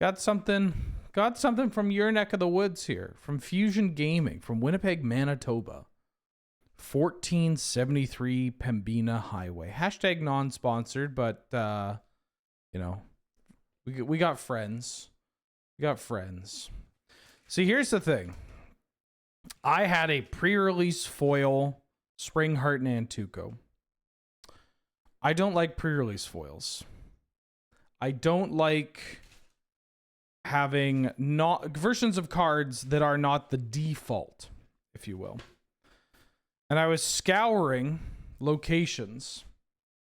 Got something from your neck of the woods here, from Fusion Gaming, from Winnipeg, Manitoba. 1473 Pembina Highway. Hashtag non-sponsored, but you know, we got friends. We got friends. See, here's the thing. I had a pre-release foil Spring Heart Nantuko. I don't like pre-release foils. I don't like having not versions of cards that are not the default, if you will. And I was scouring locations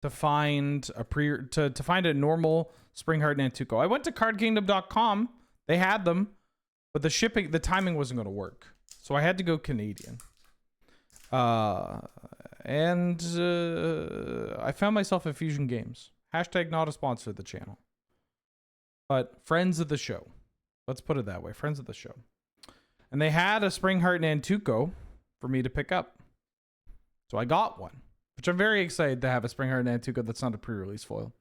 to find a to find a normal Spring Heart Nantuko. I went to cardkingdom.com. They had them, but the timing wasn't going to work. So I had to go Canadian. I found myself at Fusion Games. Hashtag not a sponsor of the channel. But friends of the show. Let's put it that way. Friends of the show. And they had a Spring Heart Nantuko for me to pick up. So I got one, which I'm very excited to have a Spring Heart Nantuko that's not a pre-release foil.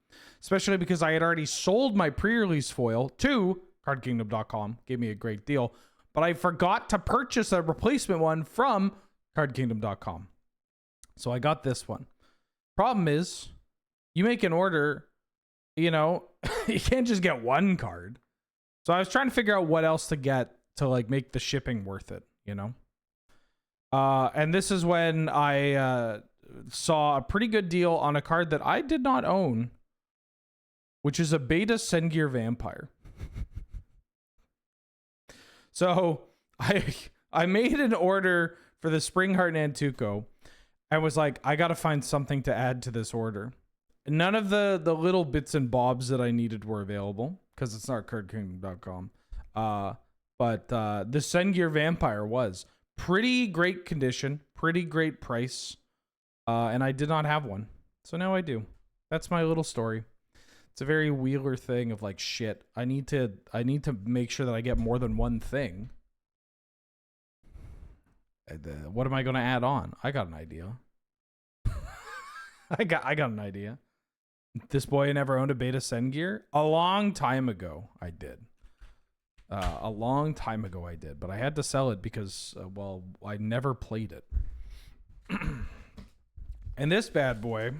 Especially because I had already sold my pre-release foil to cardkingdom.com. Gave me a great deal. But I forgot to purchase a replacement one from cardkingdom.com. So I got this one. Problem is, you make an order, you know, you can't just get one card. So I was trying to figure out what else to get to like make the shipping worth it, you know? And this is when I saw a pretty good deal on a card that I did not own, which is a beta Sengir Vampire. So I made an order for the Spring Heart Nantuko and was like, I got to find something to add to this order. None of the little bits and bobs that I needed were available because it's not cardkingdom.com. But the Sengir Vampire was pretty great condition, pretty great price. And I did not have one. So now I do. That's my little story. It's a very Wheeler thing of like, shit, I need to make sure that I get more than one thing. What am I going to add on? I got an idea. I got an idea. This boy never owned a beta Sengir. A long time ago, I did. A long time ago, I did. But I had to sell it because, well, I never played it. And this bad boy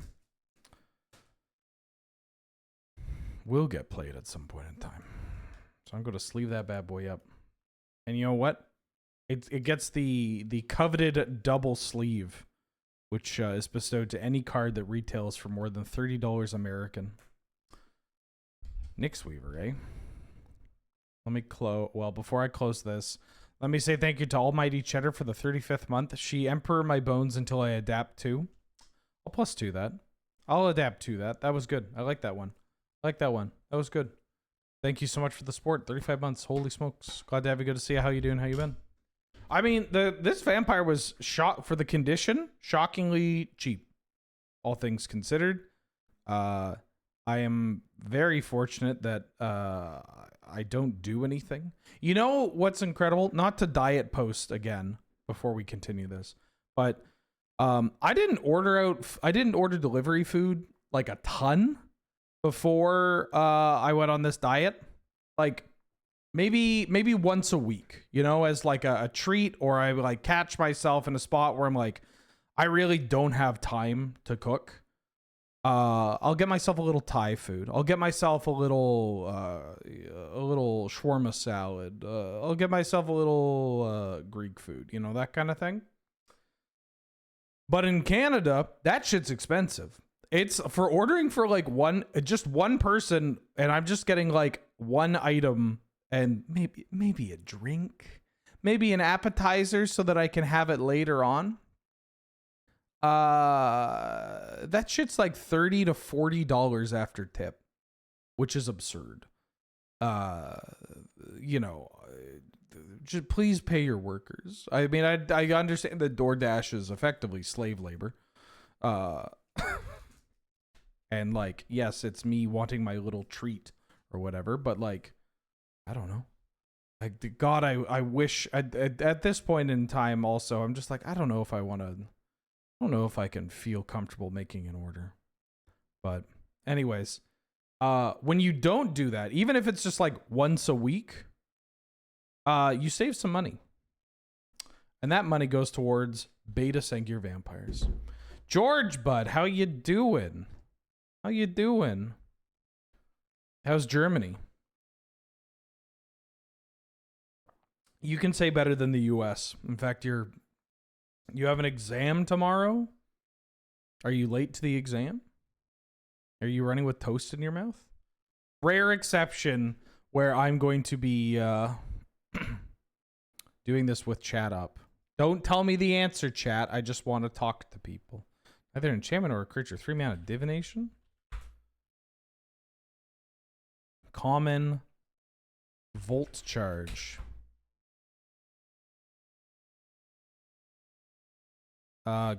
will get played at some point in time. So I'm going to sleeve that bad boy up. And you know what? It gets the coveted double sleeve, which is bestowed to any card that retails for more than $30 American. Nyx Weaver, eh? Let me close. Well, before I close this, let me say thank you to Almighty Cheddar for the 35th month. She Emperor my bones until I adapt to. I'll plus 2 that. I'll adapt to that. That was good. I like that one. I like that one. That was good. Thank you so much for the support. 35 months. Holy smokes. Glad to have you. Good to see you. How you doing? How you been? I mean, this vampire was shot for the condition. Shockingly cheap. All things considered. I am very fortunate that I don't do anything. You know what's incredible? Not to diet post again before we continue this, but I didn't order delivery food like a ton before I went on this diet. Like maybe once a week, you know, as like a treat, or I like catch myself in a spot where I'm like, I really don't have time to cook. I'll get myself a little Thai food. I'll get myself a little shawarma salad. I'll get myself a little Greek food, you know, that kind of thing. But in Canada, that shit's expensive. It's for ordering for like just one person, and I'm just getting like one item and maybe a drink, maybe an appetizer so that I can have it later on. That shit's like $30 to $40 after tip, which is absurd. You know, just please pay your workers. I mean, I understand that DoorDash is effectively slave labor. And like, yes, it's me wanting my little treat or whatever, but like, I don't know. Like, God, I wish at this point in time also, I'm just like, I don't know if I can feel comfortable making an order. But anyways, When you don't do that, even if it's just like once a week, you save some money. And that money goes towards beta Sengir vampires. George, bud, how you doing? How you doing? How's Germany? You can say better than the US. In fact, you have an exam tomorrow? Are you late to the exam? Are you running with toast in your mouth? Rare exception where I'm going to be doing this with chat up. Don't tell me the answer, chat. I just want to talk to people. Either enchantment or a creature. 3-mana divination. Common. Volt charge.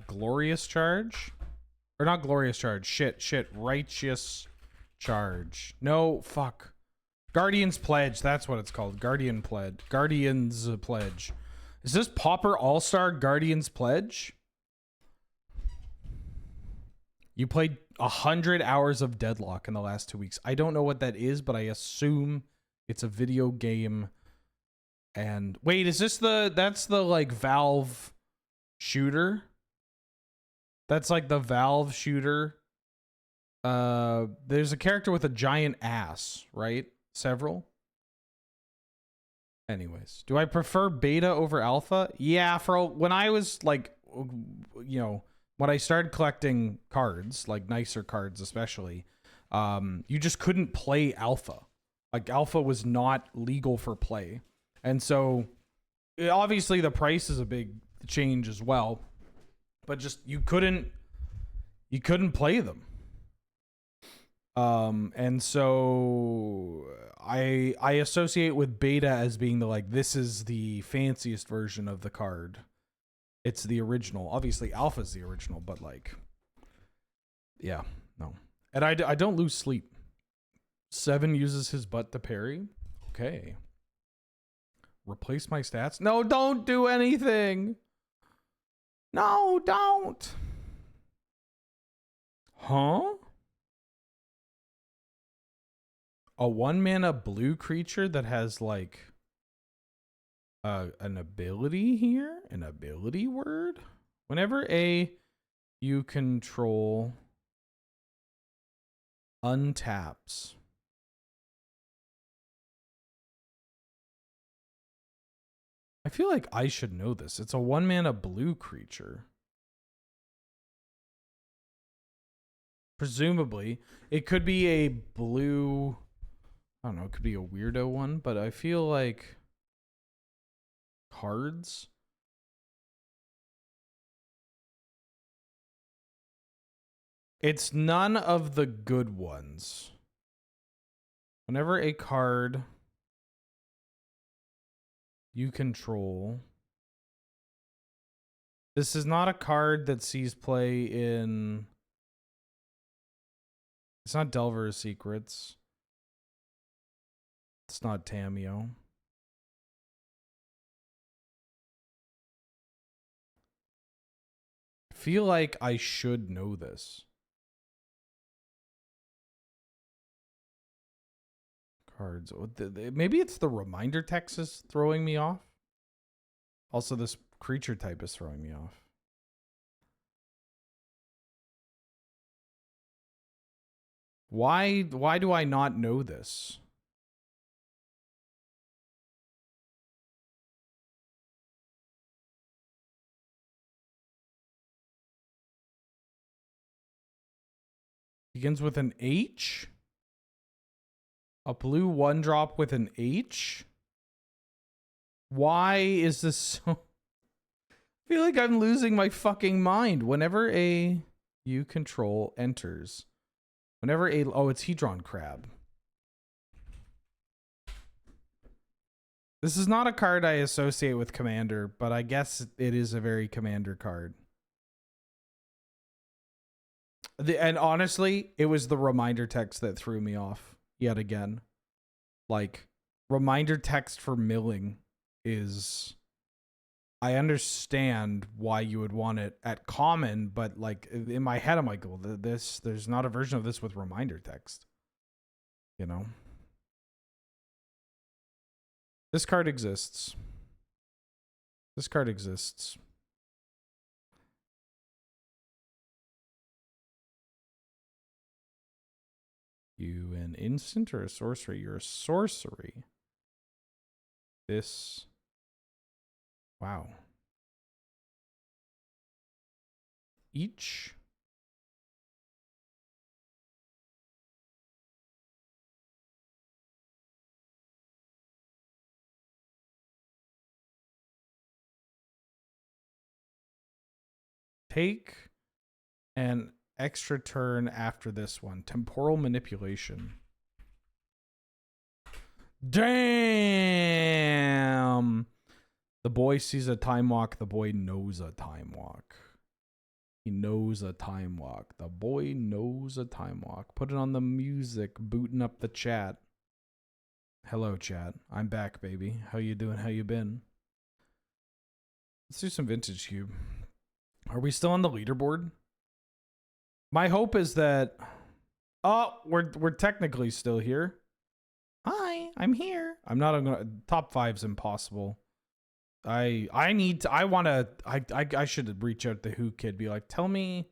Glorious charge. Or not glorious charge. Shit. Righteous charge. No, fuck. Guardian's Pledge. That's what it's called. Guardian's Pledge. Is this Pauper All-Star Guardian's Pledge? You played 100 hours of Deadlock in the last 2 weeks. I don't know what that is, but I assume it's a video game. And wait, is this that's the like Valve shooter? That's like the Valve shooter. There's a character with a giant ass, right? Several. Anyways, do I prefer beta over alpha? Yeah, for when I was like, you know, when I started collecting cards, like nicer cards especially, you just couldn't play alpha. Like alpha was not legal for play. And so obviously the price is a big change as well, but just you couldn't play them. And so I associate with beta as being the like, this is the fanciest version of the card. It's the original. Obviously alpha's the original, but like, yeah, no. And I don't lose sleep. 7 uses his butt to parry. Okay. Replace my stats. No, don't do anything. No, don't. Huh? A 1-mana blue creature that has like an ability here, an ability word. Whenever you control untaps. I feel like I should know this. It's a 1-mana blue creature. Presumably, it could be a blue, I don't know, it could be a weirdo one, but I feel like cards. It's none of the good ones. Whenever a card you control, this is not a card that sees play in, it's not Delver's Secrets. It's not Tameo. I feel like I should know this. Cards. Maybe it's the reminder text is throwing me off. Also, this creature type is throwing me off. Why do I not know this? Begins with an H? A blue 1-drop with an H? Why is this so... I feel like I'm losing my fucking mind. Whenever you control enters. Whenever oh, it's Hedron Crab. This is not a card I associate with Commander, but I guess it is a very Commander card. And honestly, it was the reminder text that threw me off yet again. Like, reminder text for milling is... I understand why you would want it at common, but like in my head, I'm like, well, there's not a version of this with reminder text. You know? This card exists. This card exists. You an instant or a sorcery? You're a sorcery. This. Wow. Each. Take an extra turn after this one. Temporal manipulation. Damn. The boy sees a time walk. The boy knows a time walk. He knows a time walk. The boy knows a time walk. Put it on the music. Booting up the chat. Hello, chat. I'm back, baby. How you doing? How you been? Let's do some vintage cube. Are we still on the leaderboard? My hope is that... Oh, we're technically still here. Hi, I'm here. I'm not gonna... Top 5's impossible. I should reach out to Who Kid, be like, tell me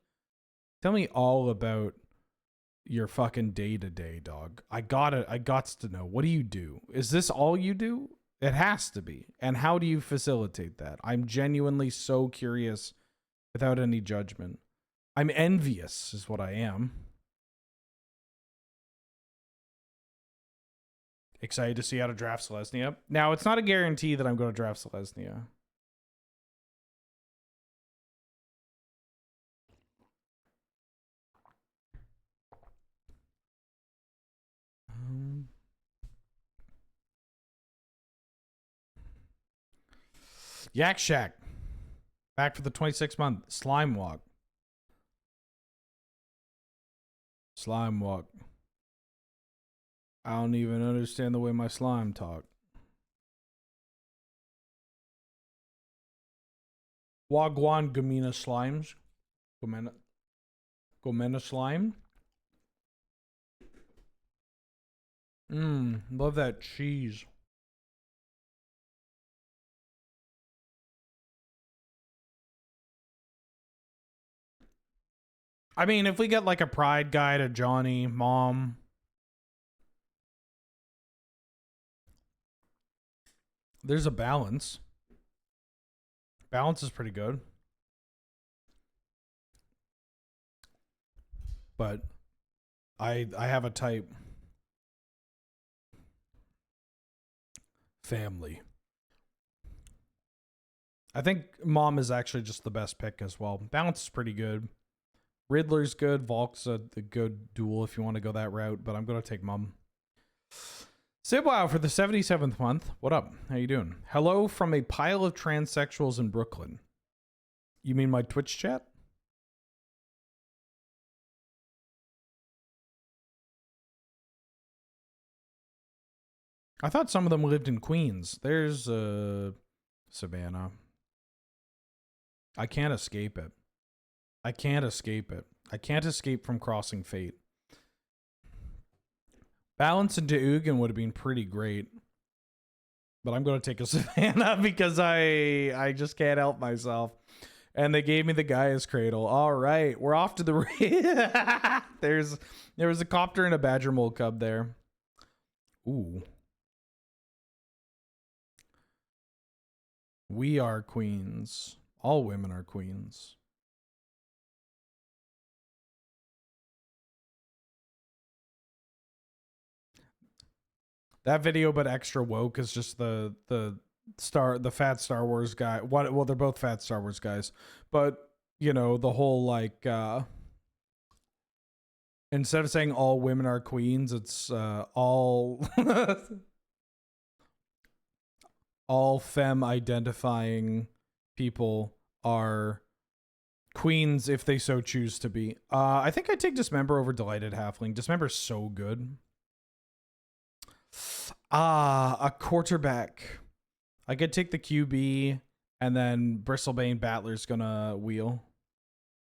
all about your fucking day-to-day, dog. I gots to know. What do you do? Is this all you do? It has to be. And how do you facilitate that? I'm genuinely so curious without any judgment. I'm envious is what I am. Excited to see how to draft Selesnya. Now, it's not a guarantee that I'm going to draft Selesnya. Yak Shack. Back for the 26th month. Slime Walk. Slime Walk. I don't even understand the way my slime talk. Wagwan Gamina Slimes. Gomena Slime. Love that cheese. I mean, if we get like a pride guy to Johnny, Mom. There's a balance. Balance is pretty good. But I have a type. Family. I think Mom is actually just the best pick as well. Balance is pretty good. Riddler's good. Volk's a good duel if you want to go that route, but I'm going to take Mom. Sibwow for the 77th month. What up? How you doing? Hello from a pile of transsexuals in Brooklyn. You mean my Twitch chat? I thought some of them lived in Queens. There's Savannah. I can't escape it. I can't escape it. I can't escape from crossing fate. Balance into Ugin would have been pretty great. But I'm going to take a Savannah because I just can't help myself. And they gave me the Gaia's Cradle. All right. We're off to the... There was a copter and a badger mold cub there. Ooh. We are queens. All women are queens. That video, but extra woke, is just the fat Star Wars guy. Well, they're both fat Star Wars guys, but you know the whole like instead of saying all women are queens, it's all all femme identifying people are queens if they so choose to be. I think I take Dismember over Delighted Halfling. Dismember's so good. A quarterback. I could take the QB, and then Bristlebane Battler's gonna wheel.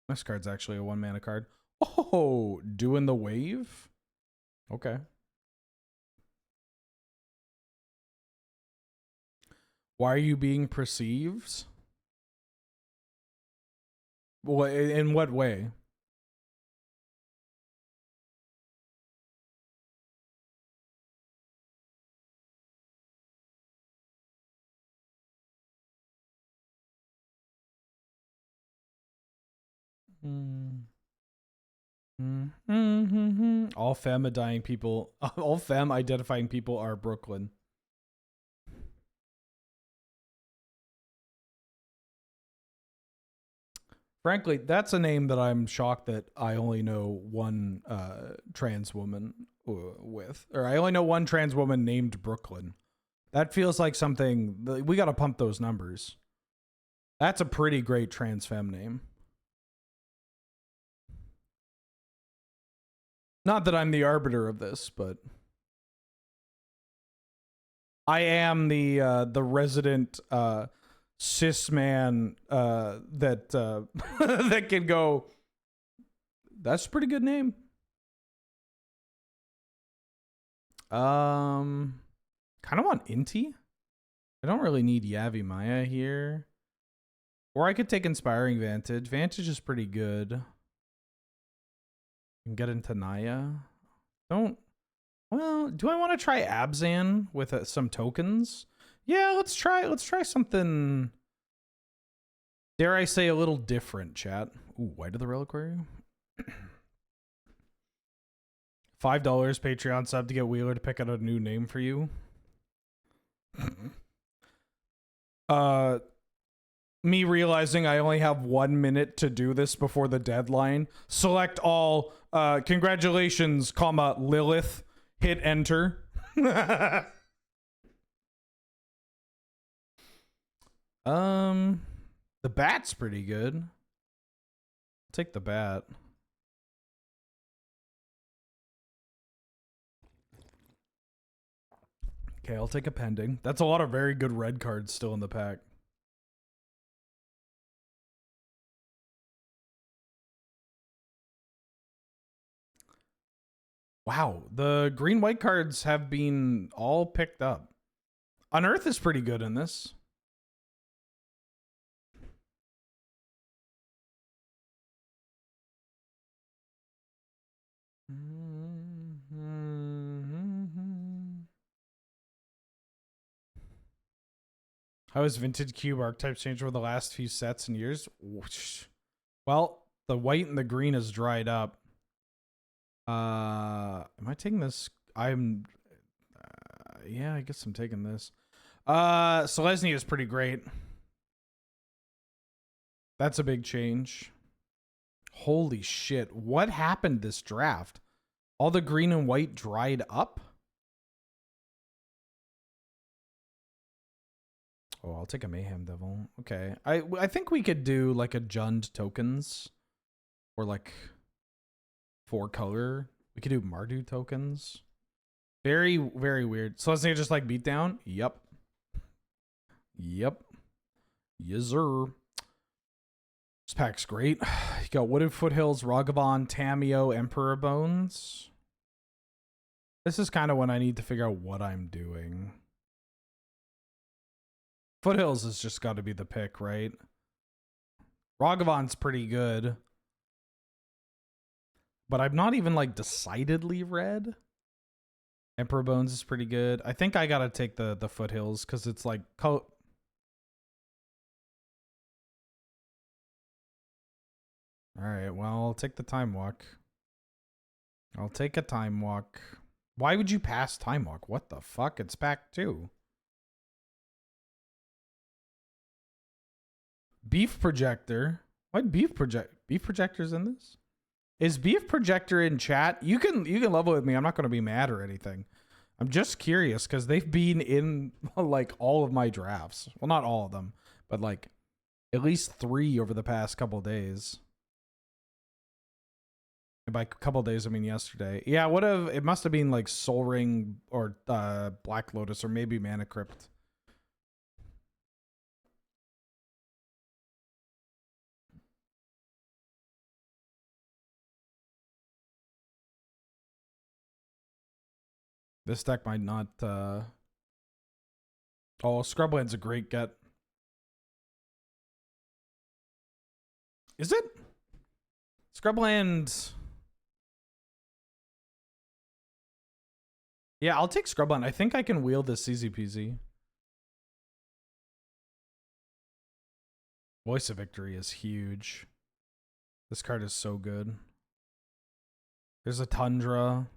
This card's actually a 1-mana card. Oh, doing the wave? Okay. Why are you being perceived? What, in what way? All femme identifying people, all femme identifying people are Brooklyn. Frankly, that's a name that I'm shocked that I only know one trans woman with, or I only know one trans woman named Brooklyn. That feels like something we got to pump those numbers. That's a pretty great trans femme name. Not that I'm the arbiter of this, but I am the resident cis man that that can go. That's a pretty good name. Kind of want Inti. I don't really need Yavi Maya here. Or I could take Inspiring Vantage. Vantage is pretty good. And get into Naya. Well, do I want to try Abzan with some tokens? Yeah, let's try something, dare I say, a little different, chat. Ooh, White of the Reliquary. $5 Patreon sub to get Wheeler to pick out a new name for you. Me realizing I only have 1 minute to do this before the deadline. Select all. Congratulations, comma Lilith. Hit enter. The bat's pretty good. I'll take the bat. Okay, I'll take a pending. That's a lot of very good red cards still in the pack. Wow, the green-white cards have been all picked up. Unearth is pretty good in this. How has Vintage Cube archetypes changed over the last few sets and years? Well, the white and the green has dried up. Am I taking this? I'm yeah, I guess I'm taking this. Selesnya is pretty great. That's a big change. Holy shit. What happened this draft? All the green and white dried up? Oh, I'll take a Mayhem Devil. Okay. I think we could do like a Jund tokens. Or like 4-color. We could do Mardu tokens. Very, very weird. So let's say just like beatdown. Yep. Yep. Yes, sir. This pack's great. You got Wooded Foothills, Ragavan, Tameo, Emperor Bones. This is kind of when I need to figure out what I'm doing. Foothills has just got to be the pick, right? Ragavan's pretty good. But I'm not even like decidedly red. Emperor Bones is pretty good. I think I gotta take the Foothills because it's like all right, well, I'll take the Time Walk. I'll take a Time Walk. Why would you pass Time Walk? What the fuck? It's pack 2. Beef Projector. Why Beef Projector's in this? Is Beef Projector in chat? You can level with me. I'm not going to be mad or anything. I'm just curious because they've been in like all of my drafts. Well, not all of them, but like at least 3 over the past couple days. And by couple days, I mean yesterday. Yeah, it must have been like Soul Ring or Black Lotus or maybe Mana Crypt. This deck might not Oh, Scrubland's a great get. Is it? Scrubland. Yeah, I'll take Scrubland. I think I can wield this easy peasy. Voice of Victory is huge. This card is so good. There's a Tundra.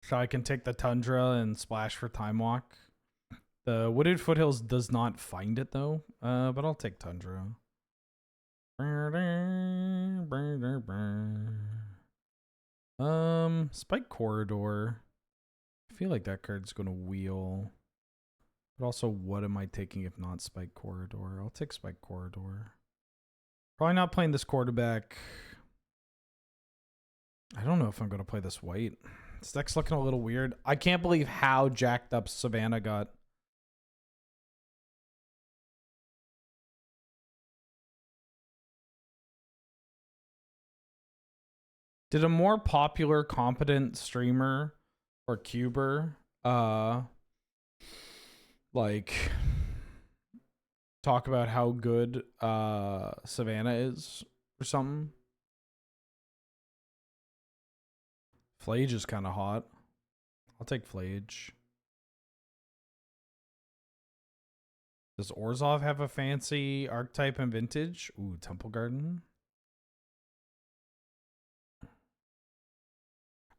So I can take the Tundra and splash for Time Walk. The Wooded Foothills does not find it though, but I'll take Tundra. Spike Corridor. I feel like that card's gonna wheel. But also, what am I taking if not Spike Corridor? I'll take Spike Corridor. Probably not playing this quarterback. I don't know if I'm gonna play this white. This deck's looking a little weird. I can't believe how jacked up Savannah got. Did a more popular, competent streamer or cuber, like, talk about how good Savannah is or something? Flage is kind of hot. I'll take Flage. Does Orzhov have a fancy archetype and vintage? Ooh, Temple Garden.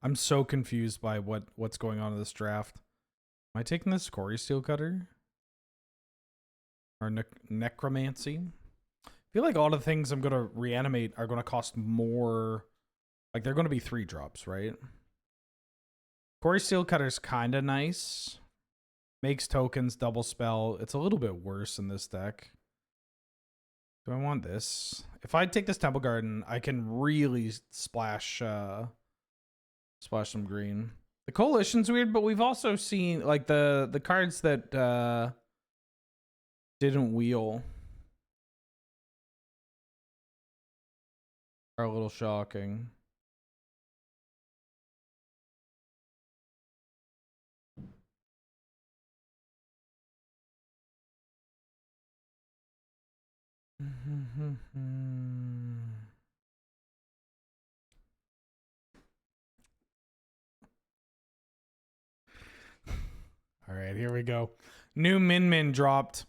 I'm so confused by what's going on in this draft. Am I taking this Quarry Steel Cutter? Or Necromancy? I feel like all the things I'm going to reanimate are going to cost more. Like, they're going to be 3 drops, right? Quarry Steel Cutter's kind of nice. Makes tokens, double spell. It's a little bit worse in this deck. Do I want this? If I take this Temple Garden, I can really splash some green. The Coalition's weird, but we've also seen like the cards that didn't wheel are a little shocking. All right, here we go. New Min Min dropped.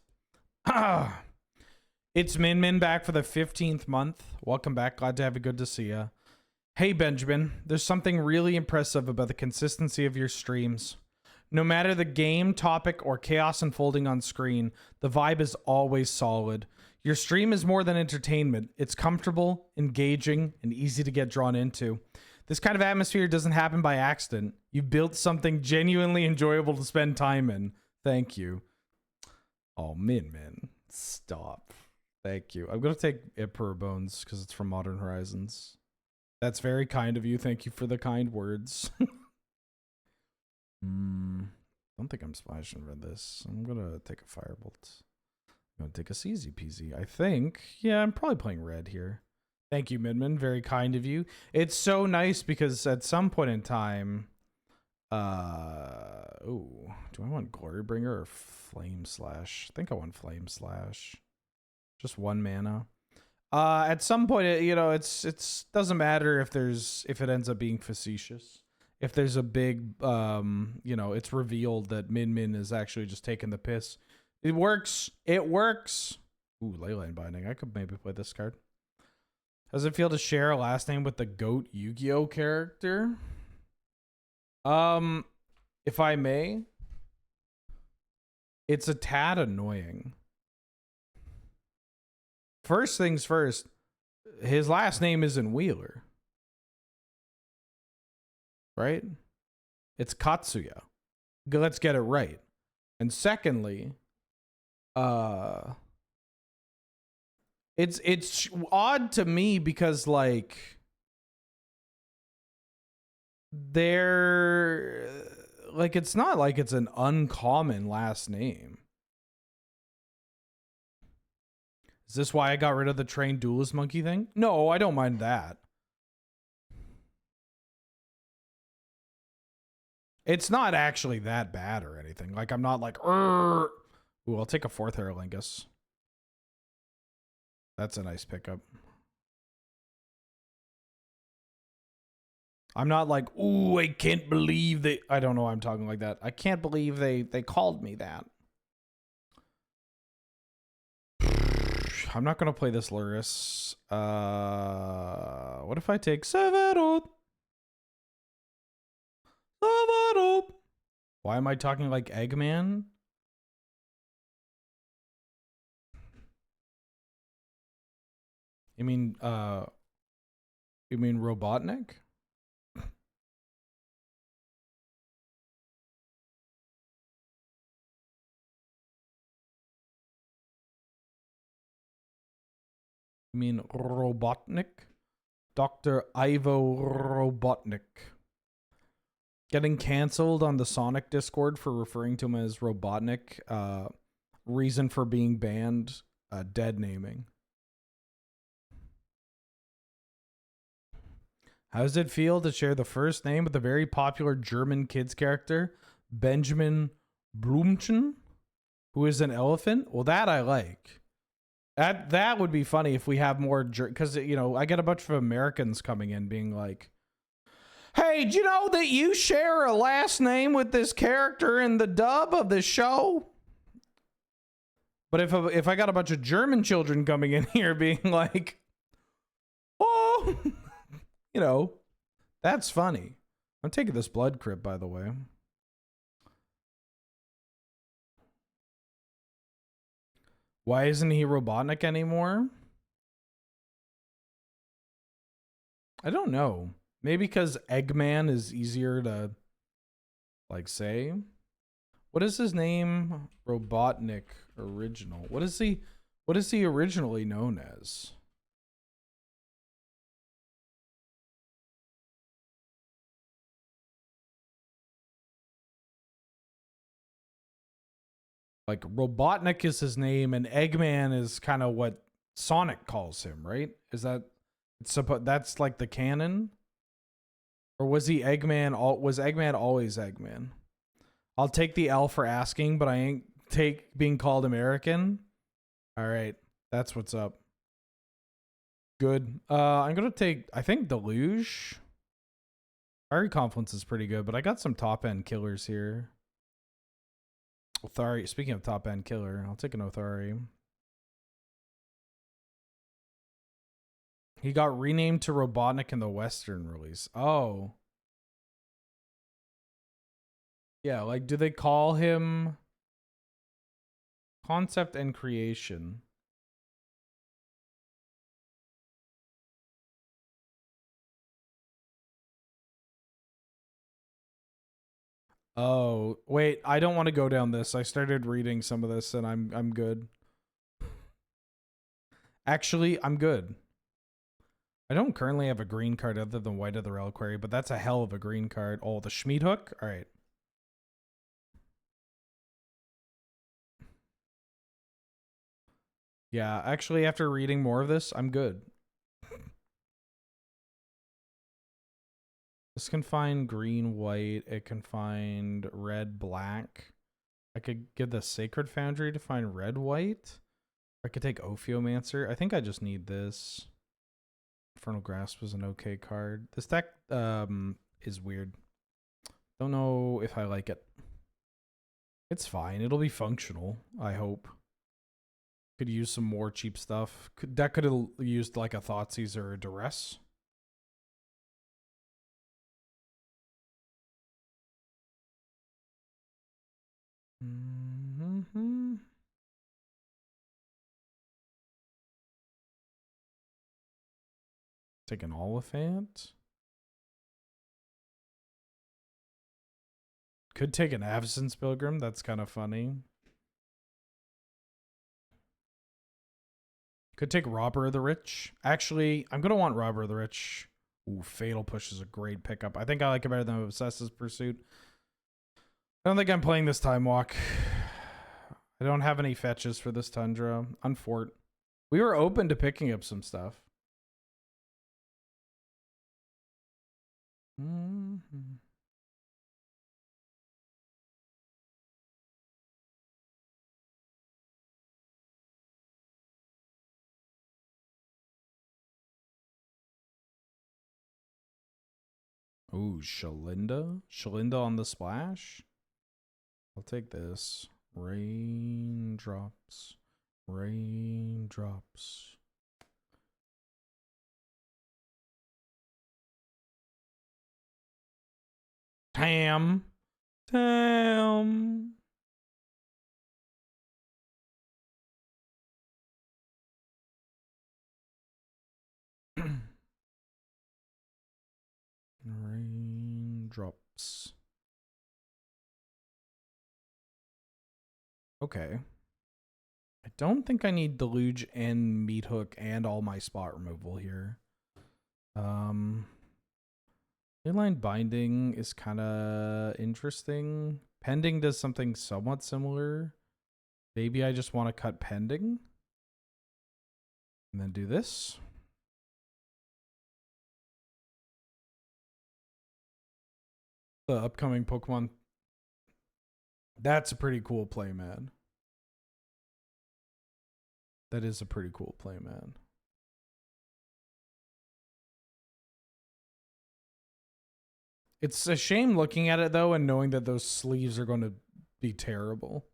It's Min Min back for the 15th month. Welcome back. Glad to have you. Good to see you. Hey, Benjamin. There's something really impressive about the consistency of your streams. No matter the game, topic, or chaos unfolding on screen, the vibe is always solid. Your stream is more than entertainment. It's comfortable, engaging, and easy to get drawn into. This kind of atmosphere doesn't happen by accident. You've built something genuinely enjoyable to spend time in. Thank you. Oh, Min Min. Stop. Thank you. I'm going to take Emperor Bones because it's from Modern Horizons. That's very kind of you. Thank you for the kind words. I don't think I'm splashing for this. I'm going to take a Firebolt. I'm going to take a easy peasy. I think. Yeah, I'm probably playing red here. Thank you, Midman. Very kind of you. It's so nice because at some point in time, ooh, do I want Glorybringer or Flame Slash? I think I want Flame Slash. Just 1 mana. At some point, you know, it's doesn't matter if it ends up being facetious. If there's a big, you know, it's revealed that Min Min is actually just taking the piss. It works. It works. Ooh, Leyline Binding. I could maybe play this card. How does it feel to share a last name with the GOAT Yu-Gi-Oh character? If I may, it's a tad annoying. First things first, his last name isn't Wheeler. Right? It's Katsuya. Let's get it right. And secondly, it's odd to me because like they're like it's not like it's an uncommon last name. Is this why I got rid of the trained duelist monkey thing? No, I don't mind that. It's not actually that bad or anything. Like, I'm not like, ooh, I'll take a 4th Aerolingus. That's a nice pickup. I'm not like, ooh, I can't believe they... I don't know why I'm talking like that. I can't believe they called me that. I'm not going to play this Lurrus. What if I take Severot? Severot. Why am I talking like Eggman? You mean Robotnik? You mean Robotnik? Dr. Ivo Robotnik. Getting canceled on the Sonic Discord for referring to him as Robotnik. Reason for being banned, dead naming. How does it feel to share the first name with the very popular German kids character, Benjamin Blümchen, who is an elephant? Well, that I like. That would be funny if we have more, because, you know, I get a bunch of Americans coming in being like, hey, do you know that you share a last name with this character in the dub of the show? But if I got a bunch of German children coming in here being like, oh, you know, that's funny. I'm taking this blood crypt, by the way. Why isn't he Robotnik anymore? I don't know. Maybe because Eggman is easier to, like, say. What is his name? Robotnik original. What is he originally known as? Like, Robotnik is his name, and Eggman is kind of what Sonic calls him, right? Is that that's like the canon? Or was he Eggman? Was Eggman always Eggman? I'll take the L for asking, but I ain't take being called American. All right, that's what's up. Good. I'm gonna take, I think, Deluge. Fiery Confluence is pretty good, but I got some top end killers here. Othari. Speaking of top end killer, I'll take an Othari. He got renamed to Robotnik in the Western release. Oh. Yeah, like, do they call him Concept and Creation? Oh, wait, I don't want to go down this. I started reading some of this and I'm good. Actually, I'm good. I don't currently have a green card other than White of the Reliquary, but that's a hell of a green card. Oh, the Schmied Hook? All right. Yeah, actually, after reading more of this, I'm good. This can find green, white. It can find red, black. I could give the Sacred Foundry to find red, white. I could take Ophiomancer. I think I just need this. Infernal Grasp was an okay card. This deck is weird. Don't know if I like it. It's fine. It'll be functional, I hope. Could use some more cheap stuff. That could have used like a Thoughtseize or a Duress. Take an Oliphant. Could take an Avacyn's Pilgrim. That's kind of funny. Could take Robber of the Rich. Actually, I'm going to want Robber of the Rich. Ooh, Fatal Push is a great pickup. I think I like it better than Obsessive Pursuit. I don't think I'm playing this Time Walk. I don't have any fetches for this Tundra. Unfort. We were open to picking up some stuff. Ooh, Shalinda. Shalinda on the splash. I'll take this. Raindrops. Raindrops. Tam. Tam. Raindrops. Okay. I don't think I need Deluge and Meat Hook and all my spot removal here. Inline Binding is kind of interesting. Pending does something somewhat similar. Maybe I just want to cut Pending. And then do this. The upcoming Pokemon. That's a pretty cool play, man. That is a pretty cool play, man. It's a shame looking at it, though, and knowing that those sleeves are going to be terrible.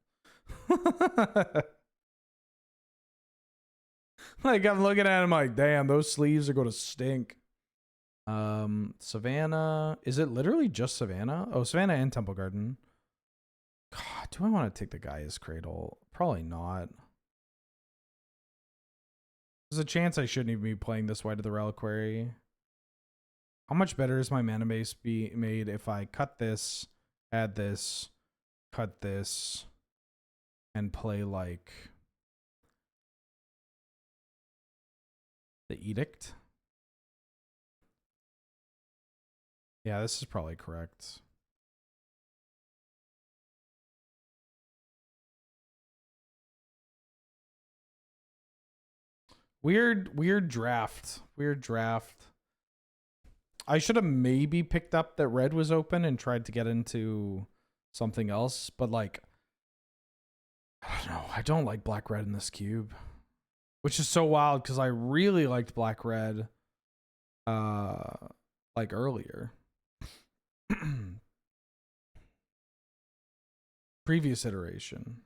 Like, I'm looking at them like, damn, those sleeves are going to stink. Savannah. Is it literally just Savannah? Oh, Savannah and Temple Garden. God, do I want to take the Gaia's Cradle? Probably not. There's a chance I shouldn't even be playing this White of the Reliquary. How much better is my mana base be made if I cut this, add this, cut this, and play like the Edict? Yeah, this is probably correct. Weird draft. Weird draft. I should have maybe picked up that red was open and tried to get into something else, but like, I don't know. I don't like black red in this cube, which is so wild because I really liked black red, like earlier. Previous iteration.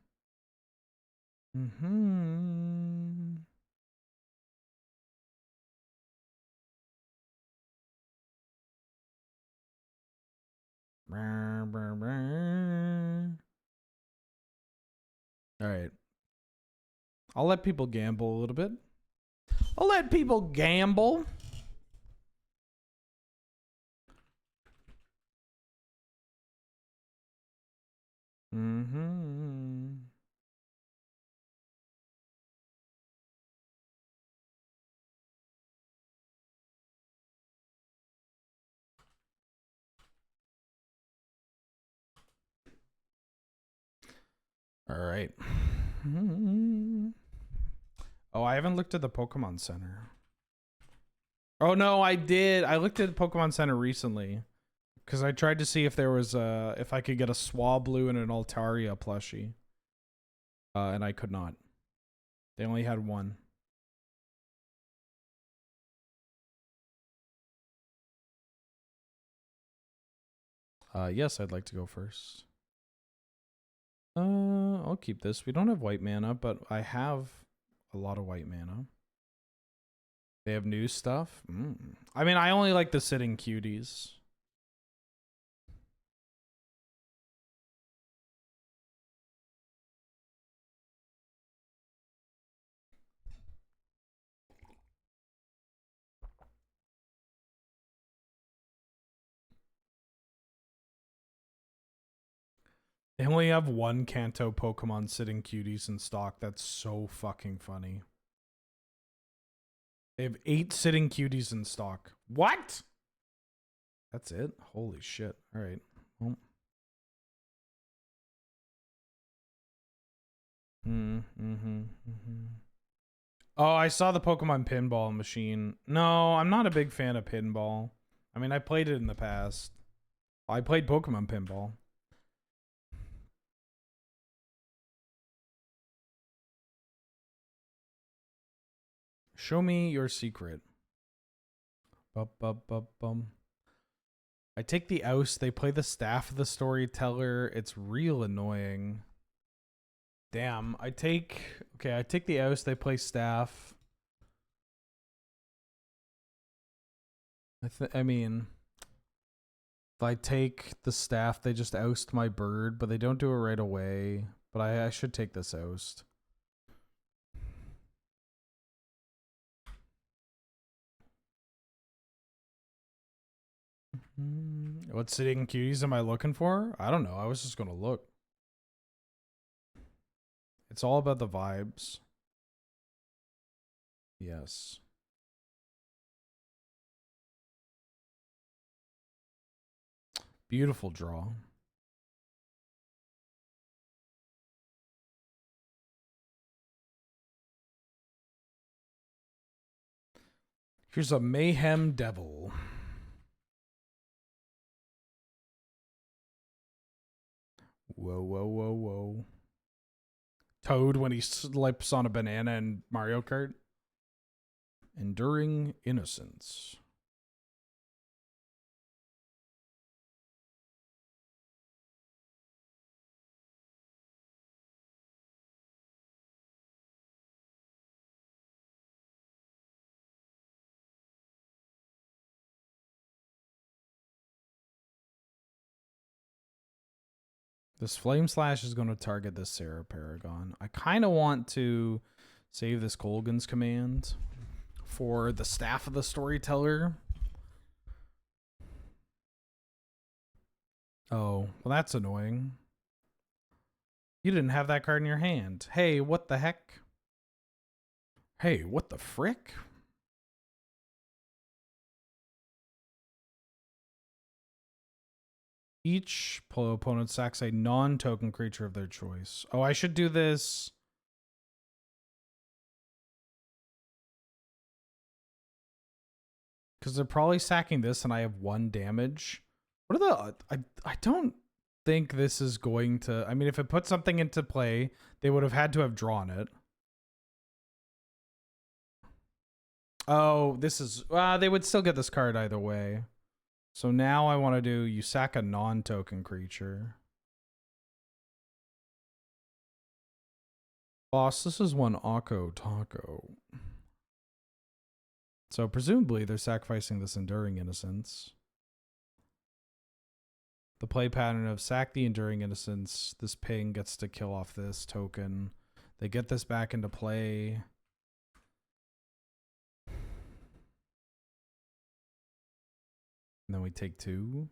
All right. I'll let people gamble a little bit. I'll let people gamble. All right. Oh, I haven't looked at the Pokemon Center. Oh no, I did. I looked at Pokemon Center recently because I tried to see if there was if I could get a Swablu and an Altaria plushie, and I could not. They only had one. Yes, I'd like to go first. I'll keep this. We don't have white mana, but I have a lot of white mana. They have new stuff. I mean, I only like the sitting cuties. They only have one Kanto Pokemon sitting cuties in stock. That's so fucking funny. They have 8 sitting cuties in stock. What? That's it? Holy shit. All right. Well. Oh, I saw the Pokemon Pinball machine. No, I'm not a big fan of Pinball. I mean, I played it in the past. I played Pokemon Pinball. Show me your secret. Bum. I take the oust. They play the staff of the storyteller. It's real annoying. Damn. I take the oust. They play staff. I mean, if I take the staff, they just oust my bird, but they don't do it right away. But I should take this oust. What sitting cuties am I looking for? I don't know. I was just going to look. It's all about the vibes. Yes. Beautiful draw. Here's a Mayhem Devil. Whoa, whoa, whoa, whoa. Toad when he slips on a banana in Mario Kart. Enduring Innocence. This Flame Slash is going to target this Sarah Paragon. I kind of want to save this Colgan's command for the Staff of the Storyteller. Oh, well that's annoying. You didn't have that card in your hand. Hey, what the heck? Hey, what the frick? Each opponent sacks a non-token creature of their choice. Oh, I should do this. Because they're probably sacking this and I have 1 damage. What are the... I don't think this is going to... I mean, if it put something into play, they would have had to have drawn it. Oh, this is... they would still get this card either way. So now I want to do, you sack a non-token creature. Boss, this is one Akko Taco. So presumably they're sacrificing this Enduring Innocence. The play pattern of sack the Enduring Innocence. This ping gets to kill off this token. They get this back into play. And then we take 2.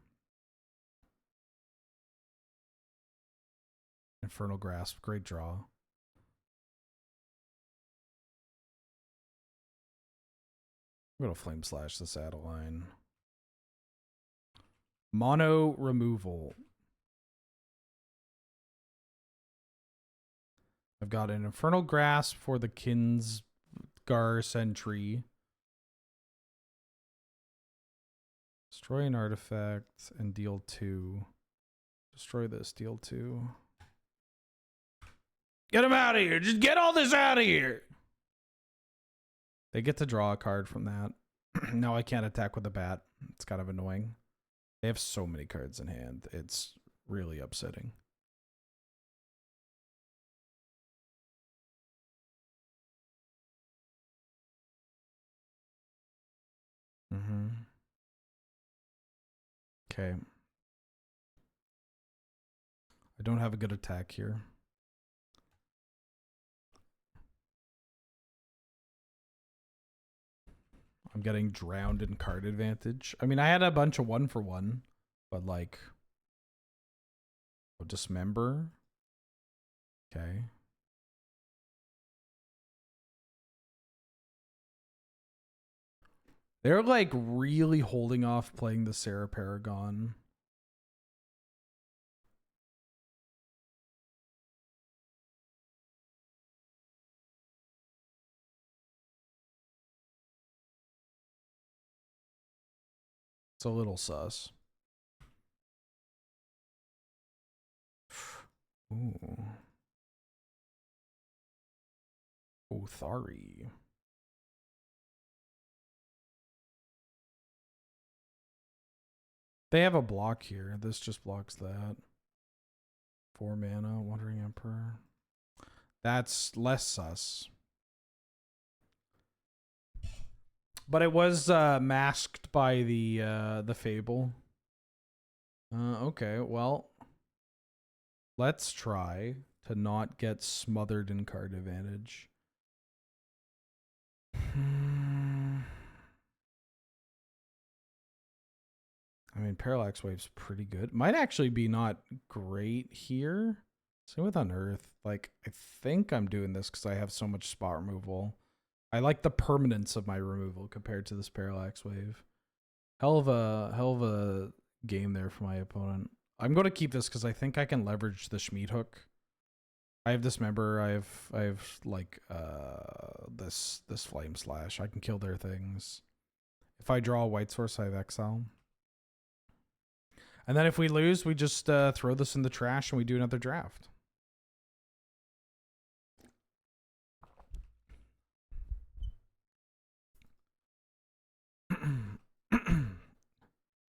Infernal Grasp, great draw. I'm going to Flame Slash this Adeline. Mono removal. I've got an Infernal Grasp for the Kinsgar Sentry. Destroy an artifact and deal 2. Destroy this, deal 2. Get him out of here! Just get all this out of here! They get to draw a card from that. Now I can't attack with a bat. It's kind of annoying. They have so many cards in hand. It's really upsetting. Okay. I don't have a good attack here. I'm getting drowned in card advantage. I mean, I had a bunch of 1-for-1, but like, oh, Dismember. Okay. They're like really holding off playing the Sarah Paragon. It's a little sus. Ooh. Othari. They have a block here. This just blocks that. 4 mana, Wandering Emperor. That's less sus. But it was masked by the Fable. Okay, well, let's try to not get smothered in card advantage. I mean, Parallax Wave's pretty good. Might actually be not great here. Same with Unearth. Like, I think I'm doing this because I have so much spot removal. I like the permanence of my removal compared to this Parallax Wave. Hell of a game there for my opponent. I'm going to keep this because I think I can leverage the Schmied Hook. I have Dismember. I have like this Flame Slash. I can kill their things. If I draw a white source, I have Exile. And then if we lose, we just throw this in the trash and we do another draft.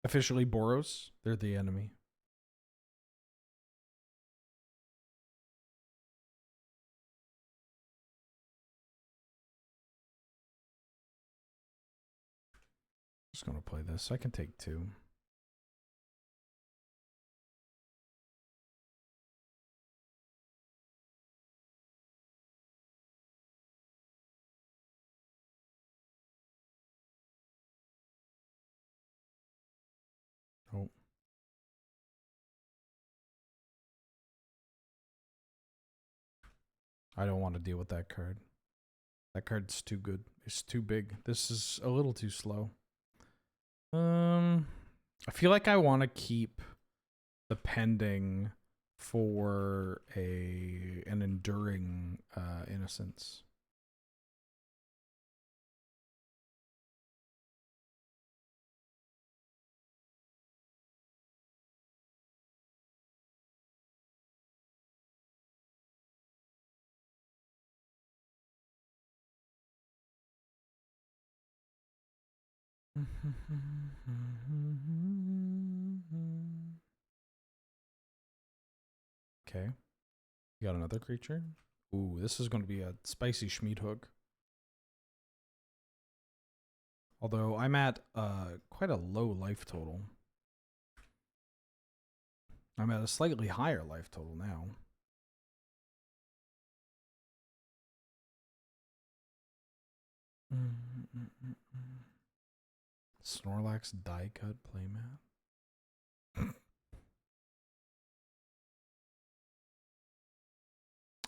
Officially Boros. They're the enemy. Just going to play this. I can take 2. Oh. I don't want to deal with that card. That card's too good. It's too big. This is a little too slow. I feel like I want to keep the pending for an enduring innocence. Okay. You got another creature? Ooh, this is going to be a spicy Schmied Hook. Although I'm at quite a low life total. I'm at a slightly higher life total now. Snorlax die cut playmat.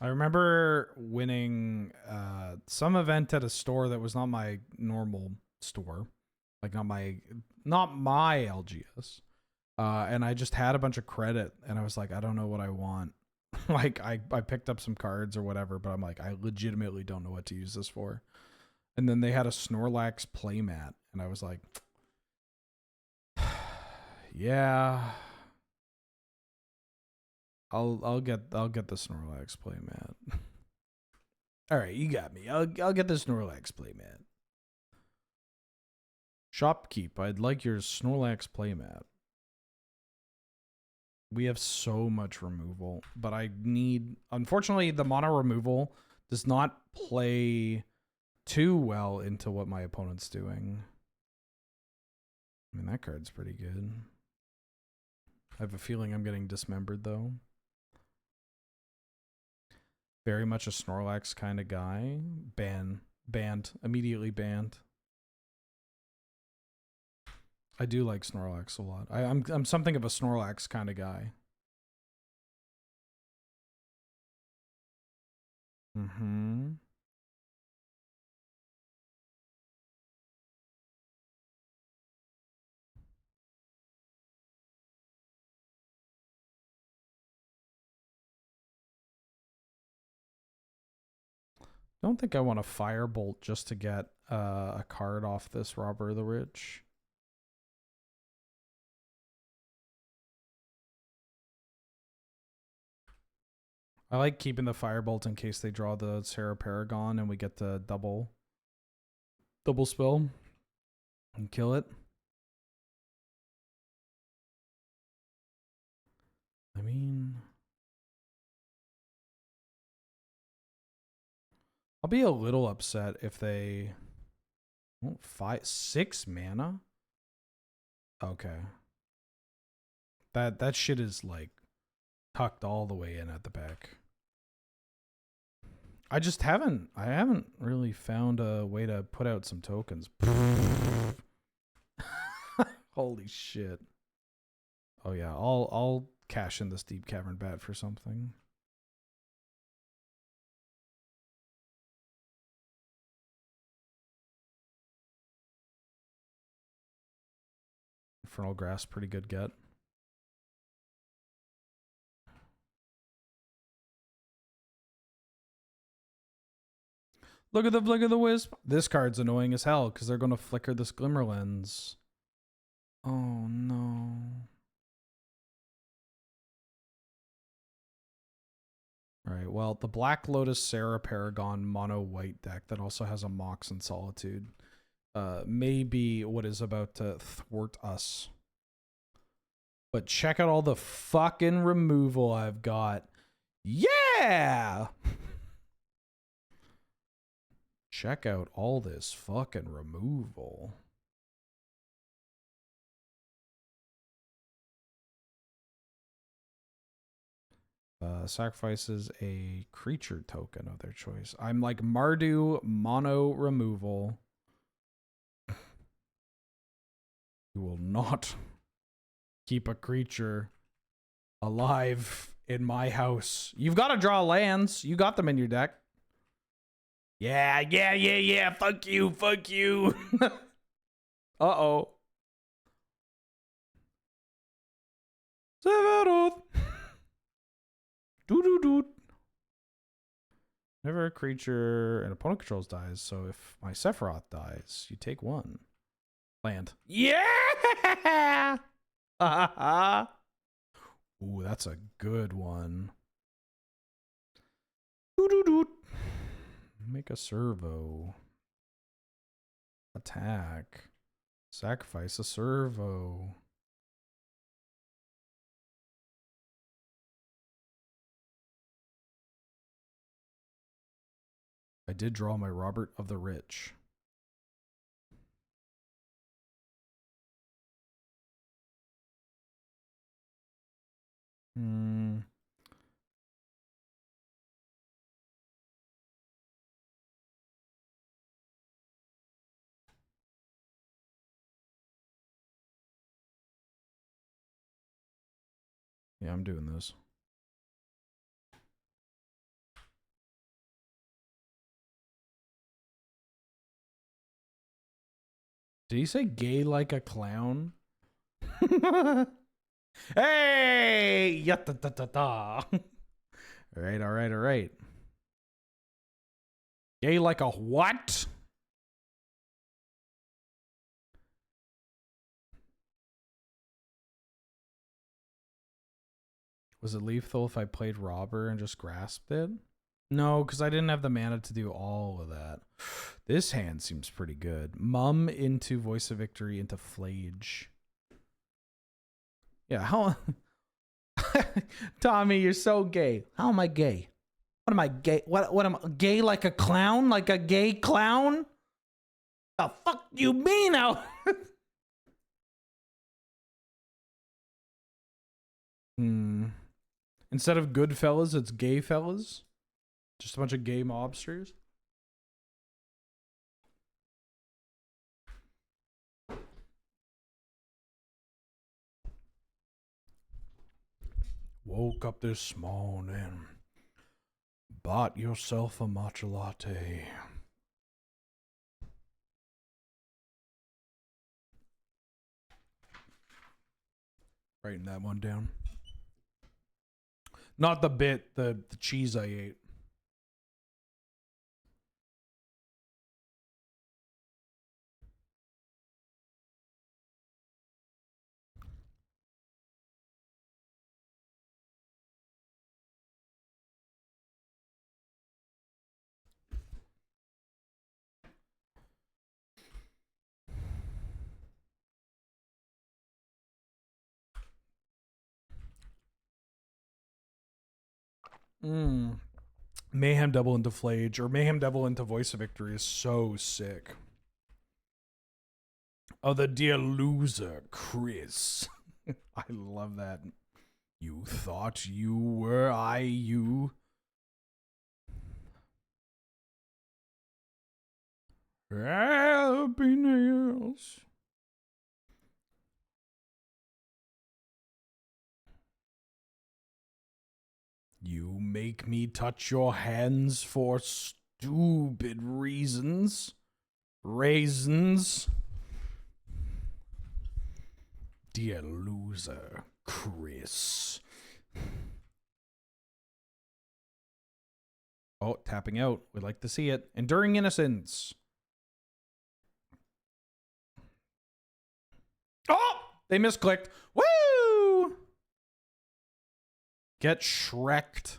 I remember winning some event at a store that was not my normal store, like not my LGS. And I just had a bunch of credit, and I was like, I don't know what I want. Like I picked up some cards or whatever, but I'm like, I legitimately don't know what to use this for. And then they had a Snorlax playmat, and I was like, yeah, I'll get the Snorlax playmat. All right, you got me. I'll get the Snorlax playmat. Shopkeep, I'd like your Snorlax playmat. We have so much removal, but I need... Unfortunately, the mono removal does not play too well into what my opponent's doing. I mean, that card's pretty good. I have a feeling I'm getting dismembered, though. Very much a Snorlax kind of guy. Banned. Immediately banned. I do like Snorlax a lot. I'm something of a Snorlax kind of guy. Mm-hmm. Don't think I want to Firebolt just to get a card off this Robber of the Rich. I like keeping the Firebolt in case they draw the Sarah Paragon and we get the double spell and kill it. mean, I'll be a little upset if they... Oh, 6 mana? Okay. That shit is like tucked all the way in at the back. I haven't really found a way to put out some tokens. Holy shit. Oh yeah, I'll cash in this Deep Cavern Bat for something. Infernal Grass, pretty good get. Look at the flick of the wisp. This card's annoying as hell because they're going to flicker this Glimmer Lens. Oh no. Alright, well, the Black Lotus Sarah Paragon mono white deck that also has a Mox and Solitude may be what is about to thwart us. But check out all the fucking removal I've got. Yeah! Check out all this fucking removal. Sacrifices a creature token of their choice. I'm like Mardu mono removal. You will not keep a creature alive in my house. You've got to draw lands. You got them in your deck. Yeah. Fuck you. Uh-oh. Sephiroth. Doo. Whenever a creature an opponent controls dies, so if my Sephiroth dies, you take 1. Land. Yeah! Ooh, that's a good one. Doo. Make a servo. Attack. Sacrifice a servo. I did draw my Robert of the Rich. Yeah, I'm doing this. Did he say gay like a clown? Hey! Yatta-ta-ta-ta. All right. Gay like a what? Was it lethal if I played Robber and just grasped it? No, because I didn't have the mana to do all of that. This hand seems pretty good. Mum into Voice of Victory into Flage. Yeah, how... Tommy, you're so gay. How am I gay? What am I gay? What am I gay like a clown? Like a gay clown? The fuck you mean now? Instead of good fellas, it's gay fellas? Just a bunch of gay mobsters? Woke up this morning. Bought yourself a matcha latte. Writing that one down. Not the bit, the cheese I ate. Mayhem Devil into Flage or Mayhem Devil into Voice of Victory is so sick. Oh, the dear loser, Chris. I love that. You thought you were you. Happiness. You make me touch your hands for stupid reasons. Raisins. Dear loser, Chris. Oh, tapping out. We'd like to see it. Enduring Innocence. Oh! They misclicked. Woo! Get Shrek'd.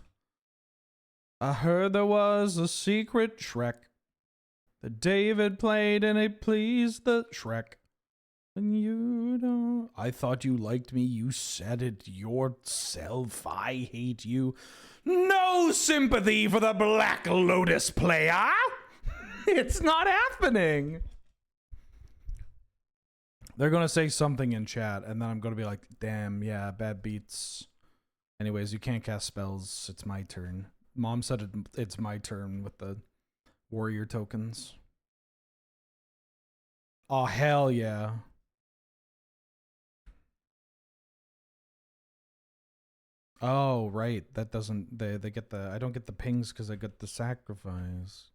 I heard there was a secret Shrek that David played and it pleased the Shrek. And you don't... I thought you liked me. You said it yourself. I hate you. No sympathy for the Black Lotus player. It's not happening. They're going to say something in chat, and then I'm going to be like, damn, yeah, bad beats. Anyways, you can't cast spells. It's my turn. Mom said it's my turn with the warrior tokens. Oh, hell yeah. Oh, right. That doesn't... They get the... I don't get the pings because I get the sacrifice.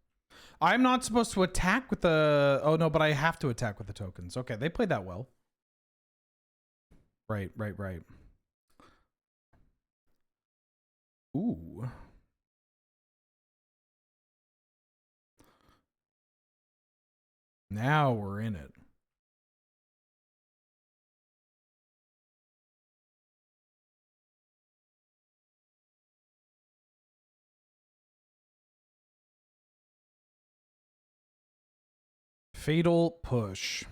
I'm not supposed to attack with the... Oh, no, but I have to attack with the tokens. Okay, they played that well. Right. Ooh. Now we're in it. Fatal push.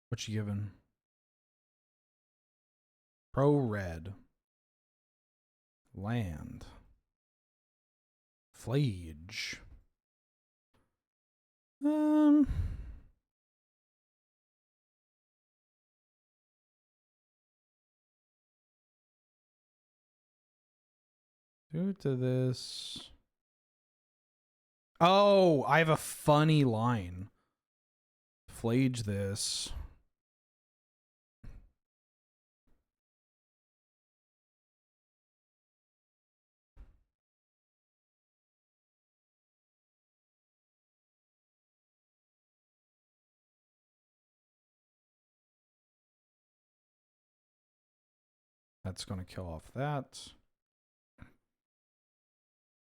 What you giving? Pro red. Land. Flage. Due to this. Oh, I have a funny line. Flage this. That's going to kill off that.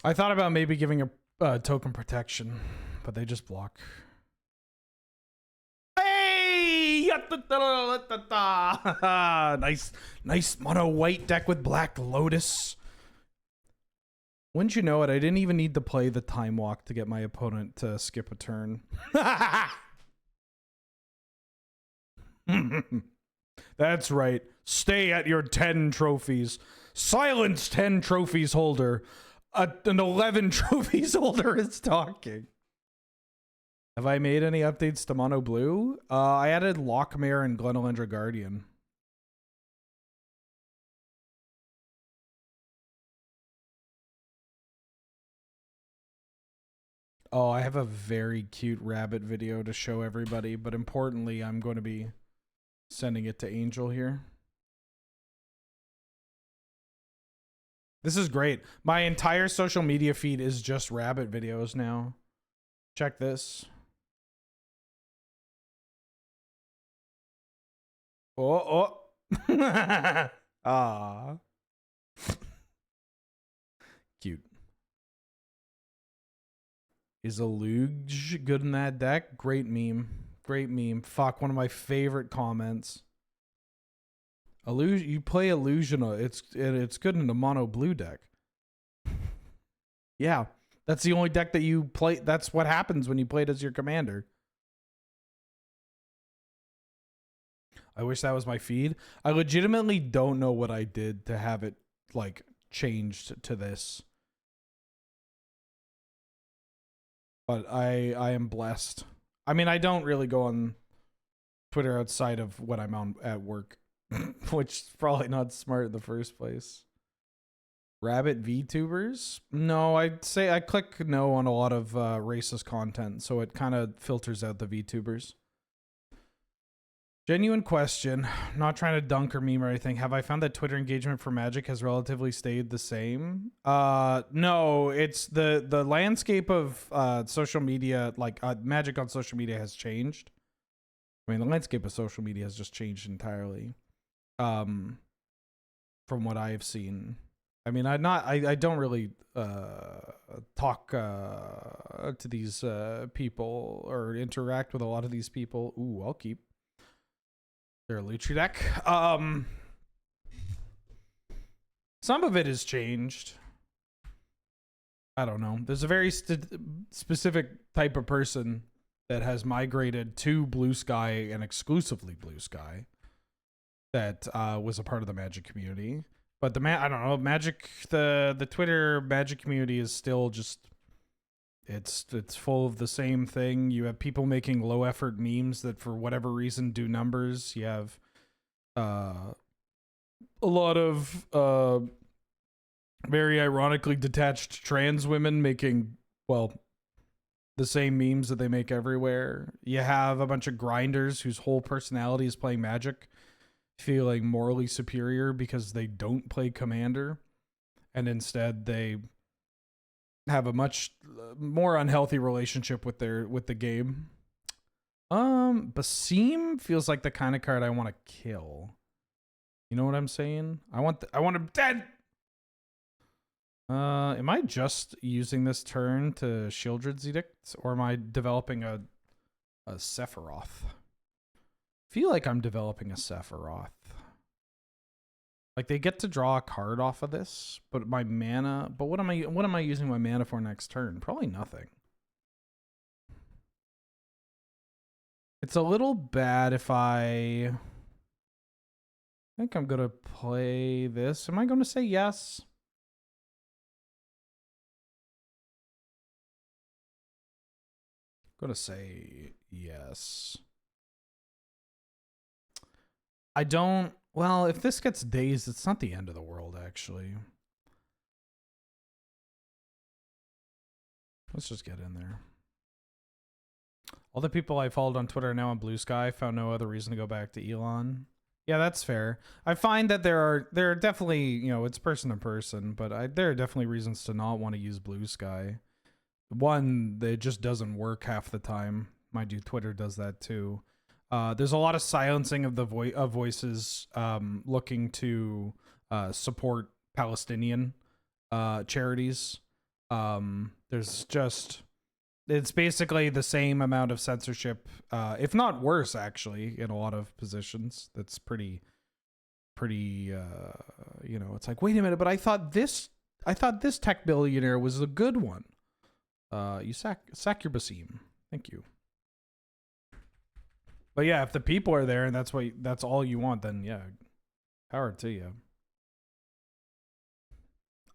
I thought about maybe giving a token protection, but they just block. Hey! Nice mono white deck with Black Lotus. Wouldn't you know it, I didn't even need to play the Time Walk to get my opponent to skip a turn. That's right. Stay at your 10 trophies. Silence 10 trophies holder. An 11 trophies holder is talking. Have I made any updates to Mono Blue? I added Lockmare and Glenelendra Guardian. Oh, I have a very cute rabbit video to show everybody, but importantly, I'm going to be sending it to Angel here. This is great. My entire social media feed is just rabbit videos now. Check this. Oh. Ah. Cute. Is a Luge good in that deck? Great meme. Great meme. Fuck, one of my favorite comments. You play Illusion. It's good in a mono blue deck. Yeah, that's the only deck that you play. That's what happens when you play it as your commander. I wish that was my feed. I legitimately don't know what I did to have it like changed to this. But I am blessed. I mean, I don't really go on Twitter outside of when I'm on at work, which is probably not smart in the first place. Rabbit VTubers? No, I'd say I click no on a lot of racist content, so it kind of filters out the VTubers. Genuine question, not trying to dunk or meme or anything. Have I found that Twitter engagement for Magic has relatively stayed the same? No, it's the landscape of social media, like Magic on social media has changed. I mean, the landscape of social media has just changed entirely. From what I have seen. I mean, I don't really talk to these people or interact with a lot of these people. Ooh, I'll keep. They're a Luchi deck. Some of it has changed. I don't know. There's a very specific type of person that has migrated to Blue Sky and exclusively Blue Sky that was a part of the Magic community. But I don't know, Magic, the Twitter Magic community is still just, it's full of the same thing. You have people making low effort memes that for whatever reason do numbers. You have a lot of very ironically detached trans women making, well, the same memes that they make everywhere. You have a bunch of grinders whose whole personality is playing Magic, feeling morally superior because they don't play Commander, and instead they have a much more unhealthy relationship with the game. Basim feels like the kind of card I want to kill. You know what I'm saying? I want him dead. Am I just using this turn to Shieldred's Edict, or am I developing a Sephiroth? Feel like I'm developing a Sephiroth. Like they get to draw a card off of this, but my mana. But what am I using my mana for next turn? Probably nothing. It's a little bad if I think I'm gonna play this. Am I gonna say yes? I'm gonna say yes. I don't. Well, if this gets dazed, it's not the end of the world, actually. Let's just get in there. All the people I followed on Twitter are now on Blue Sky. Found no other reason to go back to Elon. Yeah, that's fair. I find that there are definitely, you know, it's person to person, but there are definitely reasons to not want to use Blue Sky. One, it just doesn't work half the time. Mind you, Twitter does that too. There's a lot of silencing of the voices looking to support Palestinian charities. There's just, it's basically the same amount of censorship, if not worse, actually, in a lot of positions. That's pretty, you know, it's like, wait a minute, but I thought this tech billionaire was a good one. You sack your Basim. Thank you. But yeah, if the people are there and that's all you want, then yeah, power to you.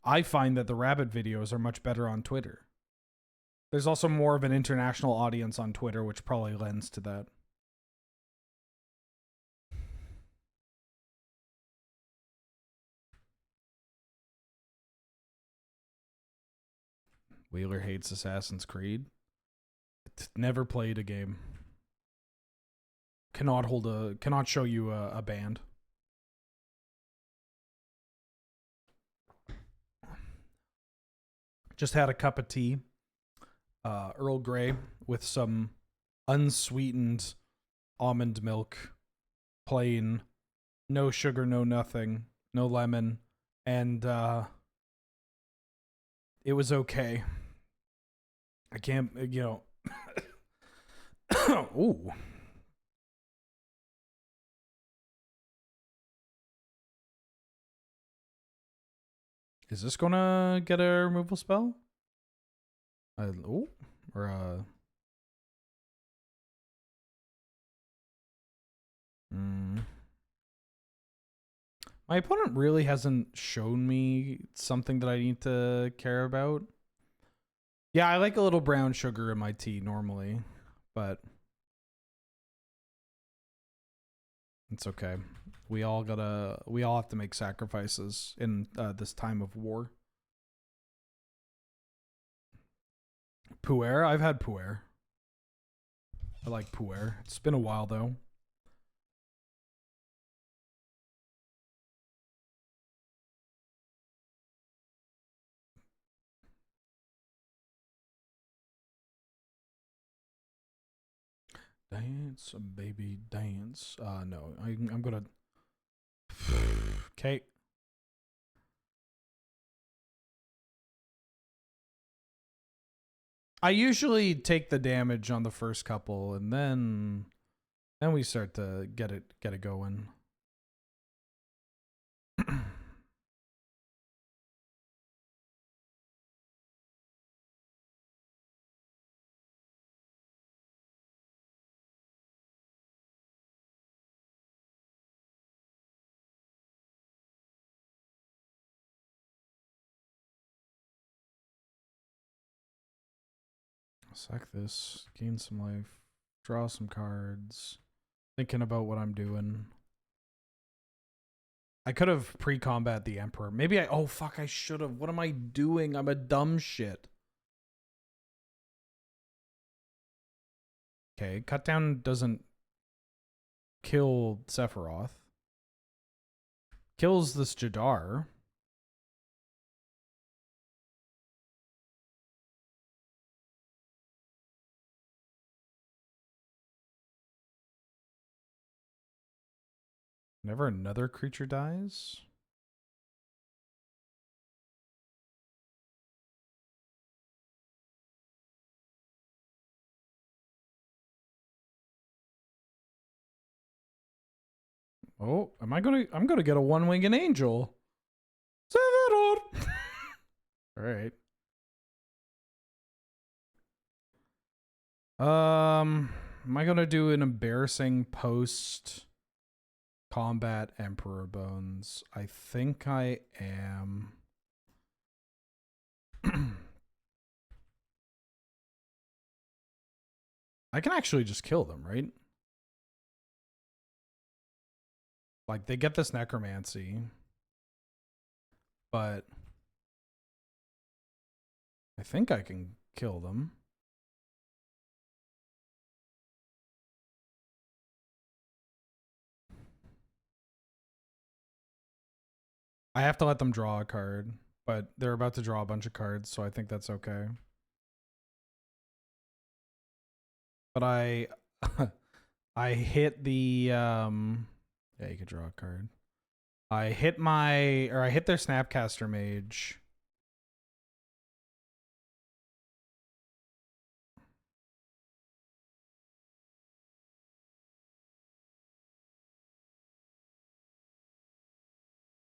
I find that the rabbit videos are much better on Twitter. There's also more of an international audience on Twitter, which probably lends to that. Wheeler hates Assassin's Creed. Never played a game. Cannot show you a band. Just had a cup of tea. Earl Grey with some unsweetened almond milk. Plain. No sugar, no nothing. No lemon. And it was okay. I can't, you know. Ooh. Is this gonna get a removal spell? Oh, or Mm. My opponent really hasn't shown me something that I need to care about. Yeah, I like a little brown sugar in my tea normally, but it's okay. We all have to make sacrifices in this time of war. Puer? I've had puer. I like puer. It's been a while though. Dance, baby, dance. No, I'm gonna. Okay. I usually take the damage on the first couple, and then we start to get it going. Sack this, gain some life, draw some cards. Thinking about what I'm doing. I could have pre-combat the Emperor. Maybe oh fuck, I should have. What am I doing? I'm a dumb shit. Okay, cut down doesn't kill Sephiroth. Kills this Jadar. Never another creature dies. Oh, I'm gonna get a one-winged angel. Sephiroth. All right. Am I gonna do an embarrassing post combat Emperor Bones? I think I am. I can actually just kill them, right? Like, they get this necromancy, but I think I can kill them. I have to let them draw a card, but they're about to draw a bunch of cards, so I think that's okay. But I hit the yeah, you could draw a card. I hit their Snapcaster Mage.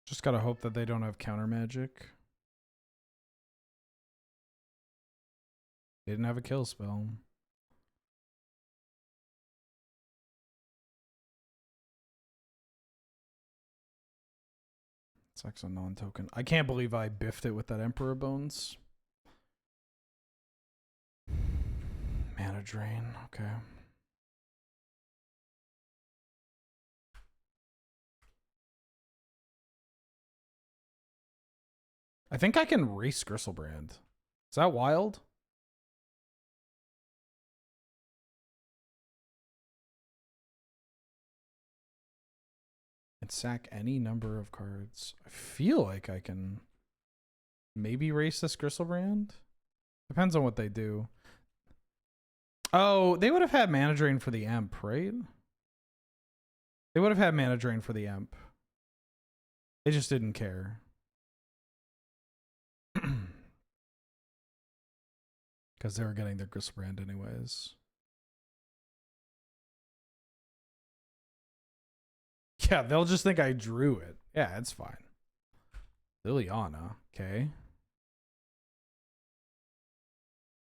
Just gotta hope that they don't have counter magic. They didn't have a kill spell. Sex a non-token. I can't believe I biffed it with that Emperor Bones. Mana drain. Okay. I think I can race Gristlebrand. Is that wild? And sack any number of cards. I feel like I can maybe race this Gristlebrand. Depends on what they do. Oh, they would have had mana drain for the Emp, right? They would have had mana drain for the Emp. They just didn't care. Because they were getting their Gristlebrand anyways. Yeah, they'll just think I drew it. Yeah, it's fine. Liliana, okay.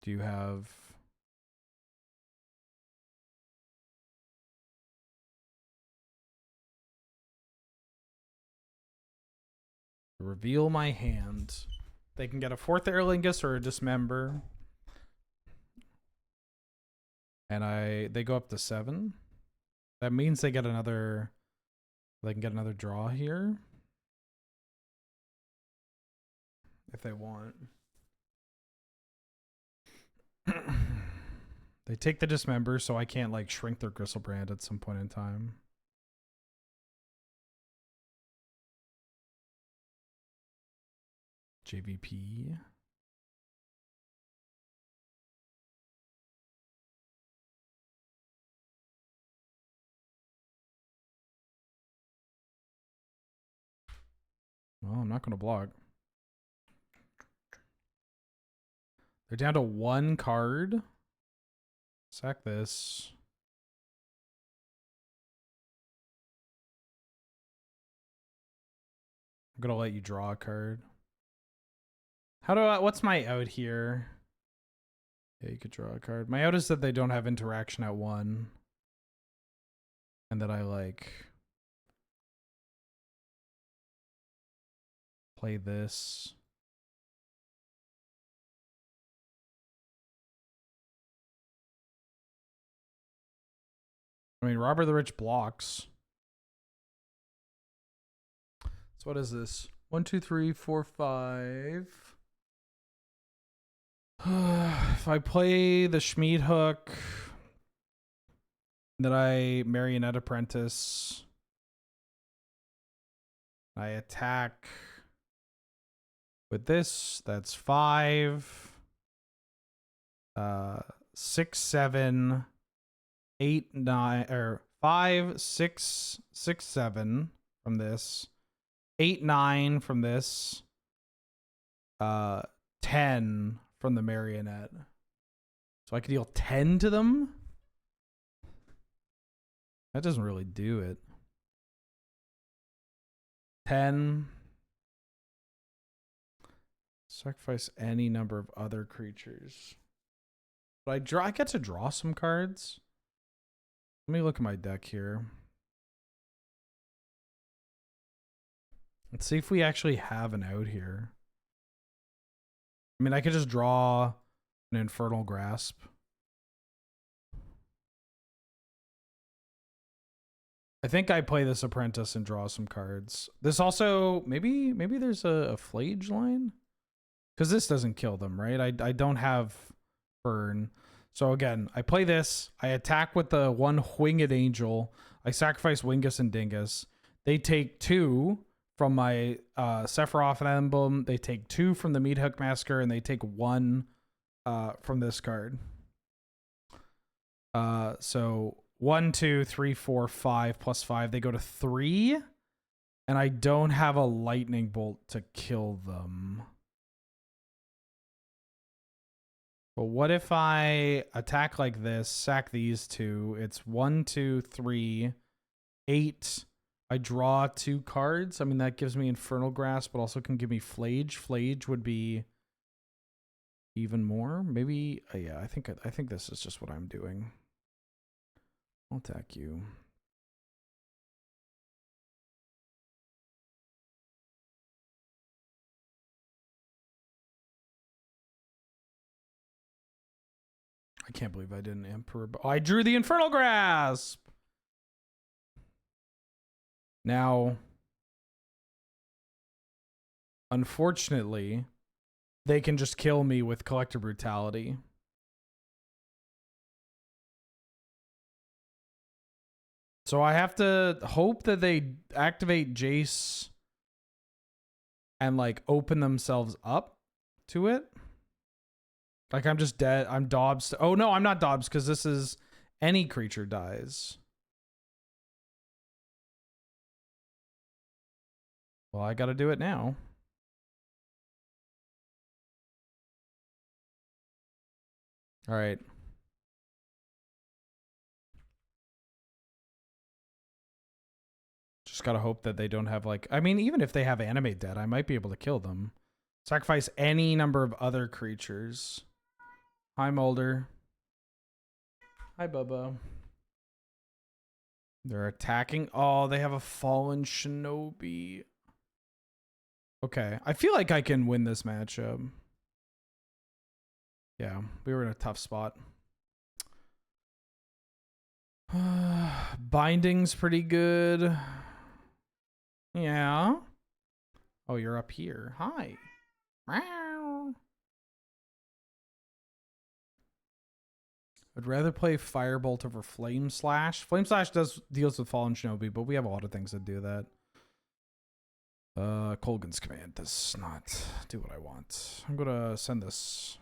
Do you have... Reveal my hand. They can get a 4th Aerlingus or a Dismember. And they go up to 7. That means they get another. They can get another draw here. If they want. They take the Dismember, so I can't like shrink their Gristlebrand at some point in time. JVP. Well, I'm not going to block. They're down to 1 card. Sack this. I'm going to let you draw a card. How do I, what's my out here? Yeah, you could draw a card. My out is that they don't have interaction at 1. And that I like play this. I mean, Robert the Rich blocks. So what is this? 1, 2, 3, 4, 5. If I play the Schmied Hook, then I Marionette Apprentice. I attack with this. That's 5, 6, 7, 8, 9, or 5, 6, 6, 7 from this. 8, 9 from this. 10 from the Marionette. So I could deal 10 to them? That doesn't really do it. 10. Sacrifice any number of other creatures. But I get to draw some cards. Let me look at my deck here. Let's see if we actually have an out here. I mean, I could just draw an Infernal Grasp. I think I play this Apprentice and draw some cards. This also, maybe there's a Flage line? Because this doesn't kill them, right? I don't have Burn. So again, I play this. I attack with the 1 Winged Angel. I sacrifice Wingus and Dingus. They take 2 from my Sephiroth emblem. They take 2 from the Meathook Massacre, and they take 1 from this card. So 1, 2, 3, 4, 5 plus 5. They go to 3, and I don't have a Lightning Bolt to kill them. But what if I attack like this, sack these 2? It's 1, 2, 3, 8. I draw 2 cards. I mean, that gives me Infernal Grasp, but also can give me Flage. Flage would be even more. Maybe, yeah, I think this is just what I'm doing. I'll attack you. I can't believe I didn't Emperor. Oh, I drew the Infernal Grasp. Now, unfortunately, they can just kill me with Collector Brutality. So I have to hope that they activate Jace and like open themselves up to it. Like I'm just dead. I'm Dobbs. Oh no, I'm not Dobbs because this is any creature dies. Well, I got to do it now. All right. Just got to hope that they don't have like, I mean, even if they have Animate Dead, I might be able to kill them. Sacrifice any number of other creatures. Hi, Mulder. Hi, Bubba. They're attacking. Oh, they have a Fallen Shinobi. Okay, I feel like I can win this matchup. Yeah, we were in a tough spot. Binding's pretty good. Yeah. Oh, you're up here. Hi. Meow. I'd rather play Firebolt over Flame Slash. Flame Slash deals with Fallen Shinobi, but we have a lot of things that do that. Colgan's Command does not do what I want. I'm gonna send this.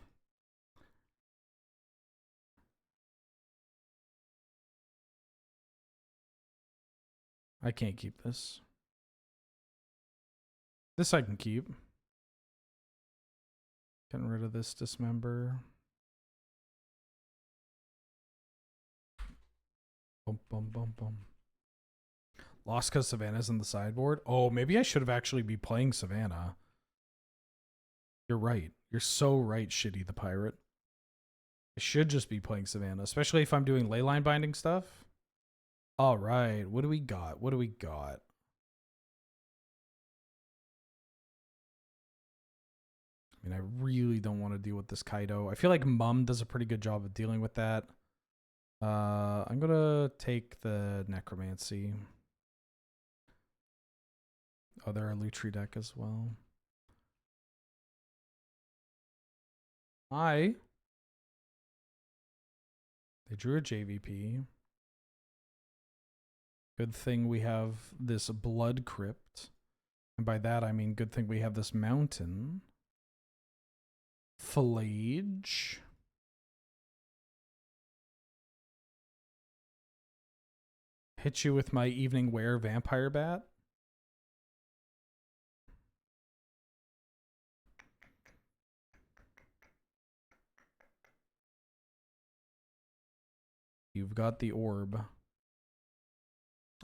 I can't keep this. This I can keep. Getting rid of this Dismember. Boom, boom, boom, boom. Lost because Savannah's in the sideboard. Oh, maybe I should have actually be playing Savannah. You're right. You're so right, Shitty the Pirate. I should just be playing Savannah, especially if I'm doing leyline binding stuff. All right. What do we got? What do we got? I mean, I really don't want to deal with this Kaido. I feel like Mum does a pretty good job of dealing with that. I'm going to take the Necromancy. Oh, they're a Lutri deck as well. Hi. They drew a JVP. Good thing we have this Blood Crypt. And by that, I mean good thing we have this Mountain. Flage. Hit you with my Evening Wear Vampire Bat. You've got the orb.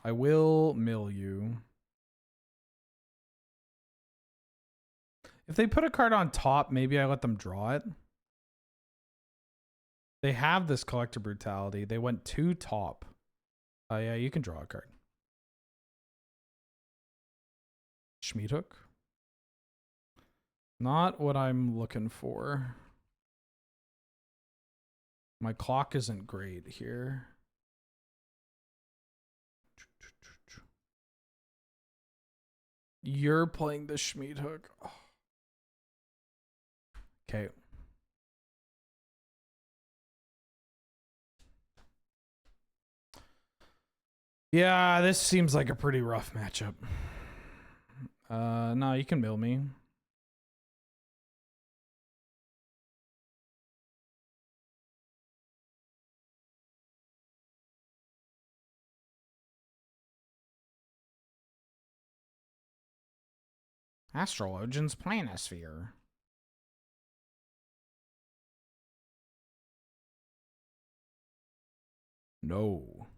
I will mill you. If they put a card on top, maybe I let them draw it. They have this Collector Brutality. They went 2 top. Oh, yeah, you can draw a card. Schmiedhook. Not what I'm looking for. My clock isn't great here. You're playing the Schmiedhook. Oh. Okay. Yeah, this seems like a pretty rough matchup. No, you can mill me. Astrologian's Planisphere. No.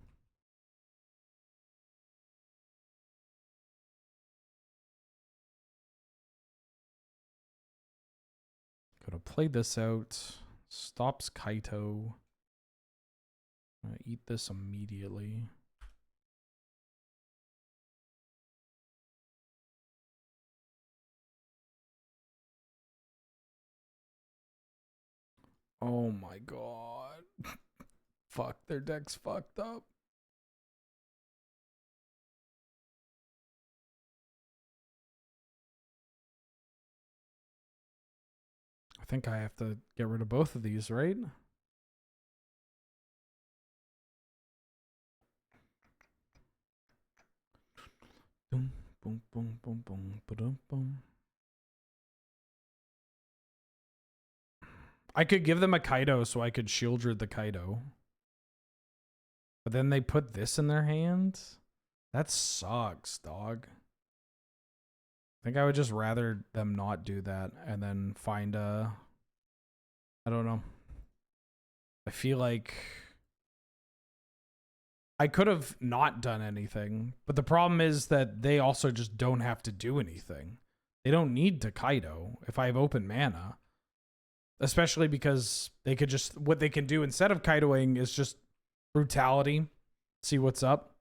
Gotta play this out. Stops Kaito. I'm gonna eat this immediately. Oh my god. Fuck, their deck's fucked up. I think I have to get rid of both of these, right? Boom, boom, boom, boom, boom, boom, boom. I could give them a Kaido so I could Shieldred the Kaido. But then they put this in their hand? That sucks, dog. I think I would just rather them not do that and then find a... I don't know. I feel like... I could have not done anything, but the problem is that they also just don't have to do anything. They don't need to Kaido if I have open mana. Especially because they could just, what they can do instead of Kaidoing is just Brutality, see what's up.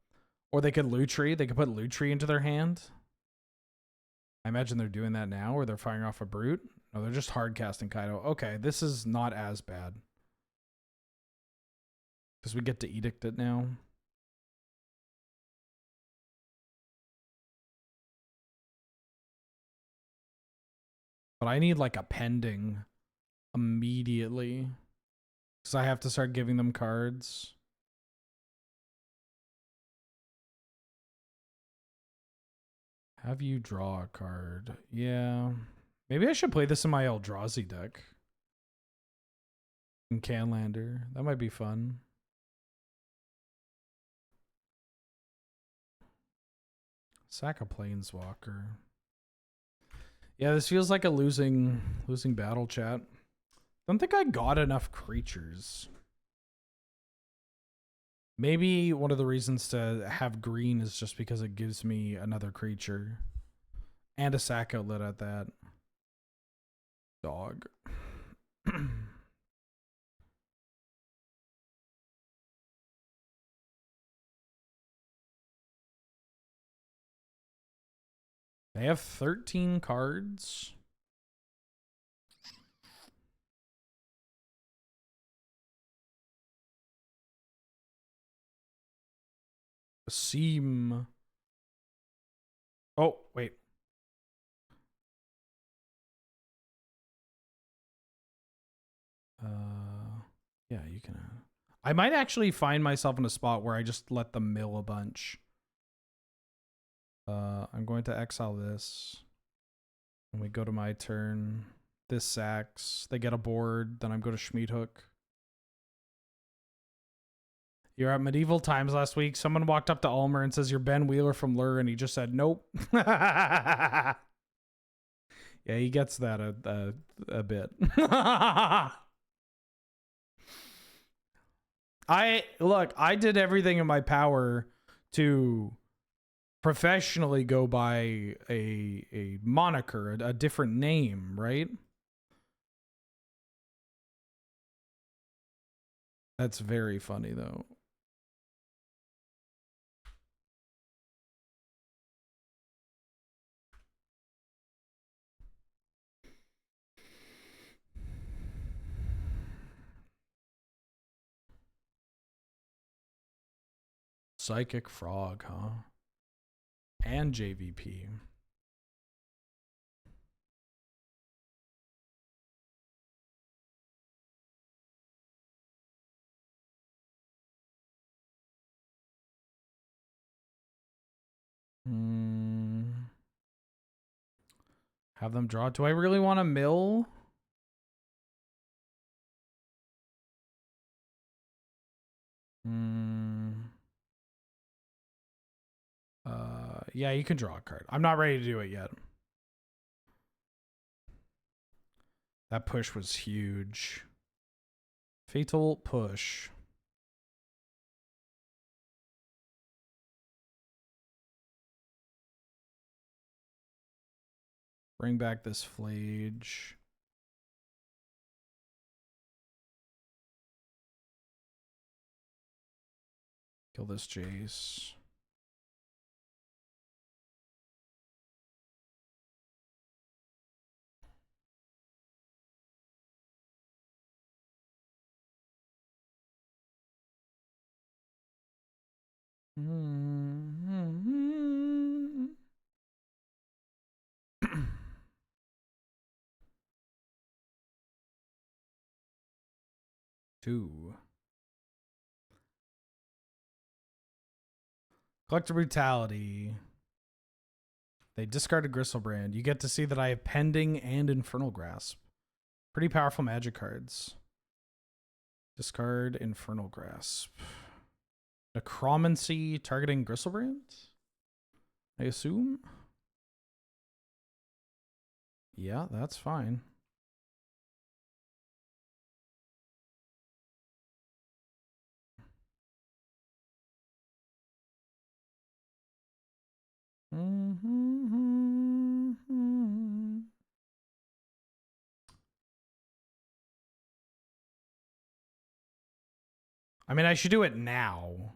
Or they could Lutri, they could put Lutri into their hand. I imagine they're doing that now, or they're firing off a brute. No, they're just hard casting Kaido. Okay, this is not as bad. Because we get to edict it now. But I need like a pending immediately. Because I have to start giving them cards. Have you draw a card? Yeah. Maybe I should play this in my Eldrazi deck. In Canlander. That might be fun. Sack a Planeswalker. Yeah, this feels like a losing battle, chat. Don't think I got enough creatures. Maybe one of the reasons to have green is just because it gives me another creature. And a sack outlet at that. Dog. They have 13 cards. Seem. Oh, wait. Yeah, you can. I might actually find myself in a spot where I just let them mill a bunch. I'm going to exile this. When we go to my turn, this sacks. They get a board. Then I'm going to Schmiedhook. You're at Medieval Times last week. Someone walked up to Ulmer and says, "You're Ben Wheeler from Lure," and he just said, "Nope." Yeah, he gets that a bit. I did everything in my power to professionally go by a moniker, a different name, right? That's very funny though. Psychic Frog, huh? And JVP. Have them draw. Do I really want to mill? Yeah, you can draw a card. I'm not ready to do it yet. That push was huge. Fatal push. Bring back this Flage. Kill this Jace. Two. Collector Brutality. They discarded Gristlebrand. You get to see that I have Pending and Infernal Grasp. Pretty powerful magic cards. Discard Infernal Grasp. Necromancy targeting Gristlebrand? I assume? Yeah, that's fine. I mean, I should do it now.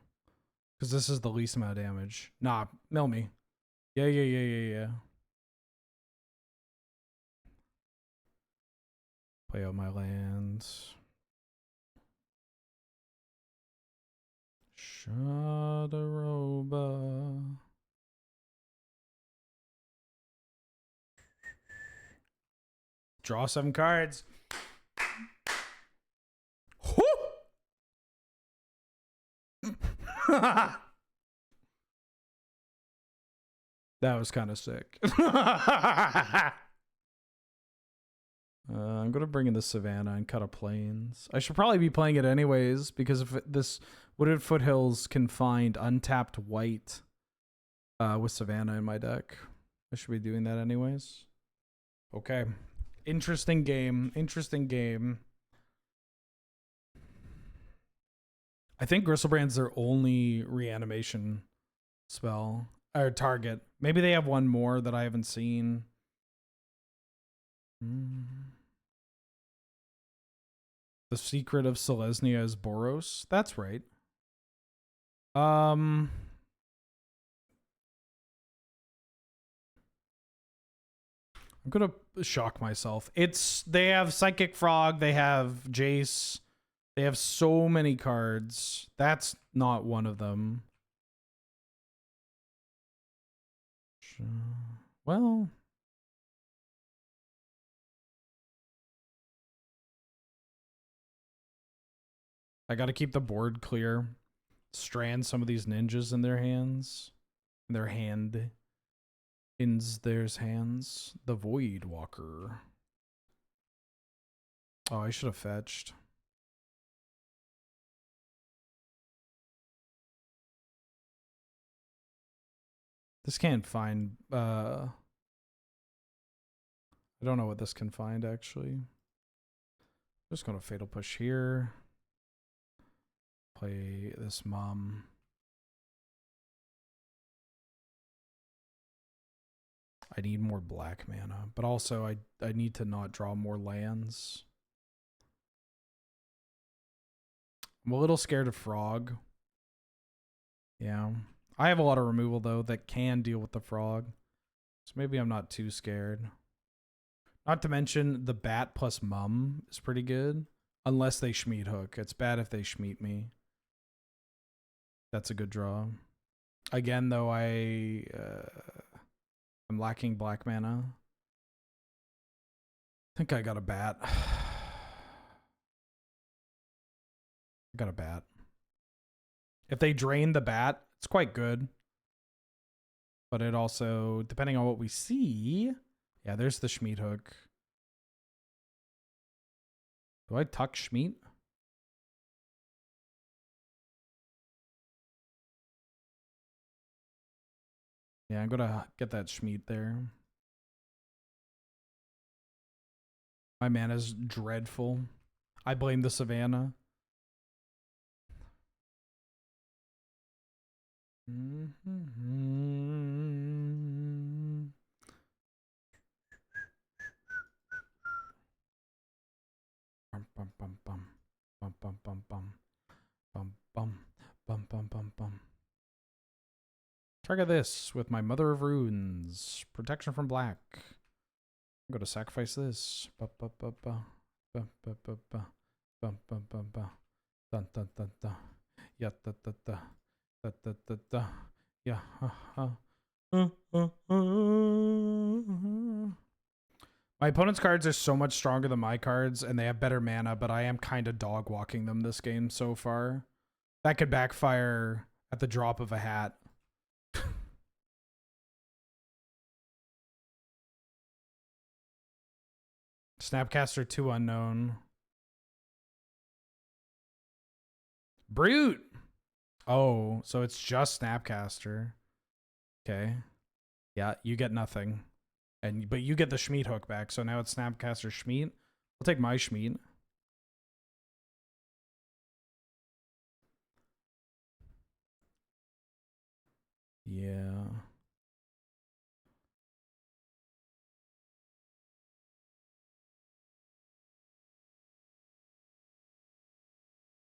Because this is the least amount of damage. Nah, mill me. Yeah. Play out my lands. Shadaroba. Draw 7 cards. That was kind of sick. I'm going to bring in the Savannah and cut a Plains. I should probably be playing it anyways, because if this Wooded Foothills can find untapped white with Savannah in my deck, I should be doing that anyways. Okay. Interesting game. Interesting game. I think Gristlebrand's their only reanimation spell. Or target. Maybe they have one more that I haven't seen. The secret of Selesnya is Boros. That's right. I'm gonna shock myself. They have Psychic Frog, they have Jace, they have so many cards. That's not one of them. Well, I gotta keep the board clear. Strand some of these ninjas in their hands. In their hand. There's hands. The Void Walker. Oh, I should have fetched. This can't find I don't know what this can find actually. Just gonna Fatal Push here. Play this Mom. I need more black mana, but also I need to not draw more lands. I'm a little scared of Frog. Yeah. I have a lot of removal though that can deal with the Frog. So maybe I'm not too scared. Not to mention the Bat plus Mum is pretty good. Unless they Schmied Hook. It's bad if they Schmied me. That's a good draw. Again though, I'm lacking black mana. I think I got a Bat. I got a Bat. If they drain the Bat, it's quite good. But it also, depending on what we see... Yeah, there's the Schmied Hook. Do I tuck Schmied? Yeah, I'm gonna get that Schmied there. My mana's dreadful. I blame the Savannah. Bum bum bum bum bum bum bum bum bum bum bum bum bum bum. Target this with my Mother of Runes. Protection from black. I'm gonna sacrifice this. Ba ba ba ba ba ba ba ba ba ba ba ba. Dun dun dun dun. Yeah da da da da da da da. Yeah ha ha. My opponent's cards are so much stronger than my cards, and they have better mana, but I am kind of dog walking them this game so far. That could backfire at the drop of a hat. Snapcaster 2 unknown. Brute! Oh, so it's just Snapcaster. Okay. Yeah, you get nothing. But you get the Schmied Hook back, so now it's Snapcaster Schmied. I'll take my Schmied. Yeah.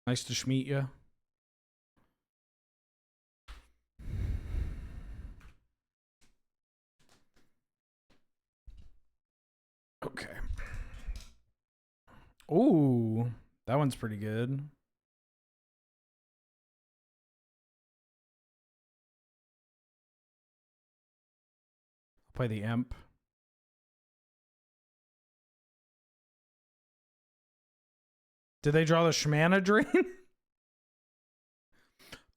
Nice to Schmied you. Okay. Ooh, that one's pretty good. I'll play the Imp. Did they draw the Shmana Drain?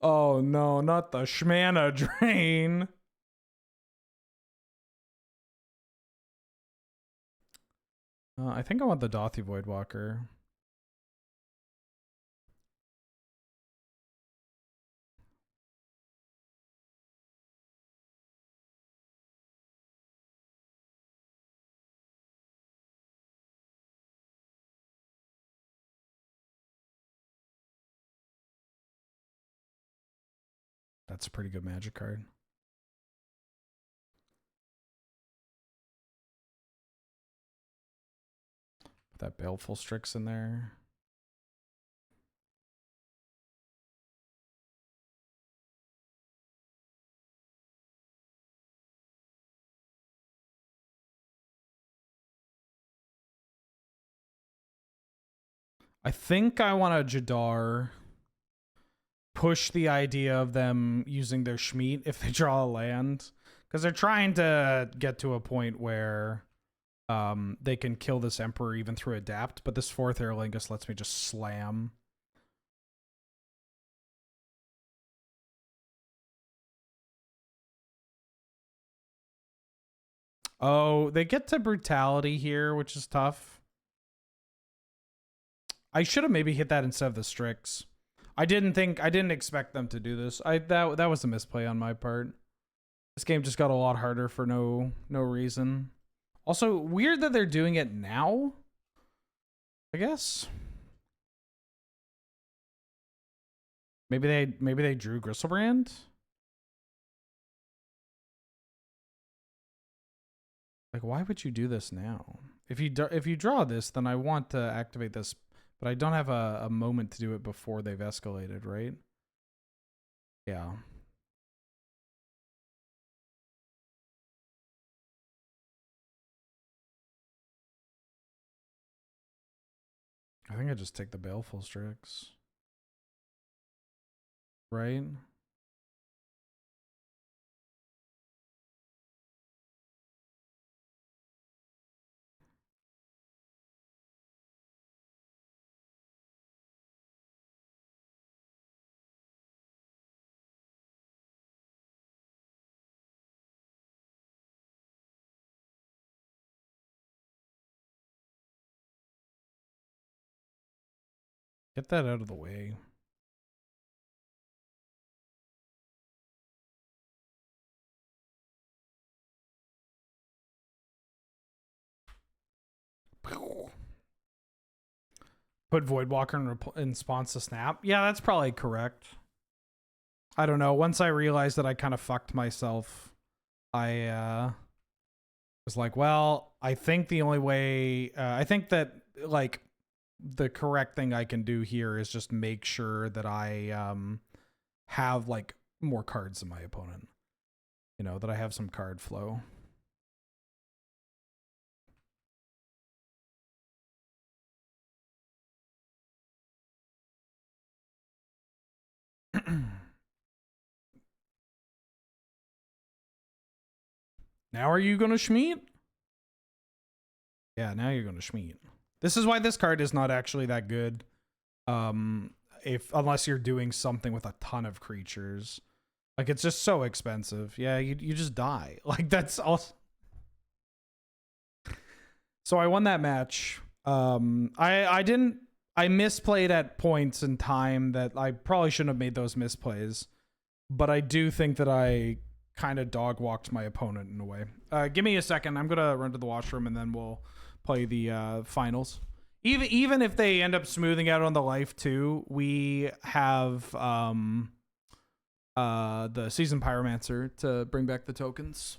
Oh no, not the Shmana Drain. I think I want the Dothy Voidwalker. That's a pretty good Magic card. Put that Baleful Strix in there. I think I want a Jadar. Push the idea of them using their Schmeat if they draw a land. Because they're trying to get to a point where they can kill this Emperor even through Adapt, but this 4th Aerlingus lets me just slam. Oh, they get to Brutality here, which is tough. I should have maybe hit that instead of the Strix. I didn't expect them to do this. That was a misplay on my part. This game just got a lot harder for no reason. Also, weird that they're doing it now, I guess. Maybe they drew Gristlebrand? Like, why would you do this now? If you draw this, then I want to activate this, but I don't have a moment to do it before they've escalated, right? Yeah. I think I just take the Baleful Strix. Right? Get that out of the way. Put Voidwalker in response to Snap. Yeah, that's probably correct. I don't know. Once I realized that I kind of fucked myself, I was like, well, I think the only way, I think that like the correct thing I can do here is just make sure that I have like more cards than my opponent. You know, that I have some card flow. Now are you going to Schmeat? Yeah, now you're going to Schmeat. This is why this card is not actually that good. Unless you're doing something with a ton of creatures. Like, it's just so expensive. Yeah, you just die. Like, that's also... So I won that match. I misplayed at points in time that I probably shouldn't have made those misplays. But I do think that I kind of dog walked my opponent in a way. Give me a second. I'm gonna run to the washroom and then we'll play the finals. Even if they end up smoothing out on the life too, we have the Seasoned Pyromancer to bring back the tokens.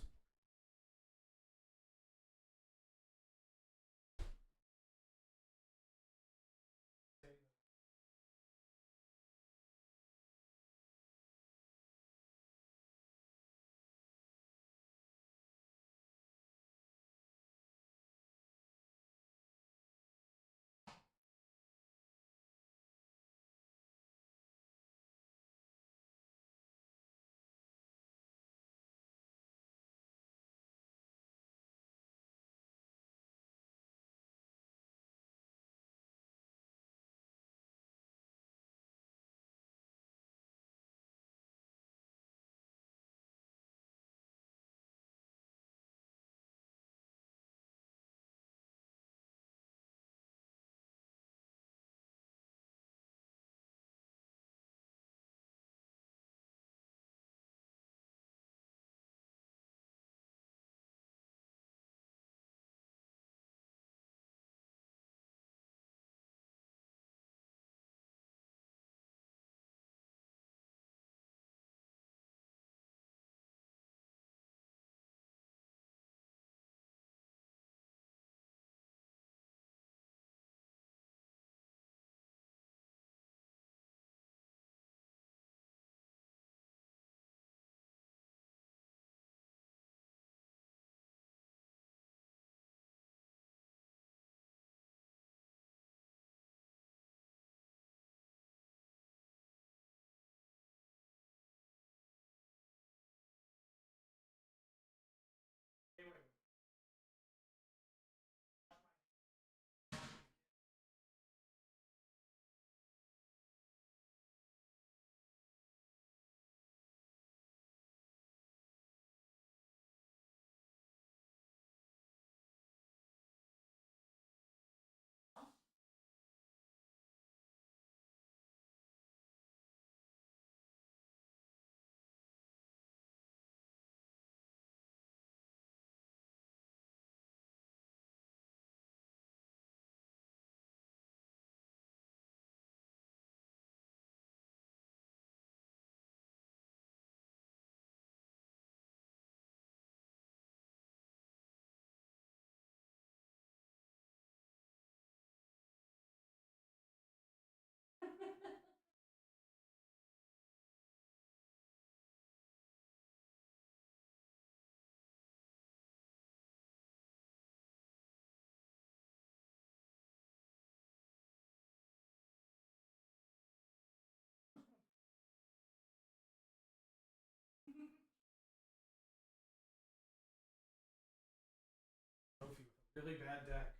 Really bad deck.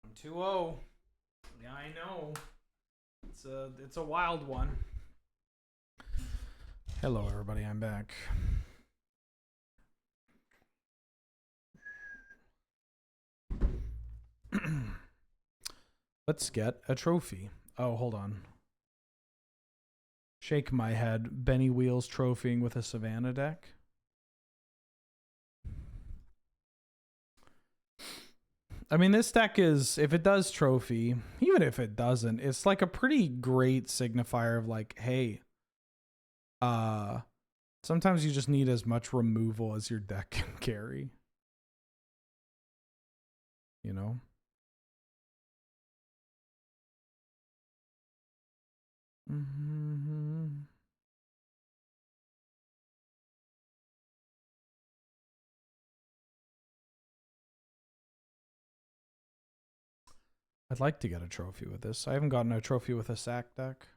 I'm 2-0. Yeah, I know. It's a wild one. Hello, everybody. I'm back. Let's get a trophy. Oh, hold on. Shake my head. Benny Wheels trophying with a Savannah deck. I mean, this deck is, if it does trophy, even if it doesn't, it's like a pretty great signifier of like, hey, sometimes you just need as much removal as your deck can carry. You know? Mm-hmm. I'd like to get a trophy with this. I haven't gotten a trophy with a sack deck.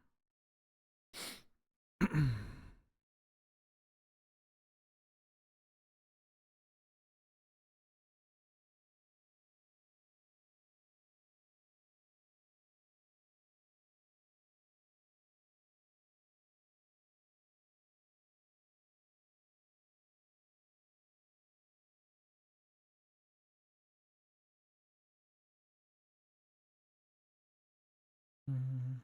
Mm-hmm.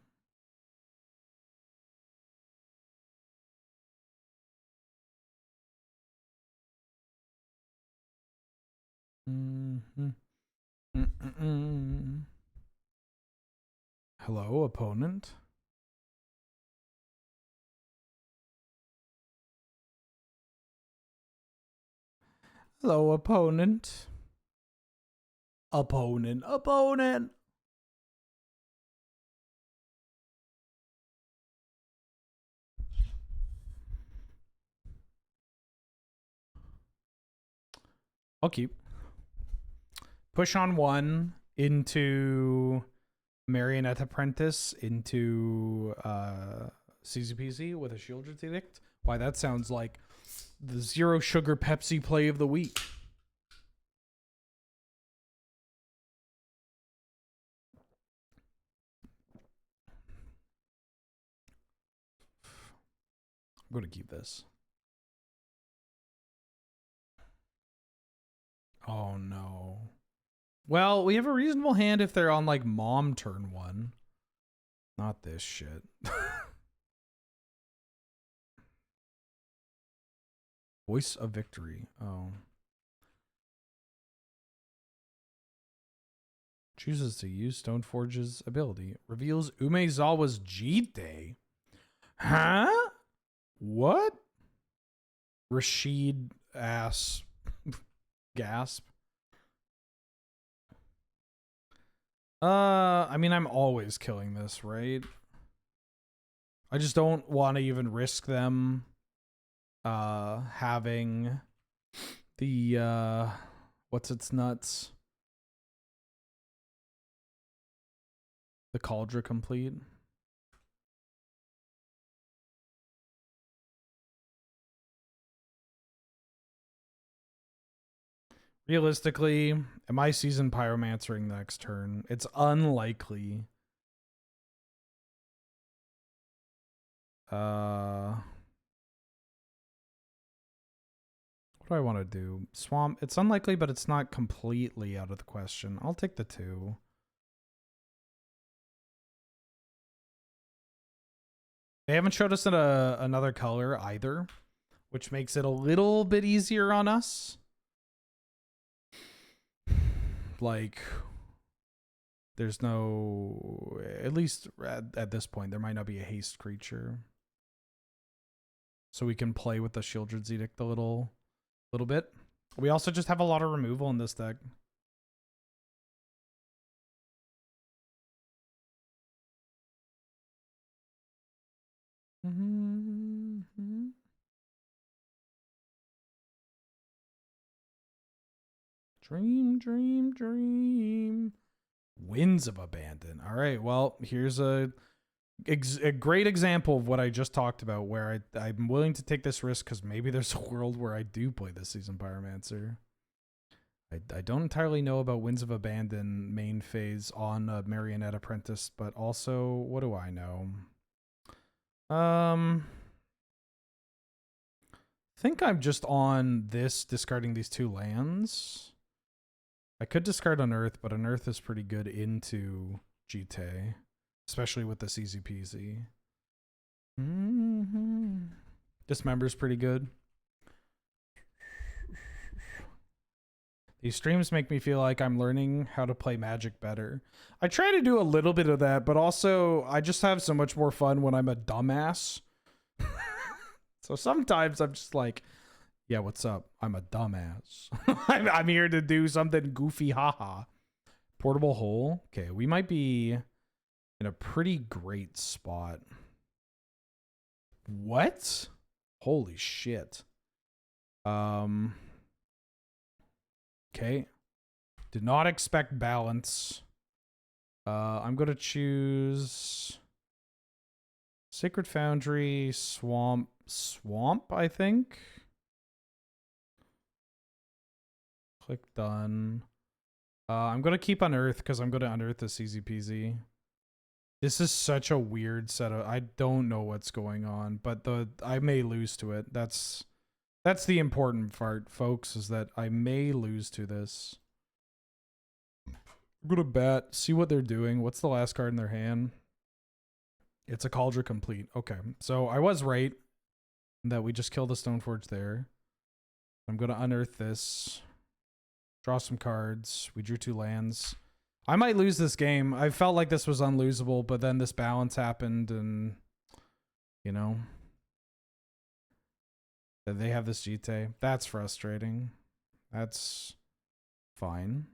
Mm-hmm. Mm-mm-mm. Hello, opponent. Hello, opponent. Opponent. Opponent. I'll keep. Push on one into Marionette Apprentice into CZPZ with a Shieldred's Edict. Why, that sounds like the zero sugar Pepsi play of the week. I'm going to keep this. Oh, no. Well, we have a reasonable hand if they're on, like, Mom turn 1. Not this shit. Voice of Victory. Oh. Chooses to use Stoneforge's ability. Reveals Umezawa's Jite. Huh? What? Rashid ass. Gasp. I mean, I'm always killing this, right? I just don't want to even risk them having the what's its nuts? The Cauldron complete. Realistically, am I season Pyromancering next turn? It's unlikely. What do I want to do? Swamp. It's unlikely, but it's not completely out of the question. I'll take the 2. They haven't showed us another color either, which makes it a little bit easier on us. Like, there's no, at least at this point, there might not be a haste creature. So we can play with the Shieldred's Edict a little bit. We also just have a lot of removal in this deck. Mm-hmm. Dream, dream, dream. Winds of Abandon. All right, well, here's a great example of what I just talked about, where I'm willing to take this risk because maybe there's a world where I do play this season Pyromancer. I don't entirely know about Winds of Abandon main phase on a Marionette Apprentice, but also, what do I know? I think I'm just on this, discarding these 2 lands. I could discard Unearth, but Unearth is pretty good into GT, especially with this easy peasy. Dismember's pretty good. These streams make me feel like I'm learning how to play Magic better. I try to do a little bit of that, but also I just have so much more fun when I'm a dumbass. So sometimes I'm just like, yeah, what's up? I'm a dumbass. I'm here to do something goofy, haha. Portable hole. Okay, we might be in a pretty great spot. What? Holy shit. Okay. Did not expect balance. I'm going to choose Sacred Foundry, Swamp, I think. Click done. I'm going to keep Unearth because I'm going to Unearth this easy peasy. This is such a weird setup. I don't know what's going on, but I may lose to it. That's the important part, folks, is that I may lose to this. I'm going to bat, see what they're doing. What's the last card in their hand? It's a Cauldron Complete. Okay, so I was right that we just killed the Stoneforge there. I'm going to unearth this. Draw some cards. We drew 2 lands. I might lose this game. I felt like this was unlosable, but then this balance happened and, you know, they have this GT. That's frustrating. That's fine.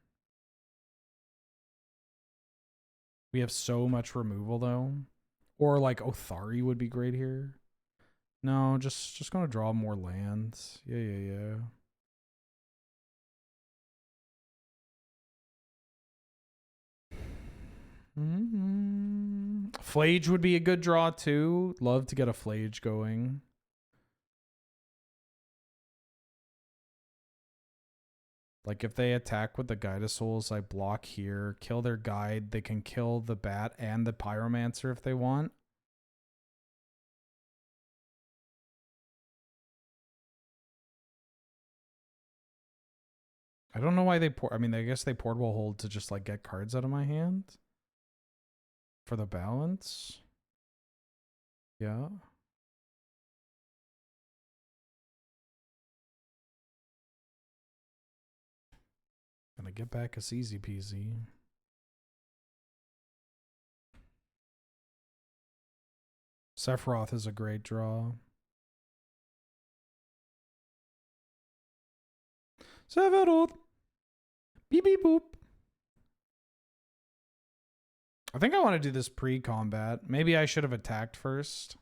We have so much removal, though. Or, like, Othari would be great here. No, just gonna draw more lands. Yeah. Flage would be a good draw, too. Love to get a Flage going. Like, if they attack with the Guide of Souls, I block here, kill their guide. They can kill the bat and the Pyromancer if they want. I don't know why they I mean, I guess they portable hold to just, like, get cards out of my hand. For the balance. Yeah. Gonna get back as easy peasy. Sephiroth is a great draw. Sephiroth. Beep beep boop. I think I want to do this pre-combat. Maybe I should have attacked first.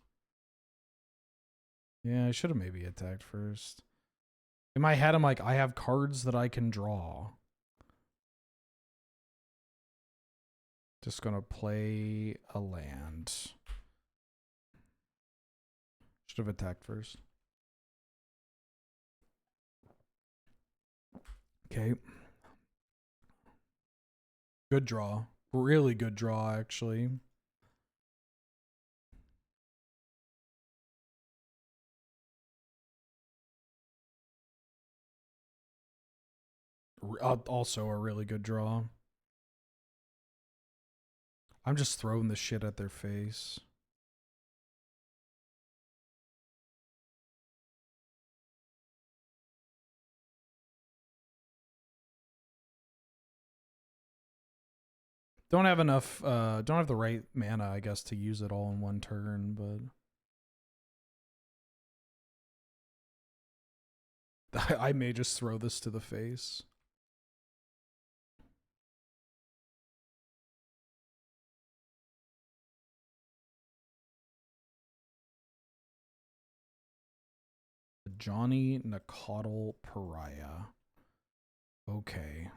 Yeah, I should have maybe attacked first. In my head, I'm like, I have cards that I can draw. Just gonna play a land. Should have attacked first. Okay. Good draw. Really good draw, actually. Also a really good draw. I'm just throwing the shit at their face. Don't have enough, don't have the right mana, I guess, to use it all in one turn, but I may just throw this to the face. Johnny Nakotl Pariah. Okay.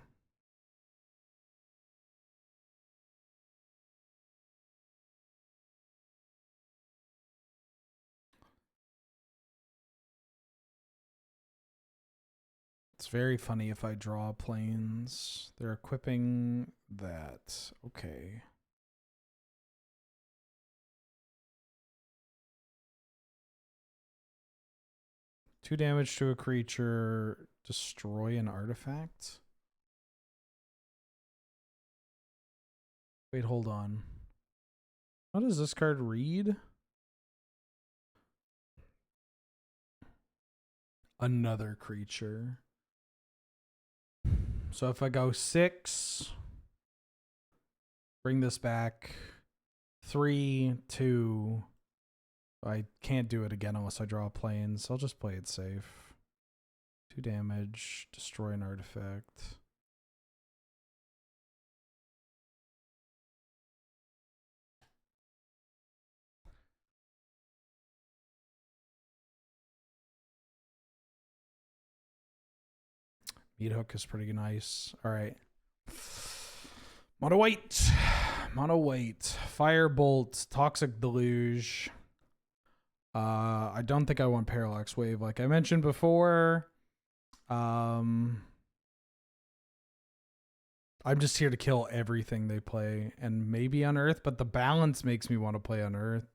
It's very funny if I draw planes. They're equipping that. Okay. Two damage to a creature. Destroy an artifact. Wait, hold on. What does this card read? Another creature. So if I go 6, bring this back. 3, 2. I can't do it again unless I draw planes. I'll just play it safe. 2 damage. Destroy an artifact. Meat hook is pretty nice. All right. Mono white. Mono white. Firebolt. Toxic Deluge. I don't think I want Parallax Wave like I mentioned before. I'm just here to kill everything they play and maybe Unearth, but the balance makes me want to play Unearth.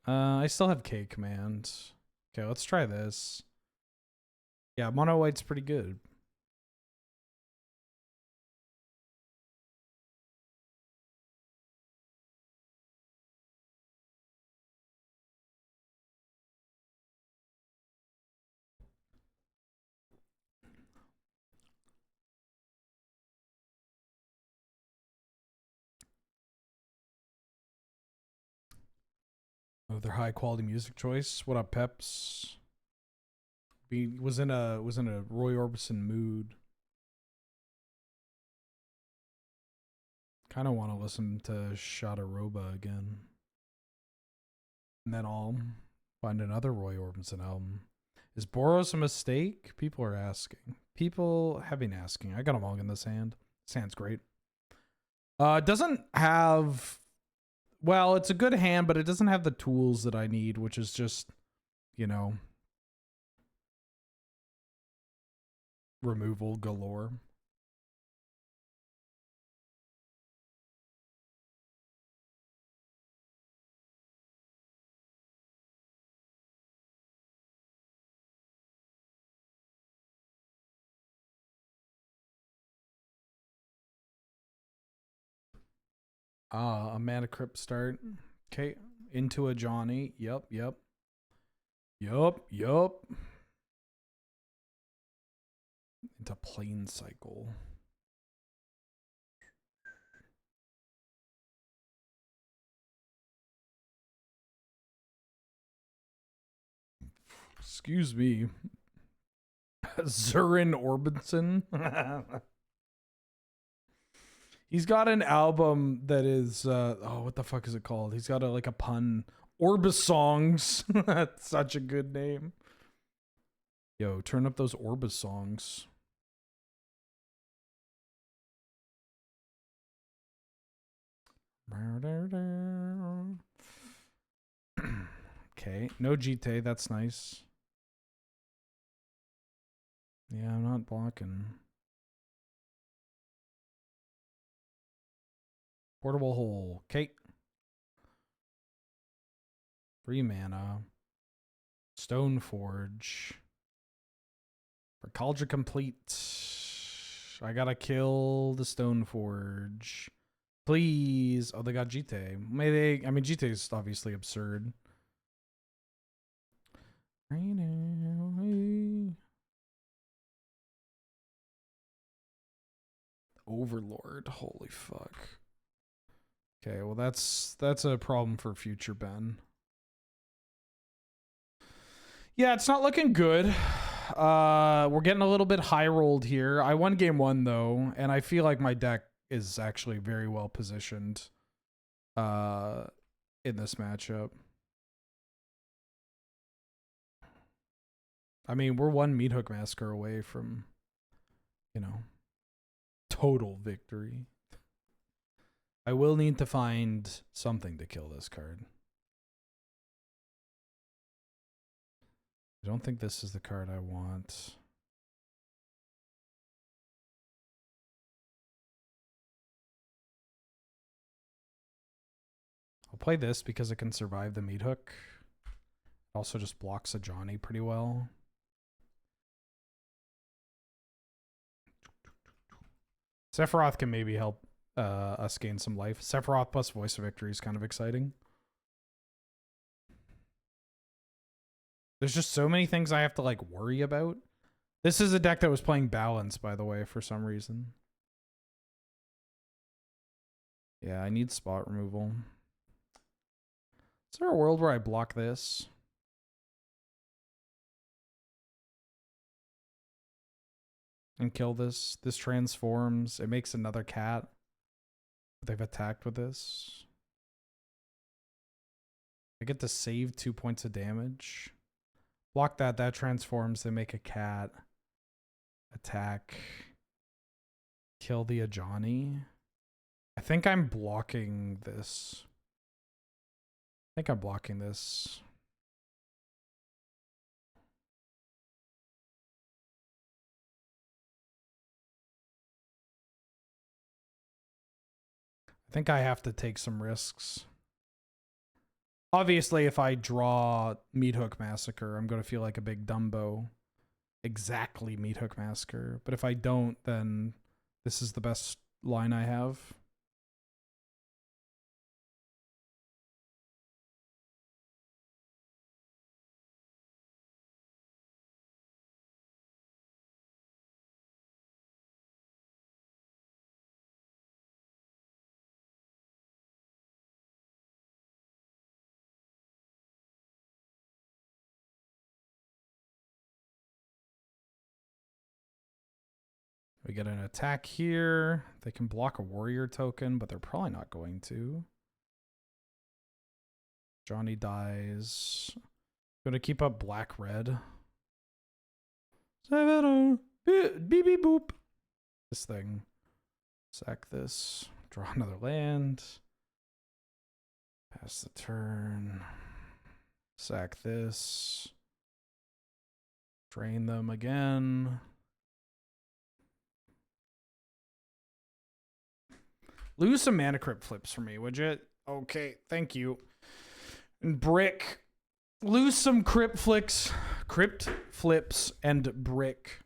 I still have K command. Okay, let's try this. Yeah, mono white's pretty good. Oh, their high quality music choice. What up, Peps? He was in a Roy Orbison mood. Kind of want to listen to Shadaroba again. And then I'll find another Roy Orbison album. Is Boros a mistake? People are asking. People have been asking. I got them all in this hand. This hand's great. It doesn't have... Well, it's a good hand, but it doesn't have the tools that I need, which is just, you know, removal galore. A mana crypt start. Okay, into a Johnny. Yep. Into plane cycle. Excuse me. Zurin Orbison. He's got an album that is what the fuck is it called? He's got like a pun. Orbis songs. That's such a good name. Yo, turn up those Orbis songs. Okay, no GT, that's nice. Yeah, I'm not blocking. Portable hole. Okay. 3 mana. Stoneforge. For Cauldron complete. I gotta kill the Stoneforge. Please. Oh, they got GT. Maybe I mean GT is obviously absurd. Overlord. Holy fuck. Okay, well that's a problem for future Ben. Yeah, it's not looking good. We're getting a little bit high rolled here. I won game 1 though, and I feel like my deck is actually very well positioned in this matchup. I mean, we're 1 Meat Hook Massacre away from, you know, total victory. I will need to find something to kill this card. I don't think this is the card I want. play this because it can survive the meat hook. Also just blocks a Johnny pretty well. Sephiroth can maybe help us gain some life. Sephiroth plus Voice of Victory is kind of exciting. There's just so many things I have to like worry about. This is a deck that was playing balance, by the way, for some reason. Yeah, I need spot removal. Is there a world where I block this? And kill this? This transforms. It makes another cat. They've attacked with this. I get to save 2 points of damage. Block that. That transforms. They make a cat. Attack. Kill the Ajani. I think I'm blocking this. I think I'm blocking this. I think I have to take some risks. Obviously, if I draw Meat Hook Massacre, I'm going to feel like a big Dumbo. Exactly Meat Hook Massacre. But if I don't, then this is the best line I have. We get an attack here. They can block a warrior token, but they're probably not going to. Johnny dies. Gonna keep up black-red. Beep beep boop. This thing. Sack this. Draw another land. Pass the turn. Sack this. Drain them again. Lose some mana crypt flips for me, would you? Okay, thank you. And brick. Lose some crypt flips, and brick.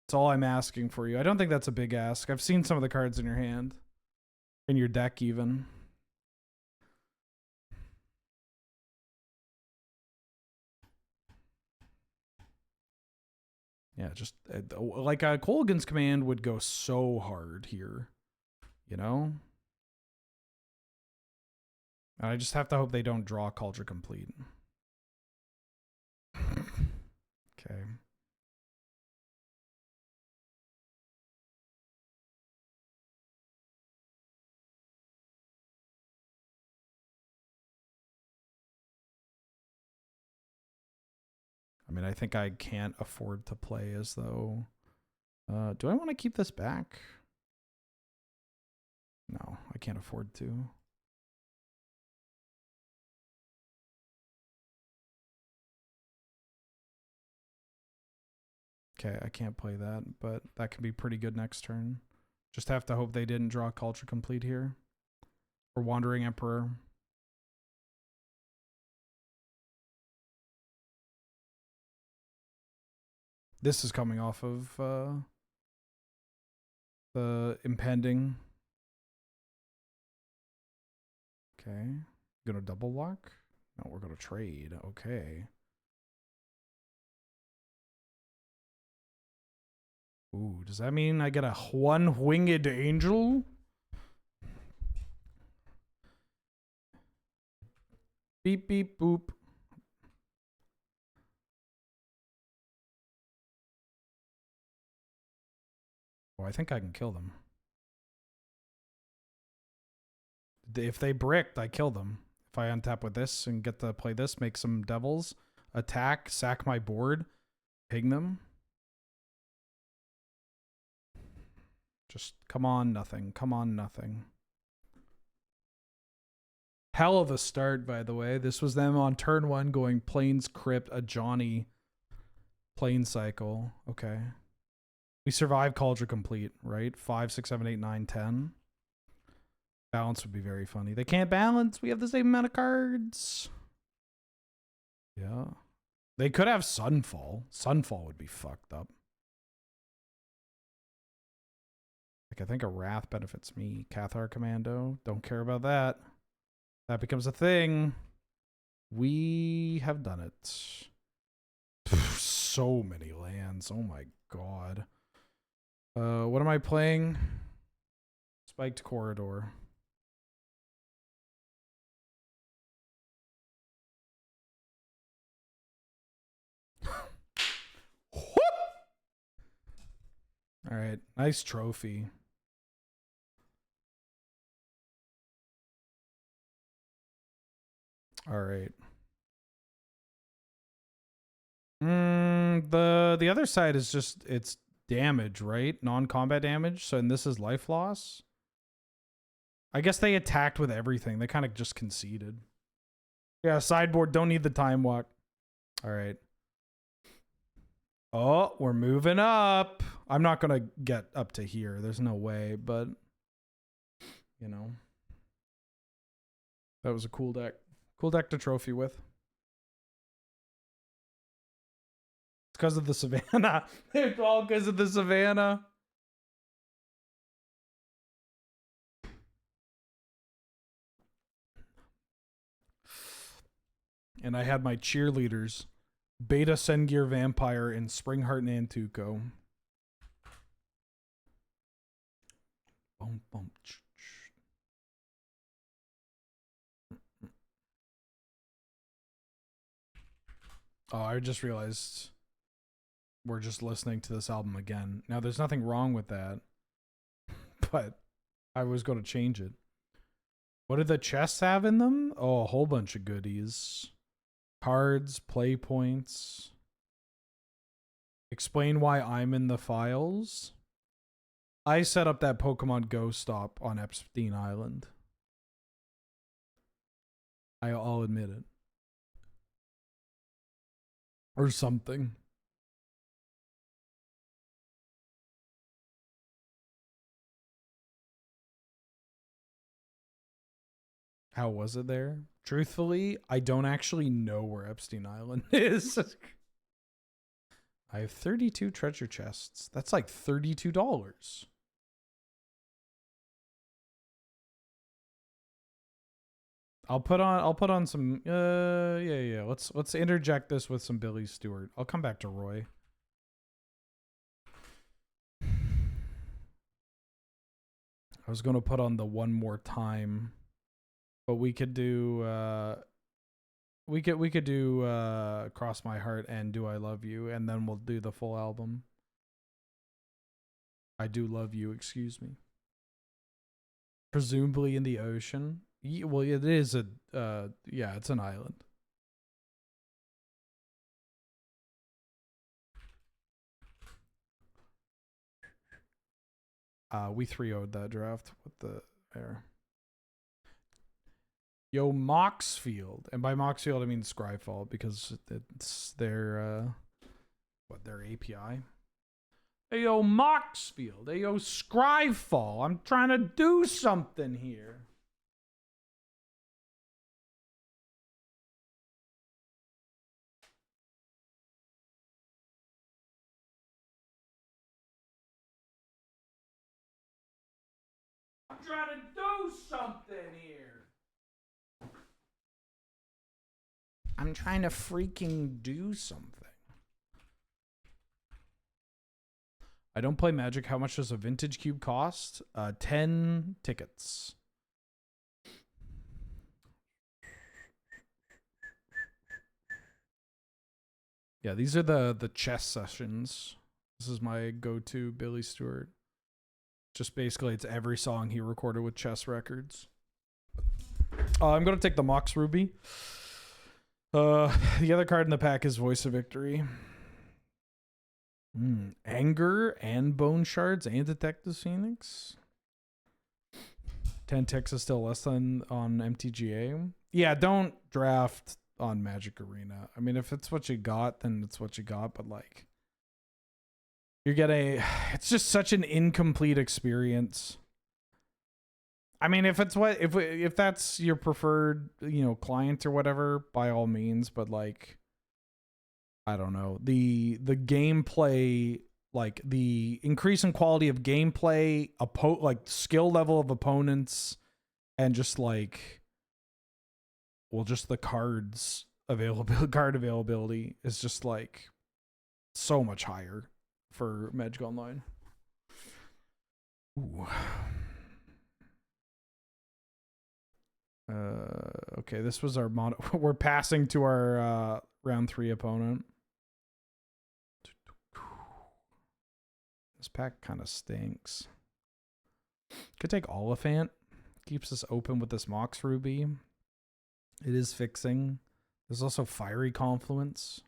That's all I'm asking for you. I don't think that's a big ask. I've seen some of the cards in your hand. In your deck, even. Yeah, just like a Kolaghan's Command would go so hard here. You know? And I just have to hope they don't draw Culture Complete. Okay. I mean, I think I can't afford to play as though... do I want to keep this back? No, I can't afford to. Okay, I can't play that, but that can be pretty good next turn. Just have to hope they didn't draw Culture Complete here. Or Wandering Emperor. This is coming off of the impending. Okay. Gonna double lock? No, we're gonna trade. Okay. Ooh, does that mean I get a one-winged angel? Beep, beep, boop. Oh, I think I can kill them. If they bricked, I kill them. If I untap with this and get to play this, make some devils, attack, sack my board, ping them. Just come on, nothing. Come on, nothing. Hell of a start, by the way. This was them on turn 1 going Plains Crypt, a Johnny Plane Cycle. Okay. We survived Culture Complete, right? 5, 6, 7, 8, 9, 10. Balance would be very funny. They can't balance. We have the same amount of cards. Yeah. They could have Sunfall. Sunfall would be fucked up. Like, I think a Wrath benefits me. Cathar Commando. Don't care about that. That becomes a thing. We have done it. So many lands. Oh my god. What am I playing? Spiked Corridor. All right, nice trophy. All right. The other side is just it's damage, right? Non-combat damage. So and this is life loss. I guess they attacked with everything. They kind of just conceded. Yeah, sideboard don't need the time walk. All right. Oh, we're moving up. I'm not going to get up to here. There's no way, but you know. That was a cool deck. Cool deck to trophy with. It's because of the Savannah. It's all because of the Savannah. And I had my cheerleaders. Beta Sengir Vampire and Springheart Nantuko. Boom, boom. Oh, I just realized we're just listening to this album again. Now, there's nothing wrong with that, but I was going to change it. What did the chests have in them? Oh, a whole bunch of goodies. Cards, play points. Explain why I'm in the files. I set up that Pokemon Go stop on Epstein Island. I'll admit it. Or something. How was it there? Truthfully, I don't actually know where Epstein Island is. I have 32 treasure chests. That's like $32. I'll put on some yeah. Let's interject this with some Billy Stewart. I'll come back to Roy. I was going to put on the One More Time, but we could do we could do Cross My Heart and Do I Love You, and then we'll do the full album. I Do Love You, excuse me. Presumably in the ocean. Well, it is a yeah, it's an island. We 3-0'd that draft with the air. Yo, Moxfield, and by Moxfield I mean Scryfall because it's their their API. Hey yo, Moxfield. Hey yo, Scryfall. I'm trying to do something here. I'm trying to do something here. I'm trying to freaking do something. I don't play Magic. How much does a vintage cube cost? 10 tickets. Yeah, these are the chess sessions. This is my go-to Billy Stewart. Just basically, it's every song he recorded with Chess Records. I'm going to take the Mox Ruby. The other card in the pack is Voice of Victory. Anger and Bone Shards and Detective Phoenix. 10 ticks is still less than on MTGA. Yeah, don't draft on Magic Arena. I mean, if it's what you got, then it's what you got. But like, you're getting, it's just such an incomplete experience. I mean, if it's if that's your preferred, client or whatever, by all means. But like, I don't know, the gameplay, like the increase in quality of gameplay, like skill level of opponents, and just like, well, just the cards availability, card availability is just like so much higher for Magic Online. Ooh. Okay, this was our we're passing to our round 3 opponent. This pack kind of stinks. Could take Oliphant. Keeps us open with this Mox Ruby. It is fixing. There's also Fiery Confluence.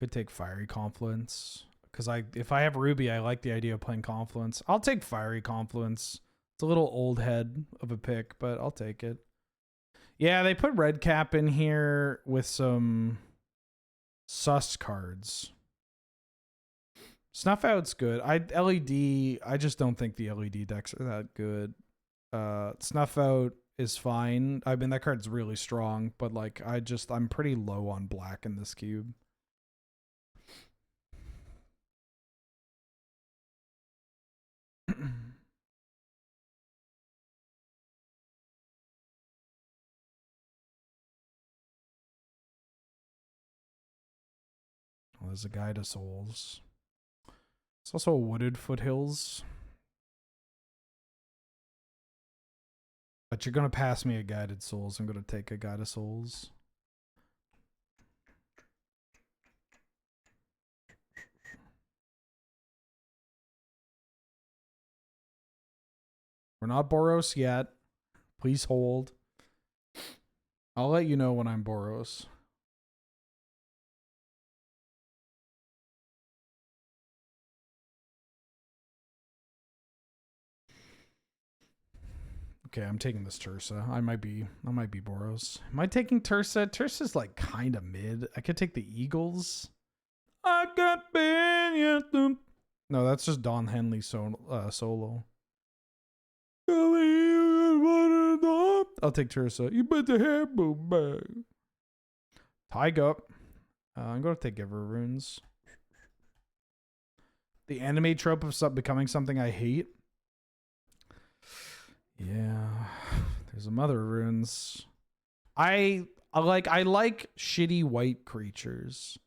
Could take Fiery Confluence. Because if I have Ruby, I like the idea of playing Confluence. I'll take Fiery Confluence. It's a little old head of a pick, but I'll take it. Yeah, they put Red Cap in here with some sus cards. Snuff Out's good. LED, I just don't think the LED decks are that good. Snuff Out is fine. I mean, that card's really strong, but like, I'm pretty low on black in this cube. Well, there's a Guide to Souls. It's also a Wooded Foothills. But you're going to pass me a Guided Souls. I'm going to take a Guide to Souls. We're not Boros yet. Please hold. I'll let you know when I'm Boros. Okay, I'm taking this Tursa. I might be Boros. Am I taking Tursa? Tursa's like kind of mid. I could take the Eagles. I got been. No, that's just Don Henley solo. I'll take Tursa. You better have boom bag. Tygue. I'm going to take Giver Runes. The anime trope of becoming something I hate. Yeah, there's a Mother Runes. I like shitty white creatures,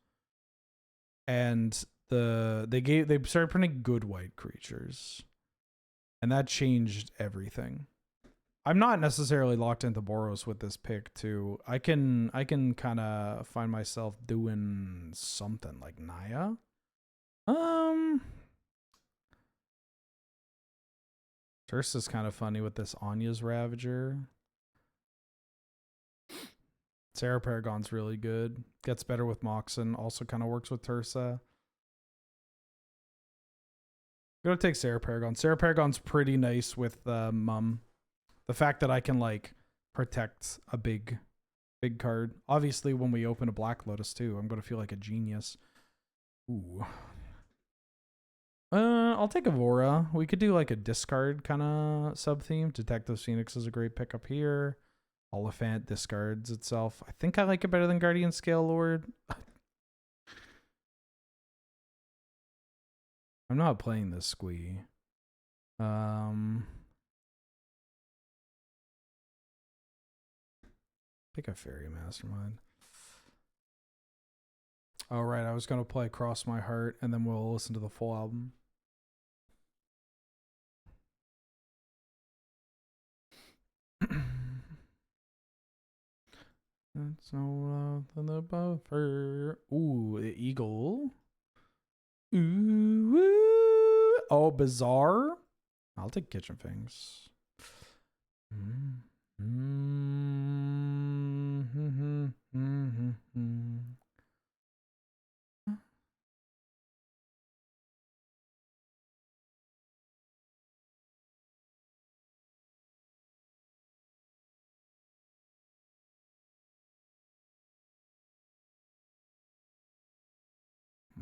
and they started printing good white creatures, and that changed everything. I'm not necessarily locked into Boros with this pick too. I can kind of find myself doing something like Naya. Tursa's kind of funny with this Anya's Ravager. Sarah Paragon's really good. Gets better with Moxen. Also kind of works with Tursa. I'm gonna take Sarah Paragon. Sarah Paragon's pretty nice with Mum. The fact that I can like protect a big card. Obviously, when we open a Black Lotus too, I'm gonna feel like a genius. Ooh. I'll take Avora. We could do like a discard kind of sub theme. Detective Phoenix is a great pickup here. Oliphant discards itself. I think I like it better than Guardian Scale Lord. I'm not playing this squee. Pick a Fairy Mastermind. All right, I was gonna play Cross My Heart, and then we'll listen to the full album. That's no love the buffer. Ooh, the Eagle. Ooh, oh, Bizarre. I'll take Kitchen Things.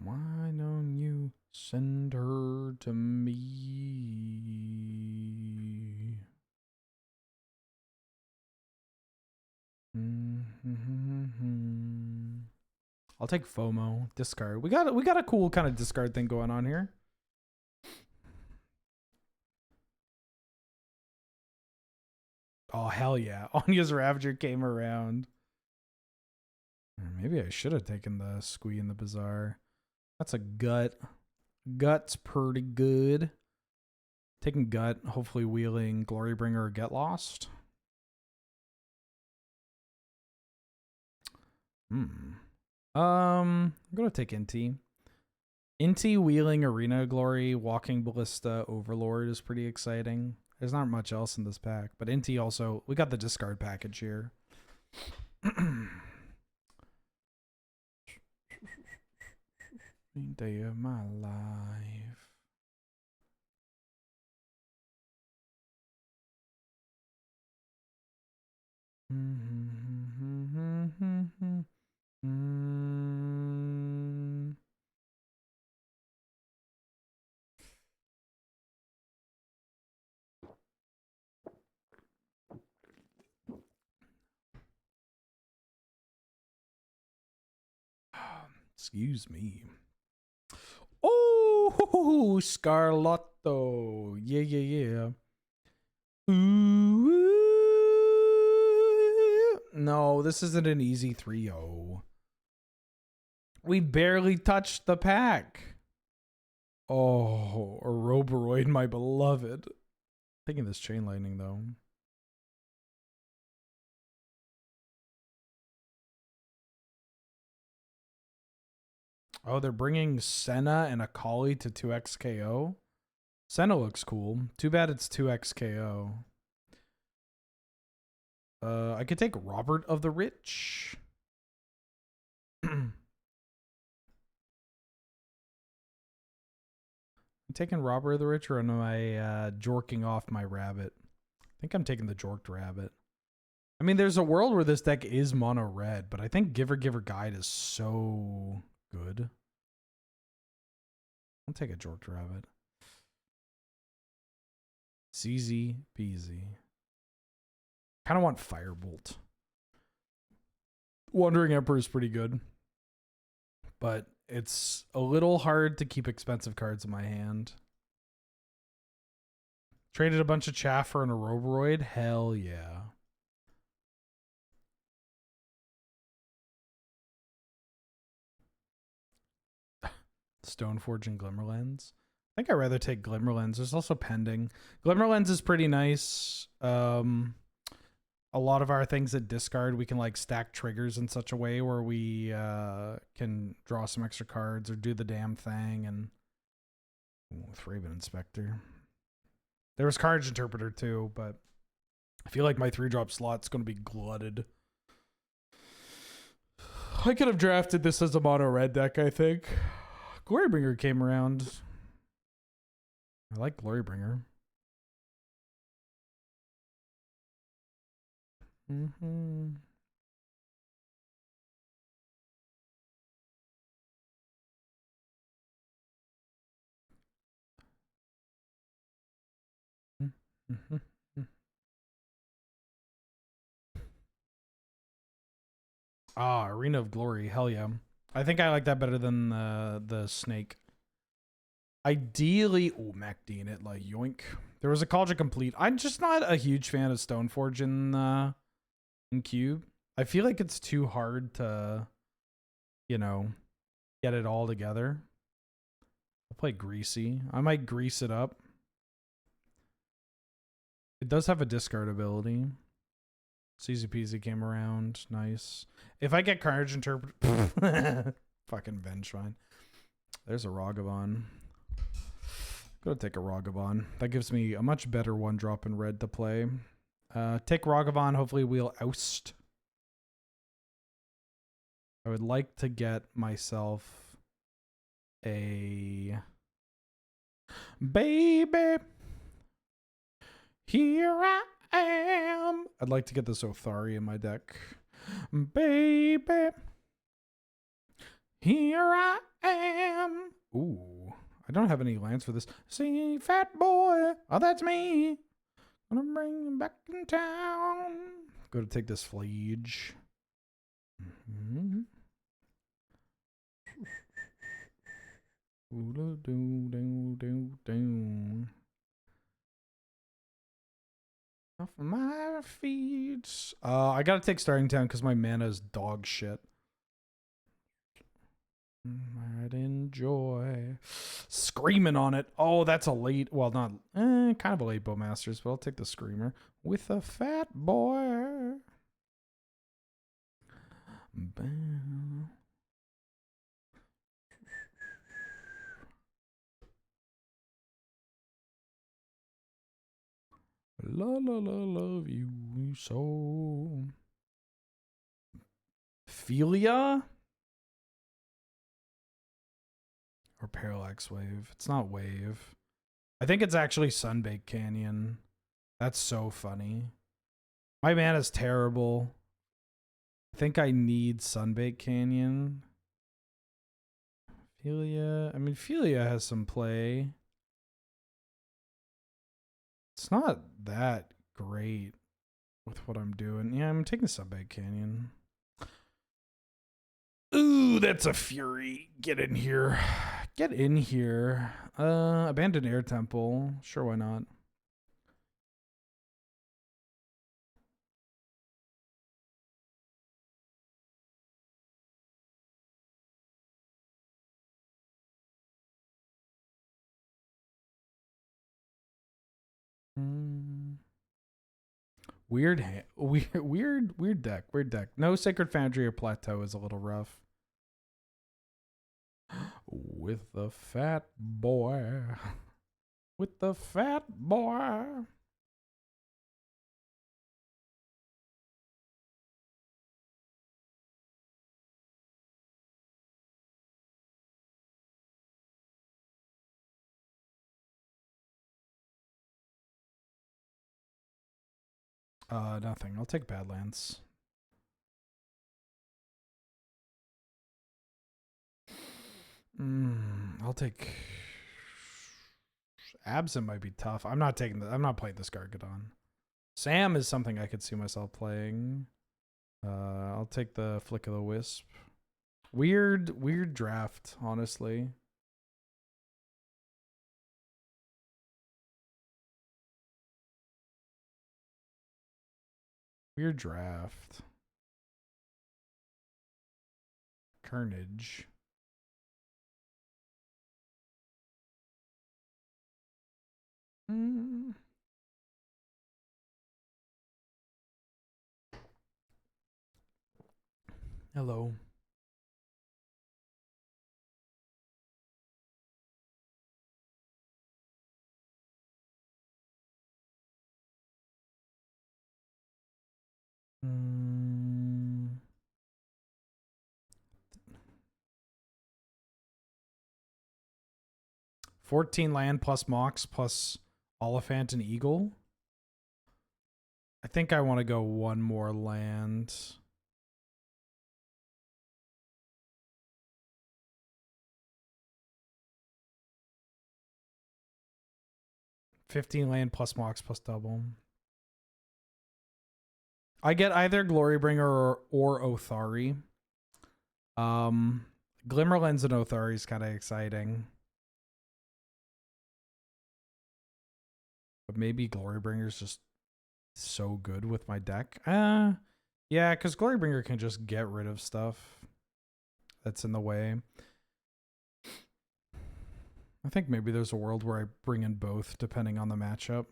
Why don't you send her to me? I'll take FOMO. Discard. We got a cool kind of discard thing going on here. Oh, hell yeah. Anya's Ravager came around. Maybe I should have taken the Squee and the Bazaar. That's a gut. Gut's pretty good. Taking gut, hopefully wheeling Glorybringer or Get Lost. I'm gonna take Inti. Inti wheeling Arena Glory, Walking Ballista, Overlord is pretty exciting. There's not much else in this pack, but Inti also, we got the discard package here. Day of my life. Excuse me. Oh, Scarlotto. Yeah. Ooh. No, this isn't an easy 3-0. We barely touched the pack. Oh, Ouroboros, my beloved. Taking this Chain Lightning, though. Oh, they're bringing Senna and Akali to 2x KO. Senna looks cool. Too bad it's 2x KO. I could take Robert of the Rich. I'm taking Robert of the Rich, or am I jorking off my rabbit? I think I'm taking the jorked rabbit. I mean, there's a world where this deck is mono red, but I think Giver Guide is so good. I'll take a jorked rabbit. Easy peasy. Kind of want Firebolt. Wandering Emperor is pretty good, but it's a little hard to keep expensive cards in my hand. Traded a bunch of chaff for an Ouroboros. Hell yeah. Stoneforge and Glimmerlens. I think I'd rather take Glimmerlens. There's also Pending. Glimmerlens is pretty nice. A lot of our things at discard, we can like stack triggers in such a way where we can draw some extra cards or do the damn thing. And with Raven Inspector. There was Carnage Interpreter too, but I feel like my 3-drop slot's going to be glutted. I could have drafted this as a mono red deck, I think. Glorybringer came around. I like Glorybringer. Ah, Arena of Glory. Hell yeah. I think I like that better than the snake. Ideally, oh, MacD it, like yoink. There was a Cauldron Complete. I'm just not a huge fan of Stoneforge in Cube. I feel like it's too hard to, you know, get it all together. I'll play Greasy. I might grease it up. It does have a discard ability. Easy peasy came around. Nice. If I get Carnage Interpreter, fucking Vengevine. There's a Ragavan. Go take a Ragavan. That gives me a much better 1-drop in red to play. Take Ragavan. Hopefully we'll oust. I would like to get myself a baby. Here I am. I'd like to get this Othari in my deck. Baby. Here I am. Ooh. I don't have any lands for this. See, fat boy. Oh, that's me. Gonna bring him back in town. Go to take this Fleege. Off my feet. I gotta take Starting Town because my mana is dog shit. I'd enjoy screaming on it. Oh, that's a late. Well, not kind of a late Bowmasters, but I'll take the Screamer with a fat boy. Bam. La la la, love you so. Philia? Or Parallax Wave? It's not Wave. I think it's actually Sunbaked Canyon. That's so funny. My mana's terrible. I think I need Sunbaked Canyon. Philia. I mean, Philia has some play. It's not that great with what I'm doing. Yeah, I'm taking Sunbaked Canyon. Ooh, that's a Fury. Get in here. Get in here. Abandoned Air Temple. Sure, why not? Weird deck. Weird deck. No Sacred Foundry or Plateau is a little rough. With the fat boy. With the fat boy. Nothing. I'll take Badlands. I'll take Absent might be tough. I'm not playing this Gargadon. Sam is something I could see myself playing. I'll take the Flick of the Wisp. Weird draft, honestly. Weird draft. Carnage. Hello. Mm. 14 land plus Mox plus Oliphant and Eagle. I think I want to go one more land. $15 land plus Mox plus double. I get either Glorybringer or Othari. Glimmerlens and Othari is kind of exciting. But maybe Glorybringer's just so good with my deck. Yeah, because Glorybringer can just get rid of stuff that's in the way. I think maybe there's a world where I bring in both depending on the matchup.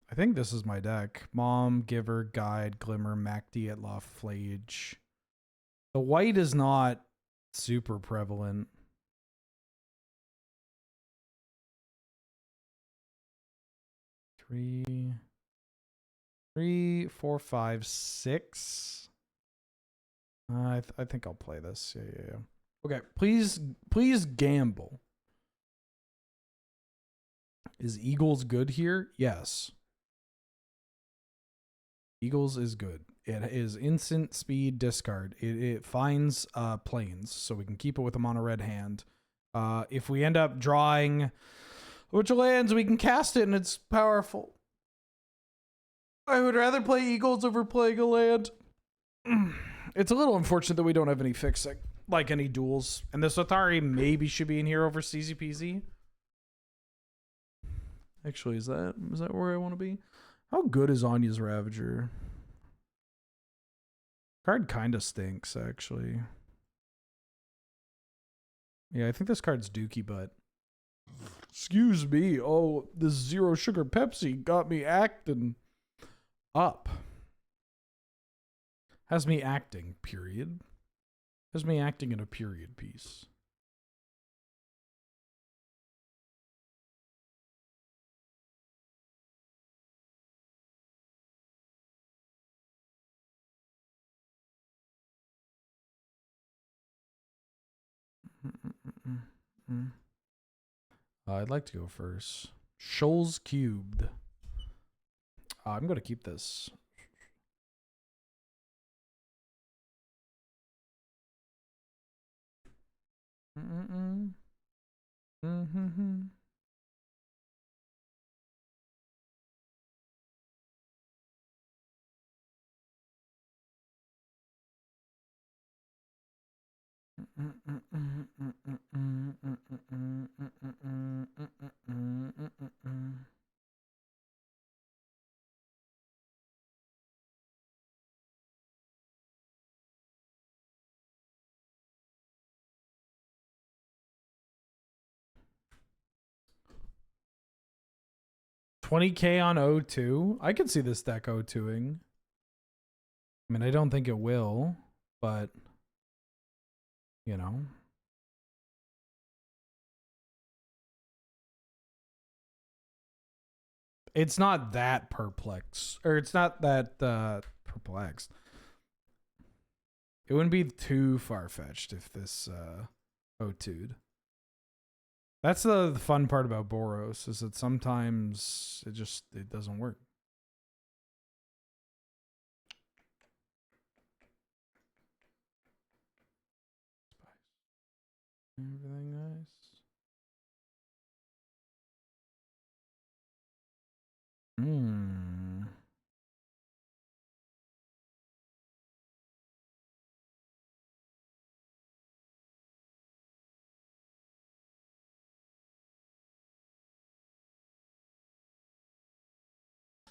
I think this is my deck. Mom, Giver, Guide, Glimmer, Macdi, Etloff, Flage. The white is not super prevalent. Three, 4, 5, 6. I think I'll play this. Yeah. Okay, please gamble. Is Eagles good here? Yes. Eagles is good. It is instant speed discard. It finds planes, so we can keep it with a mono red hand. If we end up drawing a bunch of lands, we can cast it and it's powerful. I would rather play Eagles over playing a land. It's a little unfortunate that we don't have any fixing. like any duels. And this Othari maybe should be in here over CZPZ. Actually, is that where I want to be? How good is Anya's Ravager? Card kind of stinks, actually. Yeah, I think this card's dookie, but... Excuse me. Oh, this zero sugar Pepsi got me acting up. Has me acting, period. Has me acting in a period piece. I'd like to go first. Shoals cubed. I'm going to keep this. $20K on O2. I could see this deck O2ing. I mean, I don't think it will, but you know. It's not that perplexed, or it's not that perplexed. It wouldn't be too far-fetched if this O2'd. That's the fun part about Boros, is that sometimes it doesn't work. Everything nice.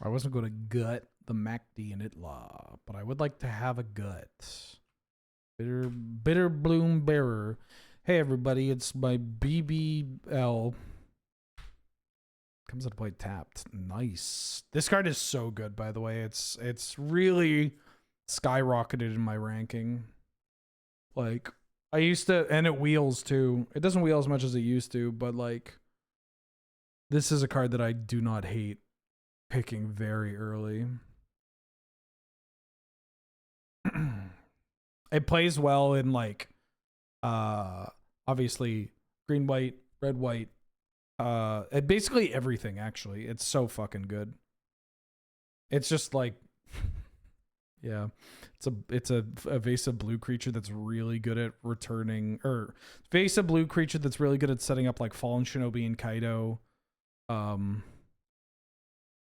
I wasn't going to gut the MacD and Itlaw, but I would like to have a gut. Bitter Bloom Bearer. Hey everybody, it's my BBL. Comes into play tapped. Nice. This card is so good, by the way. It's really skyrocketed in my ranking. Like, I used to, and it wheels too. It doesn't wheel as much as it used to, but like, this is a card that I do not hate picking very early. It plays well in like, obviously green, white, red, white, basically everything. Actually, it's so fucking good. It's just like, yeah, it's a evasive blue creature that's really good at returning, or evasive blue creature that's really good at setting up like Fallen Shinobi and Kaido.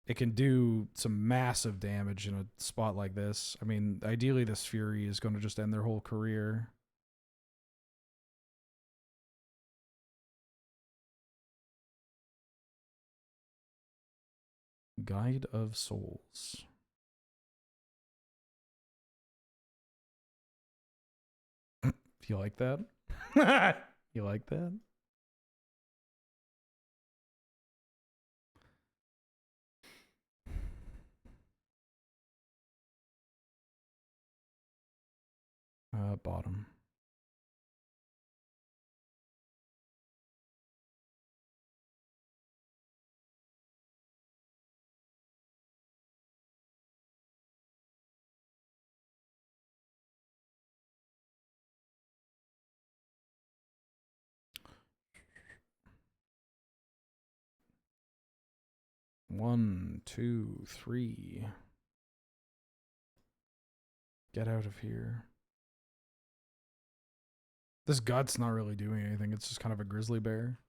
It can do some massive damage in a spot like this. I mean, ideally this Fury is going to just end their whole career. Guide of Souls. You like that? You like that? Bottom. One, two, three. Get out of here. This gut's not really doing anything. It's just kind of a grizzly bear.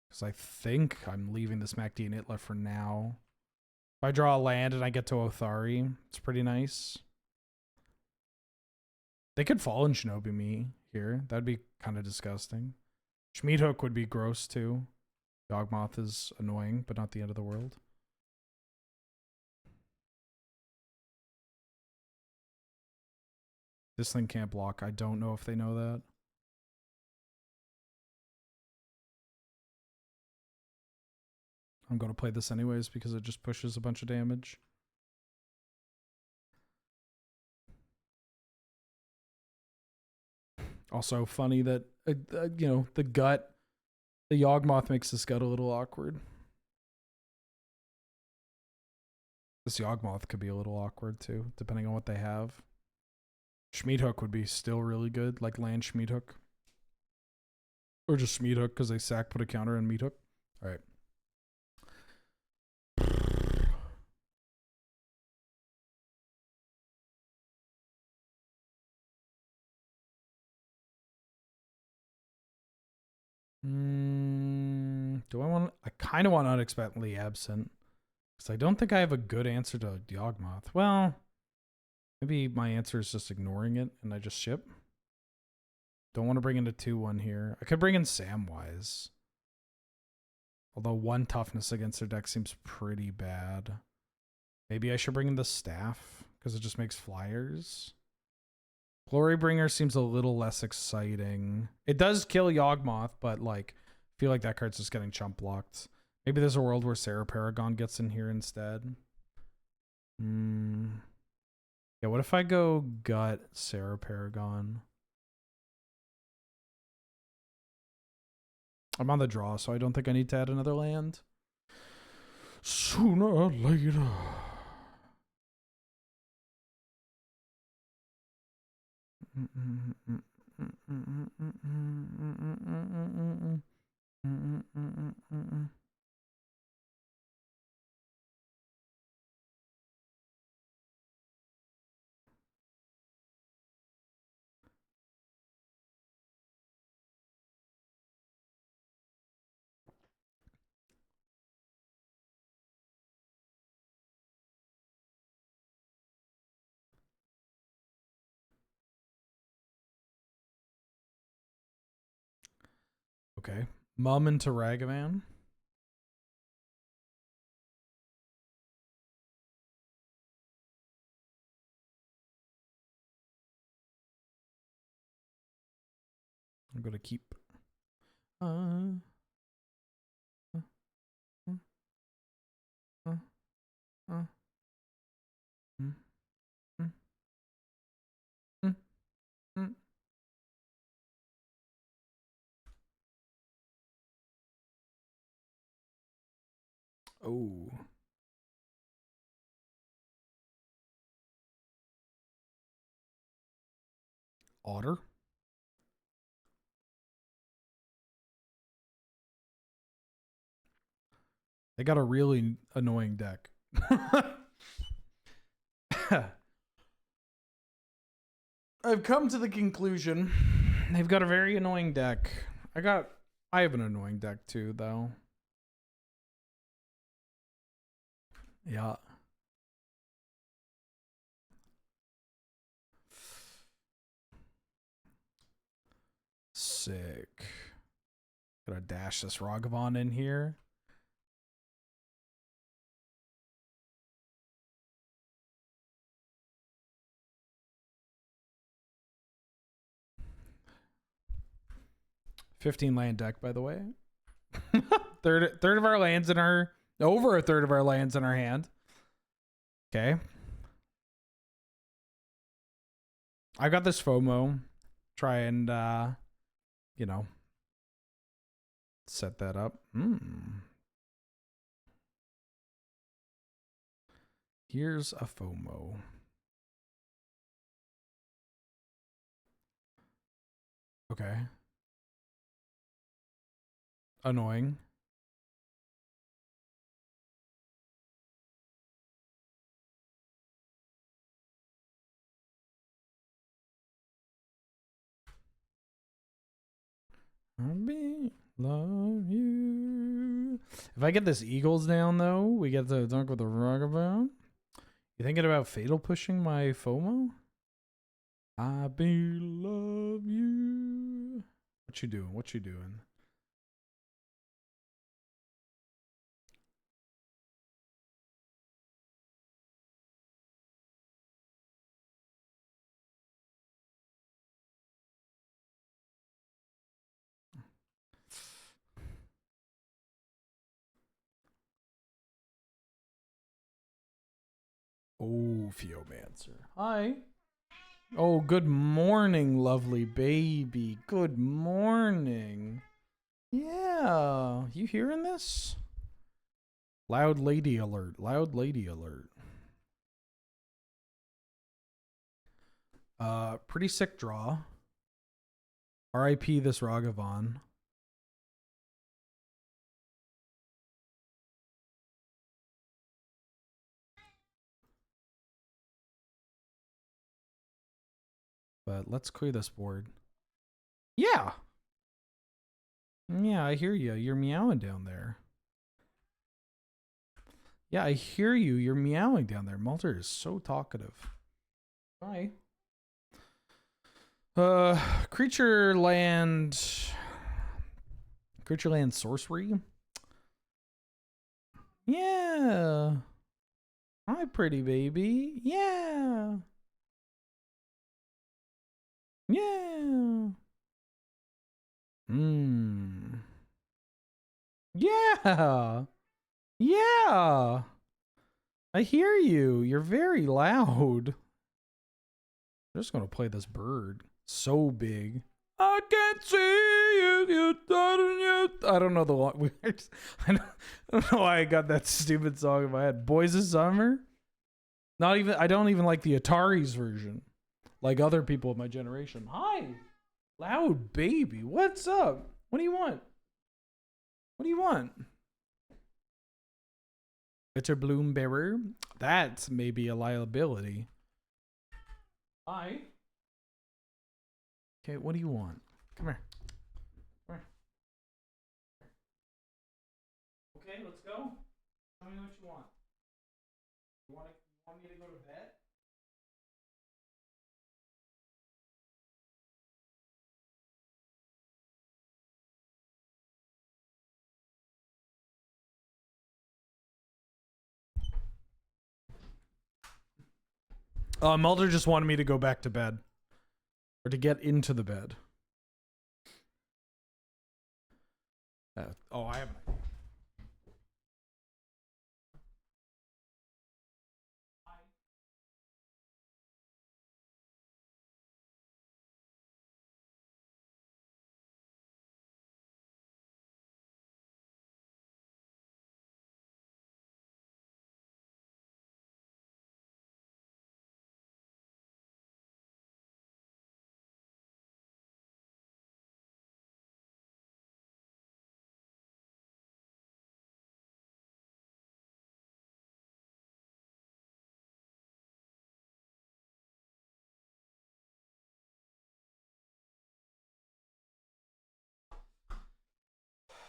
Because I think I'm leaving this MacD and Itla for now. If I draw a land and I get to Othari, it's pretty nice. They could fall in Shinobi me here. That'd be kind of disgusting. Schmied Hook would be gross too. Yawgmoth is annoying, but not the end of the world. This thing can't block. I don't know if they know that. I'm going to play this anyways because it just pushes a bunch of damage. Also funny that, you know, the Yawgmoth makes this gut a little awkward. This Yawgmoth could be a little awkward too, depending on what they have. Schmied Hook would be still really good, like land Schmied Hook. Or just Schmied Hook because they sack put a counter and Meat Hook. Alright. Do I want? I kind of want Unexpectedly Absent because I don't think I have a good answer to Yawgmoth. Well, maybe my answer is just ignoring it and I just ship. Don't want to bring in a 2/1 here. I could bring in Samwise. Although 1 toughness against their deck seems pretty bad. Maybe I should bring in the Staff because it just makes flyers. Glorybringer seems a little less exciting. It does kill Yawgmoth, but like, I feel like that card's just getting chump blocked. Maybe there's a world where Sarah Paragon gets in here instead. Yeah, what if I go gut Sarah Paragon? I'm on the draw, so I don't think I need to add another land. Sooner or later. Okay. Mum into Ragavan. I'm going to keep. Oh. Otter. They got a really annoying deck. I've come to the conclusion they've got a very annoying deck. I have an annoying deck too, though. Yeah. Sick. Gotta dash this Ragavan in here. $15 land deck, by the way. third of our lands in our over a third of our lands in our hand. Okay. I got this FOMO. Try and you know, set that up. Here's a FOMO. Okay. Annoying. Love you. If I get this Eagles down though, we get to dunk with the Ragavan. You thinking about fatal pushing my FOMO? I be love you. What you doing? What you doing? Oh, Theomancer. Hi. Oh, good morning, lovely baby. Good morning. Yeah. You hearing this? Loud lady alert. Loud lady alert. Pretty sick draw. R.I.P. this Ragavan. But let's clear this board. Yeah. Yeah, I hear you. You're meowing down there. Yeah, I hear you. You're meowing down there. Mulder is so talkative. Hi. Creature land sorcery. Yeah. Hi, pretty baby. Yeah. Yeah. Yeah. Yeah. I hear you. You're very loud. I'm just gonna play this bird. So big. I can't see you. I don't know the one. I don't know why I got that stupid song in my head. Boys of Summer. Not even. I don't even like the Atari's version. Like other people of my generation. Hi, loud baby. What's up? What do you want? What do you want? Bitter bloom bearer. That's maybe a liability. Hi. Okay, what do you want? Come here. Come here. Okay, let's go. Tell me what you want. You want me to go to bed? Mulder just wanted me to go back to bed. Or to get into the bed. I have an idea.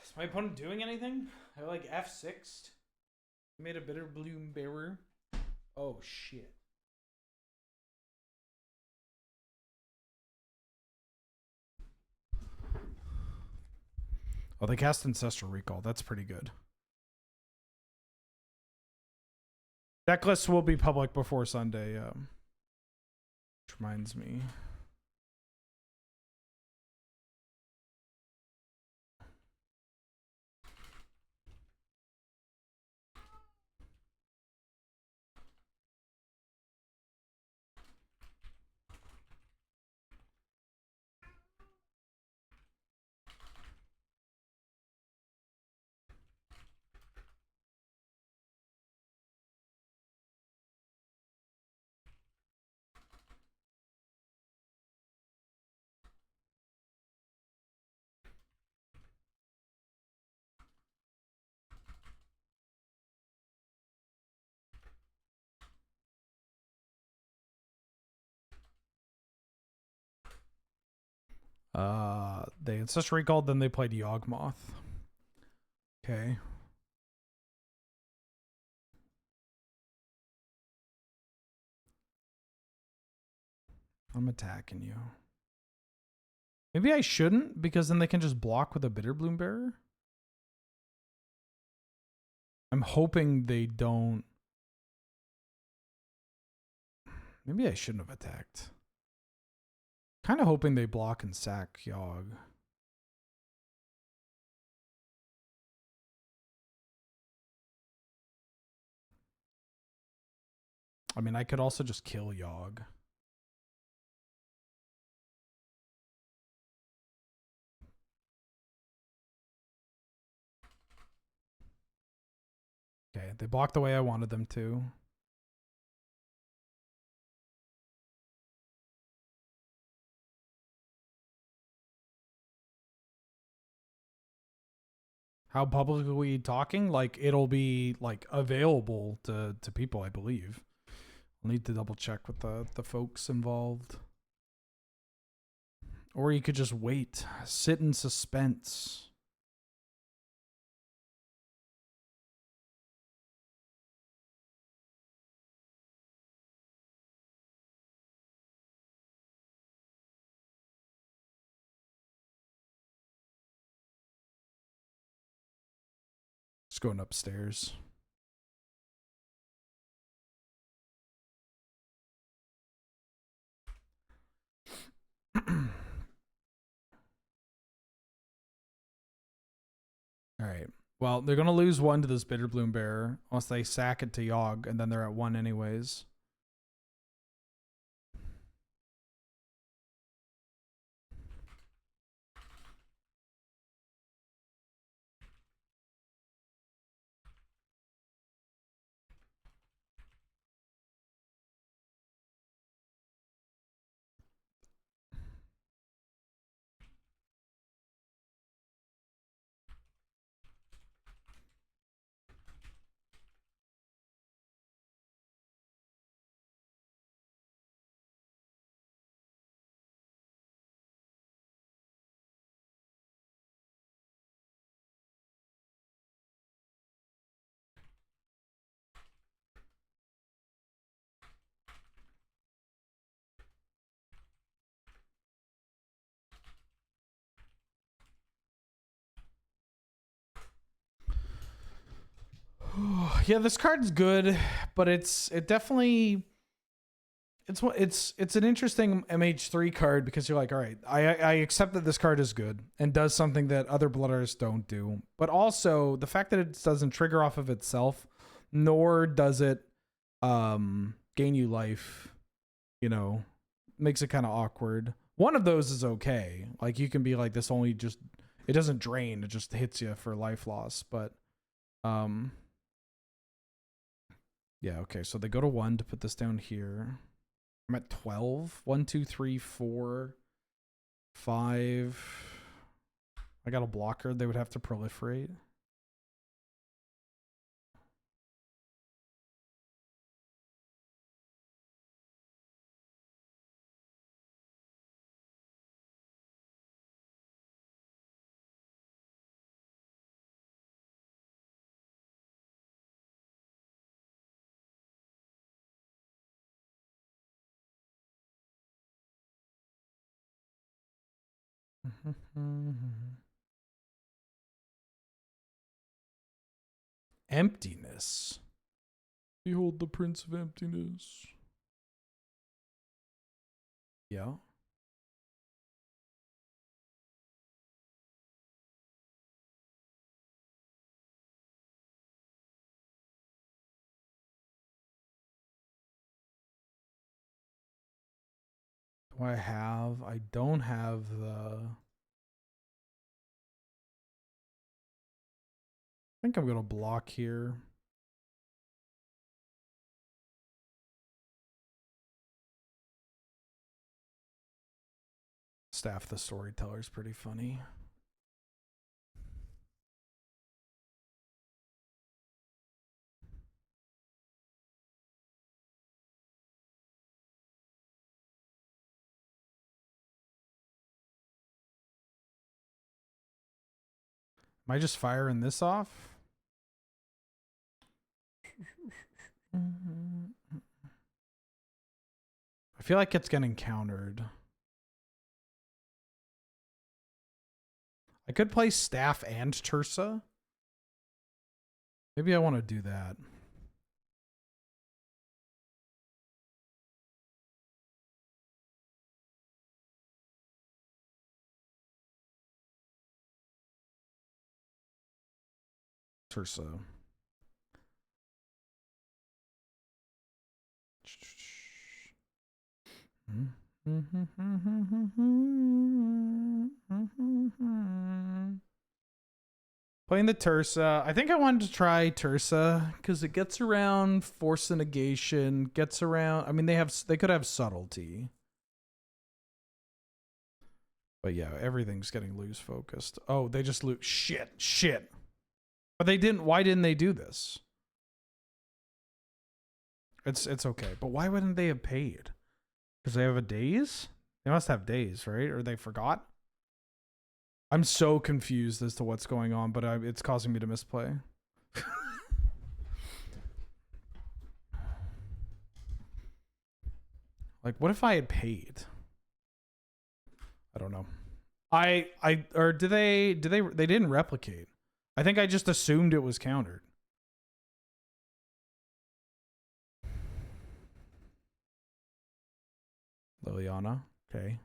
Is my opponent doing anything? I like F6'd. Made a bitter bloom bearer. Oh shit. Oh, they cast Ancestral Recall. That's pretty good. Deck lists will be public before Sunday. Which reminds me. They Ancestral Recalled, then they played Yawgmoth. Okay. I'm attacking you. Maybe I shouldn't, because then they can just block with a Bitter Bloom Bearer. I'm hoping they don't. Maybe I shouldn't have attacked. Kind of hoping they block and sack Yogg. I mean, I could also just kill Yogg. Okay, they blocked the way I wanted them to. How publicly are we talking? Like, it'll be like available to people, I believe. I'll need to double check with the folks involved. Or you could just wait, sit in suspense. Just going upstairs. All right. Well, they're going to lose one to this Bitter Bloom Bearer unless they sack it to Yogg, and then they're at 1 anyways. Yeah, this card's good, but it's an interesting MH3 card because you're like, all right, I accept that this card is good and does something that other Blood Artists don't do, but also the fact that it doesn't trigger off of itself, nor does it gain you life, you know, makes it kind of awkward. One of those is okay, like you can be like, this only just, it doesn't drain, it just hits you for life loss, but yeah, okay, so they go to 1 to put this down here. I'm at 12. 1, 2, 3, 4, 5. I got a blocker. They would have to proliferate. Emptiness. Behold the Prince of Emptiness. Yeah. Do I have? I don't have the... I think I'm going to block here. Staff the Storyteller is pretty funny. Am I just firing this off? I I feel like it's getting countered. I could play Staff and Tersa. Maybe I want to do that. Tersa. Playing the Tersa. I think I wanted to try Tersa because it gets around Force of Negation, gets around. I mean, they could have subtlety. But yeah, everything's getting loose focused. Oh, they just lose. Shit. But they didn't. Why didn't they do this? It's okay. But why wouldn't they have paid? Because they have a daze? They must have days, right? Or they forgot? I'm so confused as to what's going on, but it's causing me to misplay. Like, what if I had paid? I don't know. Or they didn't replicate. I think I just assumed it was countered. Liliana, okay.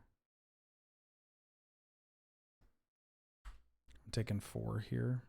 I'm taking 4 here.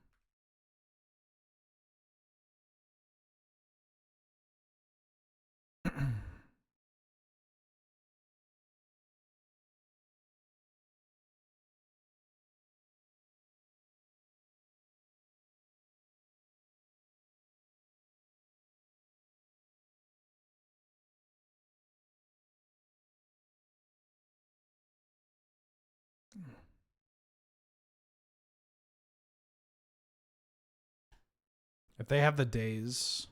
If they have the days.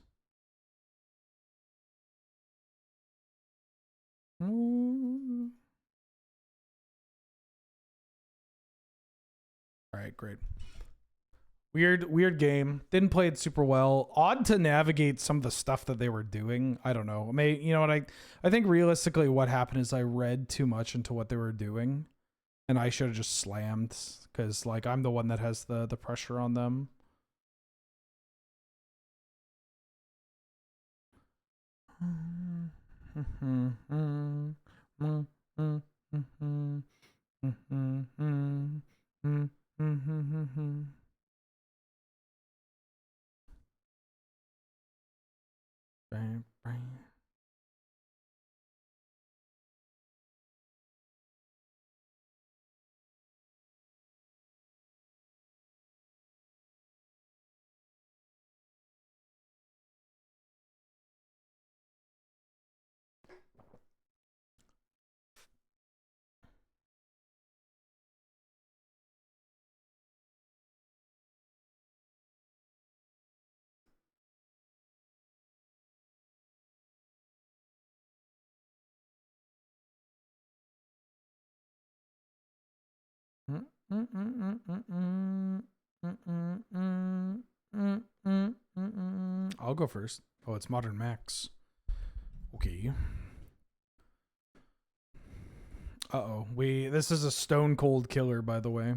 All right, great. Weird game. Didn't play it super well. Odd to navigate some of the stuff that they were doing. I don't know. You know what? I think realistically what happened is I read too much into what they were doing, and I should have just slammed because like I'm the one that has the pressure on them. Bang, bang. I'll go first. Oh, it's Modern Max. Okay. Uh-oh. This is a stone cold killer, by the way.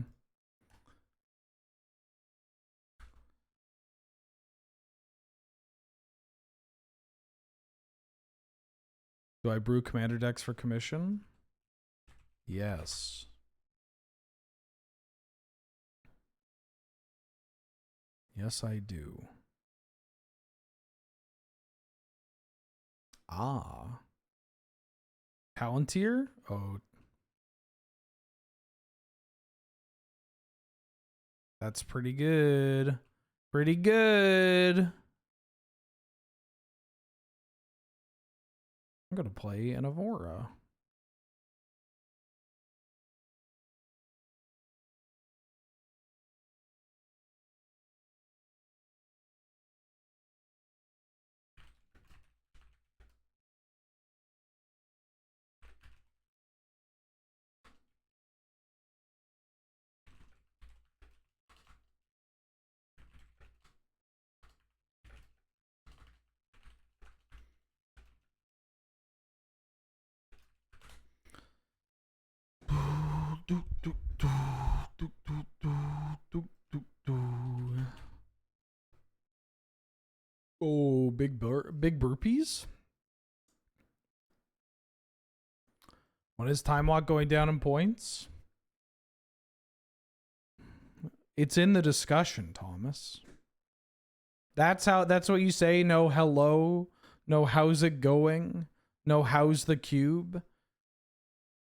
Do I brew commander decks for commission? Yes. Yes, I do. Ah. Palantir? Oh. That's pretty good. Pretty good. I'm going to play an Avora. Oh, big burpees. When is Time Walk going down in points? It's in the discussion, Thomas. That's what you say. No hello. No how's it going. No how's the cube.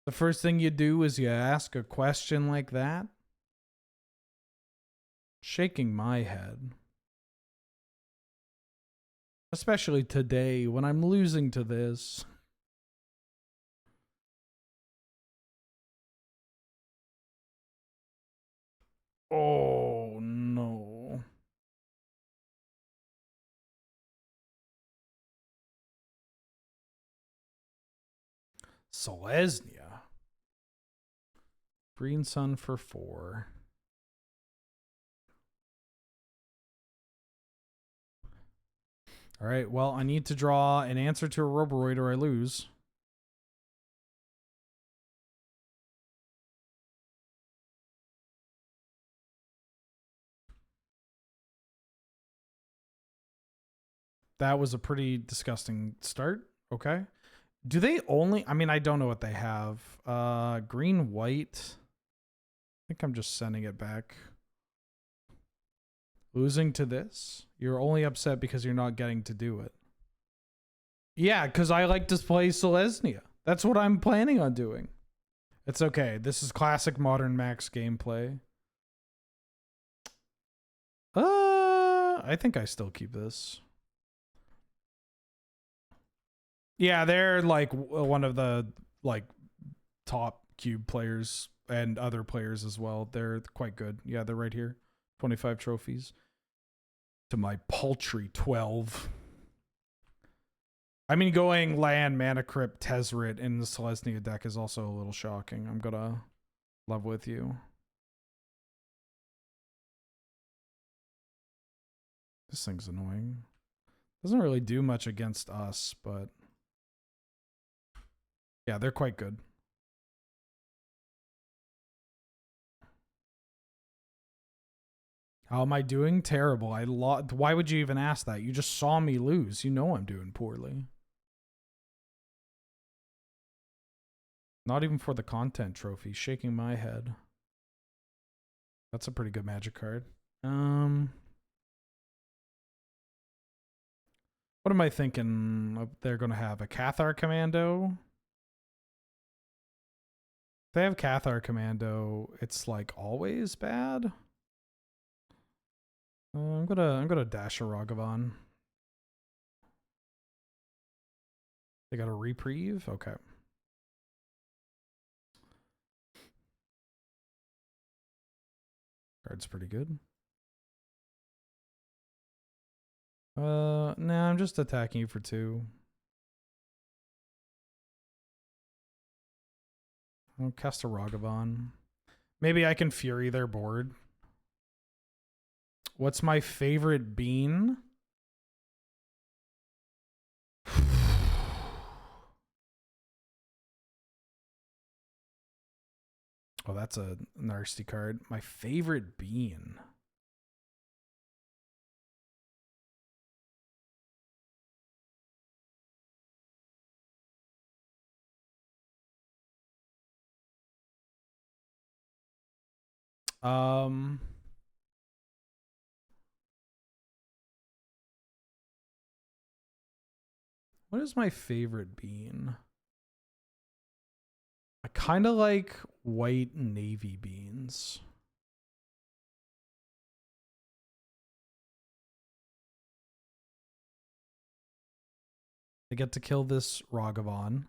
The first thing you do is you ask a question like that. Shaking my head. Especially today when I'm losing to this. Oh no. Selesnya. Green Sun for 4. All right, well, I need to draw an answer to a Roboroid or I lose. That was a pretty disgusting start. Okay. Do they only... I mean, I don't know what they have. Green, white. I think I'm just sending it back. Losing to this? You're only upset because you're not getting to do it. Yeah, because I like to play Selesnya. That's what I'm planning on doing. It's okay. This is classic Modern Max gameplay. I think I still keep this. Yeah, they're like one of the like top cube players and other players as well. They're quite good. Yeah, they're right here. 25 trophies to my paltry 12. I mean, going land, Mana Crypt, Tezzeret in the Selesnya deck is also a little shocking. I'm gonna love with you. This thing's annoying. Doesn't really do much against us, but yeah, they're quite good. How am I doing? Terrible. Why would you even ask that? You just saw me lose. You know I'm doing poorly. Not even for the content trophy. Shaking my head. That's a pretty good magic card. What am I thinking? They're going to have a Cathar Commando. If they have Cathar Commando, it's like always bad. I'm gonna dash a Ragavan. They got a reprieve? Okay. Card's pretty good. Nah, I'm just attacking you for 2. I'll cast a Ragavan. Maybe I can Fury their board. What's my favorite bean? Oh, that's a nasty card. My favorite bean. What is my favorite bean? I kind of like white navy beans. I get to kill this Ragavan,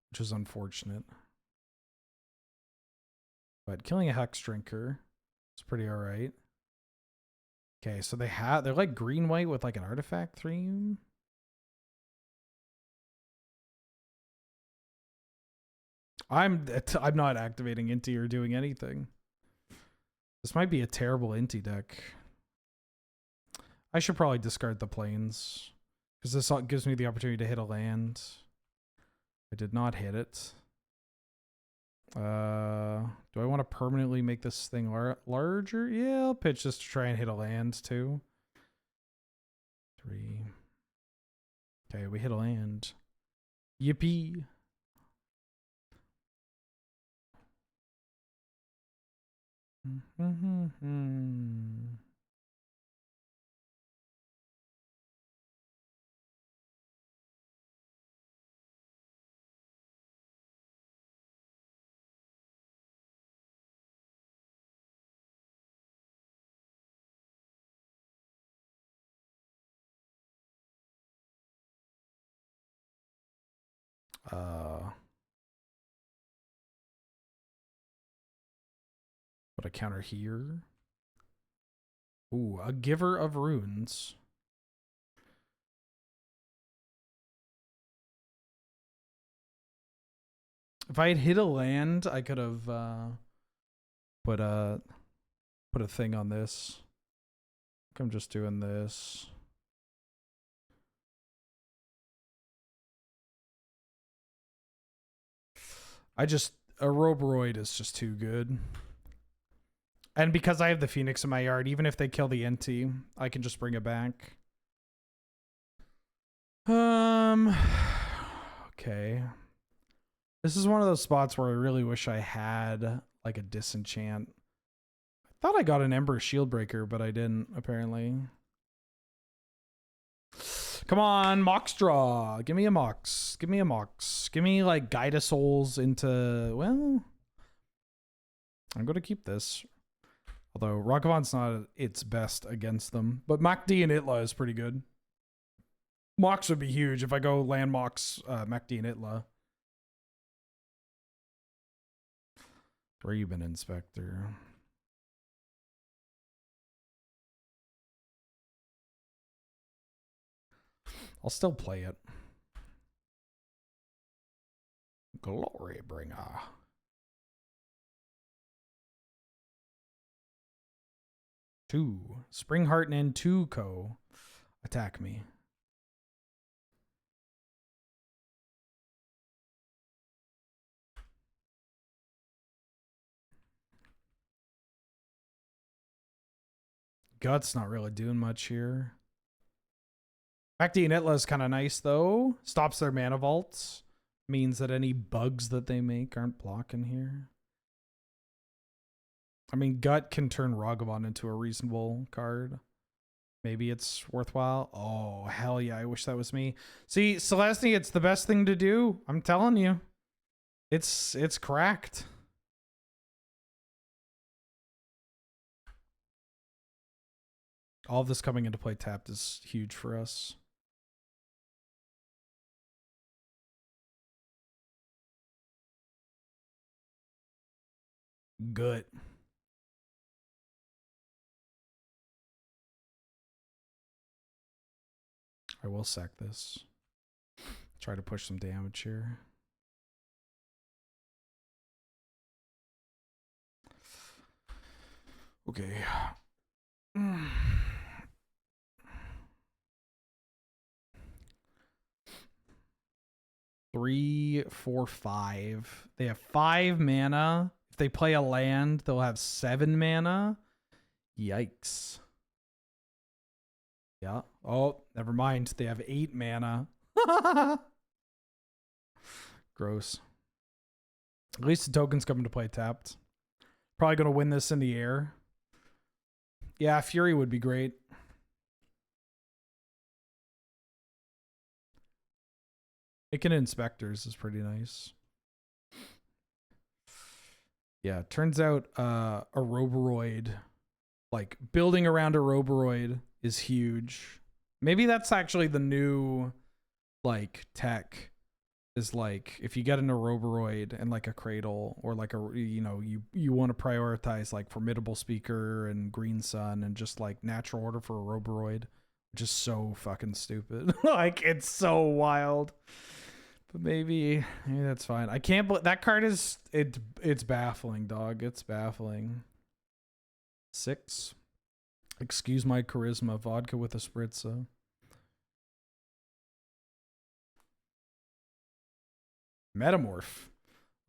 which is unfortunate. But killing a Hex Drinker is pretty alright. Okay, so they're like green-white with like an artifact theme. I'm not activating Inti or doing anything. This might be a terrible Inti deck. I should probably discard the plains, because this gives me the opportunity to hit a land. I did not hit it. Do I want to permanently make this thing larger? Yeah, I'll pitch this to try and hit a land too. 3. Okay, we hit a land. Yippee. Put a counter here. Ooh, a Giver of Runes. If I had hit a land, I could have put a thing on this. I'm just doing this. A Roboroid is just too good. And because I have the Phoenix in my yard, even if they kill the NT, I can just bring it back. Okay. This is one of those spots where I really wish I had like a disenchant. I thought I got an Ember Shieldbreaker, but I didn't, apparently. Come on, Mox draw. Give me a Mox. Give me a Mox. Give me like Guide Souls into, well, I'm going to keep this. Although Rockavon's not at its best against them. But MacD and Itla is pretty good. Mox would be huge if I go land Mox, MacD and Itla. Where you been, Inspector? I'll still play it. Glory Bringer. Two. Springheart and N2 attack me. Gut's not really doing much here. MacD and Itla is kind of nice, though. Stops their mana vaults. Means that any bugs that they make aren't blocking here. I mean, Gut can turn Ragavan into a reasonable card. Maybe it's worthwhile. Oh, hell yeah. I wish that was me. See, Celeste, it's the best thing to do. I'm telling you. It's cracked. All of this coming into play tapped is huge for us. Good. I will sack this. Try to push some damage here. Okay. 3, 4, 5. They have 5 mana. If they play a land, they'll have 7 mana. Yikes. Yeah. Oh, never mind. They have 8 mana. Gross. At least the token's coming to play tapped. Probably going to win this in the air. Yeah, Fury would be great. Making Inspectors is pretty nice. Yeah, turns out a Roboroid, like building around a Roboroid is huge. Maybe that's actually the new like tech, is like if you get an Roboroid and like a Cradle, or like a, you know, you want to prioritize like Formidable Speaker and Green Sun and just like natural order for a Roboroid, which is so fucking stupid. Like it's so wild. But maybe that's fine. I can't believe that card is it's baffling, dog. It's baffling. 6. Excuse my charisma. Vodka with a spritzer. Metamorph.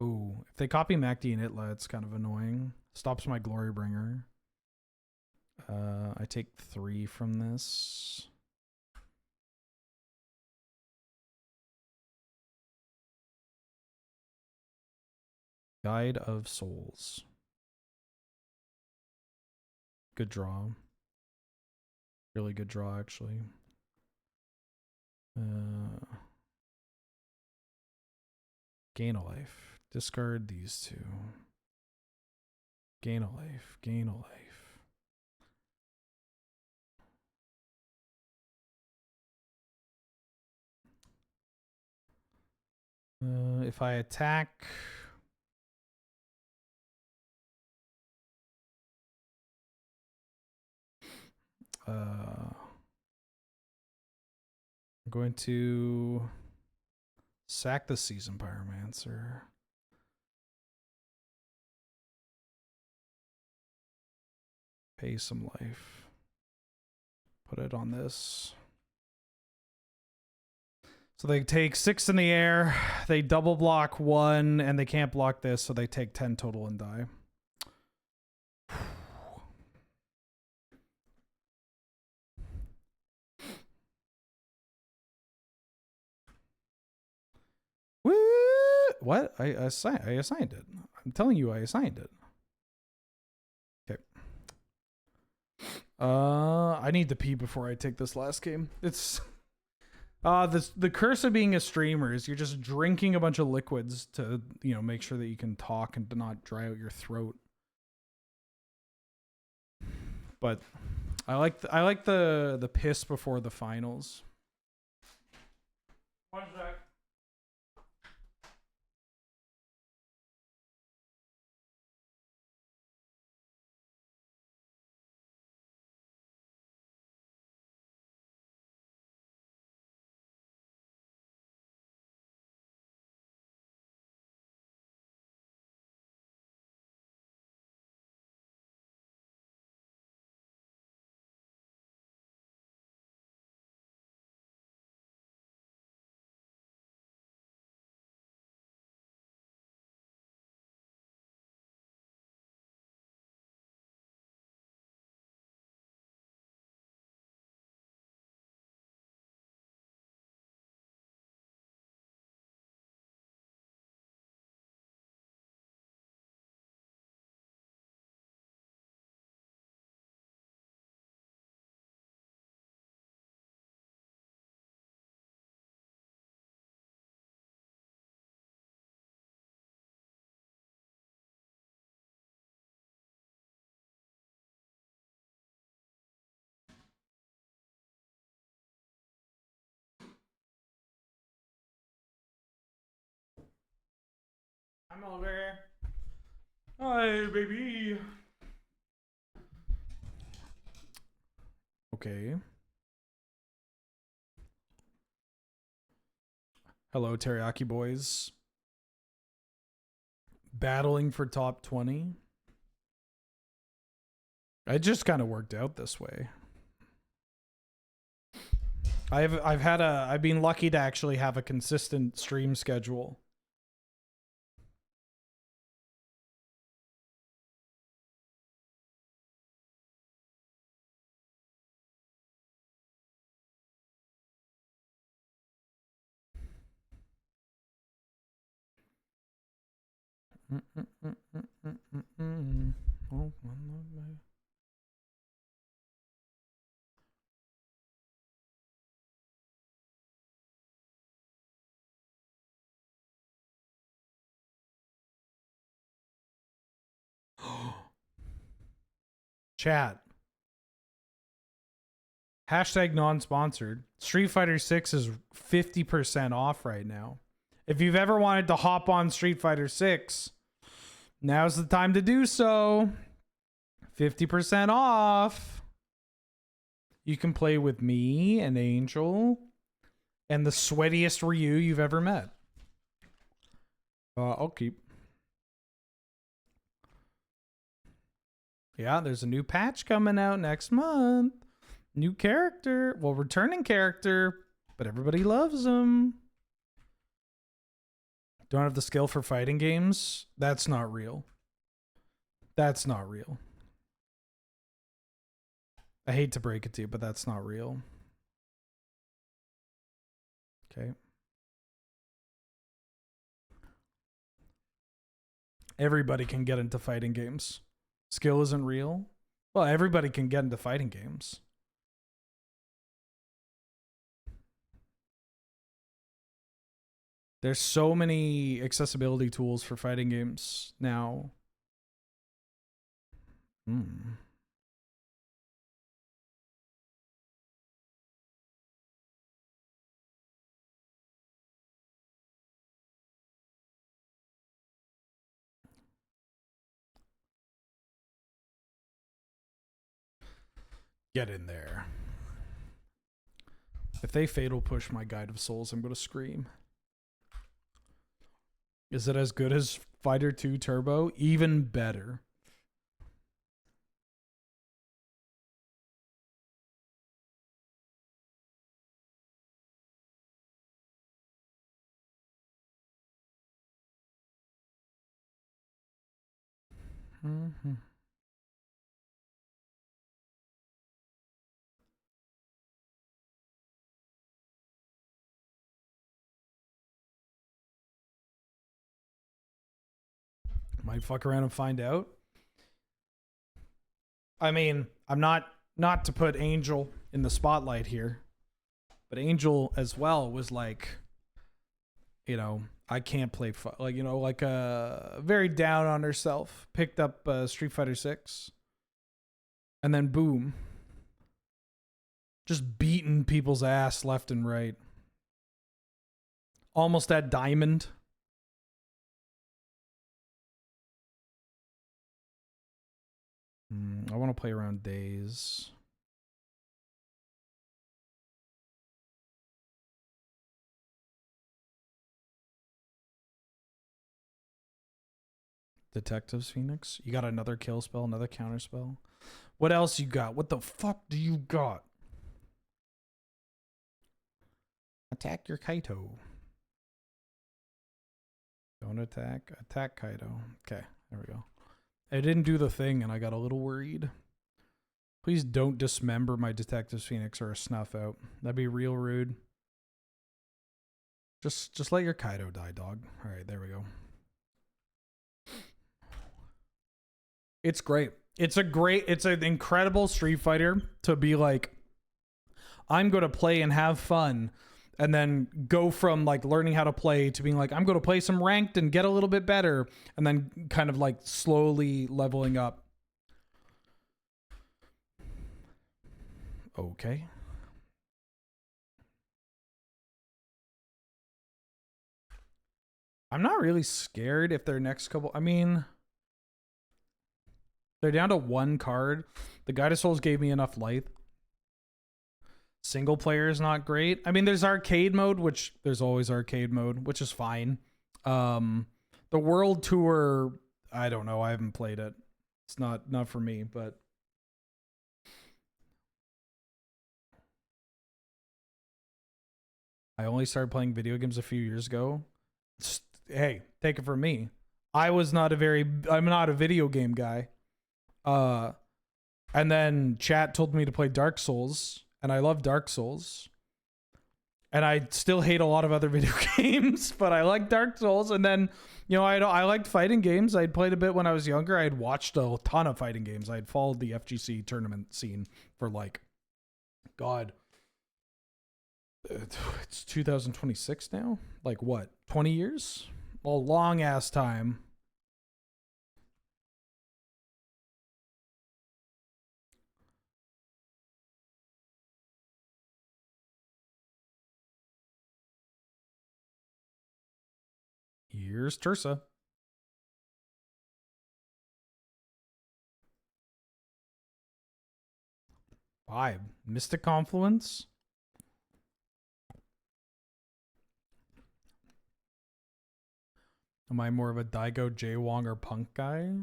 Ooh, if they copy MacD and Itla, it's kind of annoying. Stops my Glory Bringer. I take 3 from this. Guide of Souls. Good draw. Really good draw, actually. Gain a life. Discard these two. Gain a life. Gain a life. If I attack... I'm going to sack the Season Pyromancer. Pay some life. Put it on this. So they take 6 in the air. They double block 1, and they can't block this, so they take 10 total and die. Woo! What? I assigned it. I'm telling you, I assigned it. Okay. I need to pee before I take this last game. It's the curse of being a streamer is you're just drinking a bunch of liquids to, you know, make sure that you can talk and to not dry out your throat. But I like the piss before the finals. One sec. I'm over. Hi, baby. Okay. Hello, Teriyaki boys. Battling for top 20. It just kind of worked out this way. I've been lucky to actually have a consistent stream schedule. Oh, chat. Hashtag non-sponsored. Street Fighter 6 is 50% off right now. If you've ever wanted to hop on Street Fighter 6, now's the time to do so. 50% off. You can play with me and Angel and the sweatiest Ryu you've ever met. I'll keep. Yeah, there's a new patch coming out next month. New character. Well, returning character, but everybody loves him. Don't have the skill for fighting games? That's not real. That's not real. I hate to break it to you, but that's not real. Okay. Everybody can get into fighting games. Skill isn't real. Well, everybody can get into fighting games. There's so many accessibility tools for fighting games now. Get in there. If they fatal push my Guide of Souls, I'm going to scream. Is it as good as Fighter 2 Turbo? Even better. Might fuck around and find out. I mean, I'm not to put Angel in the spotlight here, but Angel as well was like, you know, I can't play like, you know, like very down on herself. Picked up Street Fighter 6, and then boom, just beating people's ass left and right. Almost at Diamond. I want to play around Days. Detectives Phoenix. You got another kill spell, another counter spell. What else you got? What the fuck do you got? Attack your Kaito. Don't attack. Attack Kaito. Okay, there we go. I didn't do the thing and I got a little worried. Please don't dismember my Detectives Phoenix or a snuff out. That'd be real rude. Just let your Kaito die, dog. All right, there we go. It's great. It's an incredible Street Fighter to be like, I'm going to play and have fun, and then go from like learning how to play to being like, I'm going to play some ranked and get a little bit better, and then kind of like slowly leveling up. Okay. I'm not really scared if their next couple, I mean, they're down to one card. The Guide of Souls gave me enough life. Single player is not great. I mean, there's arcade mode, which there's always arcade mode, which is fine. The World Tour, I don't know. I haven't played it. It's not for me, but I only started playing video games a few years ago. Hey, take it from me. I'm not a video game guy. And then chat told me to play Dark Souls, and I love Dark Souls. And I still hate a lot of other video games, but I like Dark Souls. And then, you know, I liked fighting games. I'd played a bit when I was younger. I had watched a ton of fighting games. I had followed the FGC tournament scene for like, God, it's 2026 now? Like what, 20 years? A long ass time. Here's Tursa. Vibe. Mystic Confluence. Am I more of a Daigo, Jaywong, or Punk guy?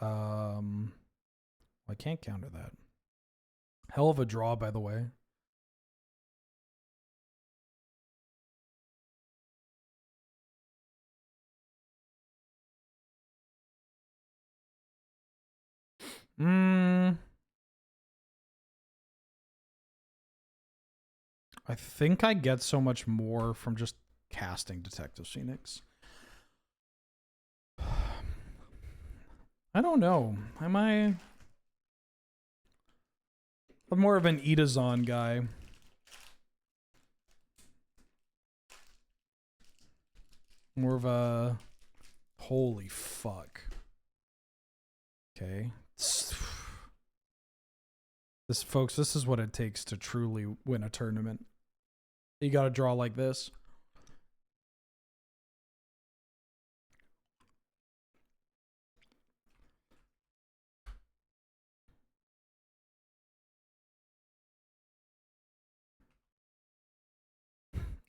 I can't counter that. Hell of a draw, by the way. I think I get so much more from just casting Detective Phoenix. I don't know. Am I? I'm more of an Itazan guy. More of a... Holy fuck. Okay. This, folks, this is what it takes to truly win a tournament. You gotta draw like this.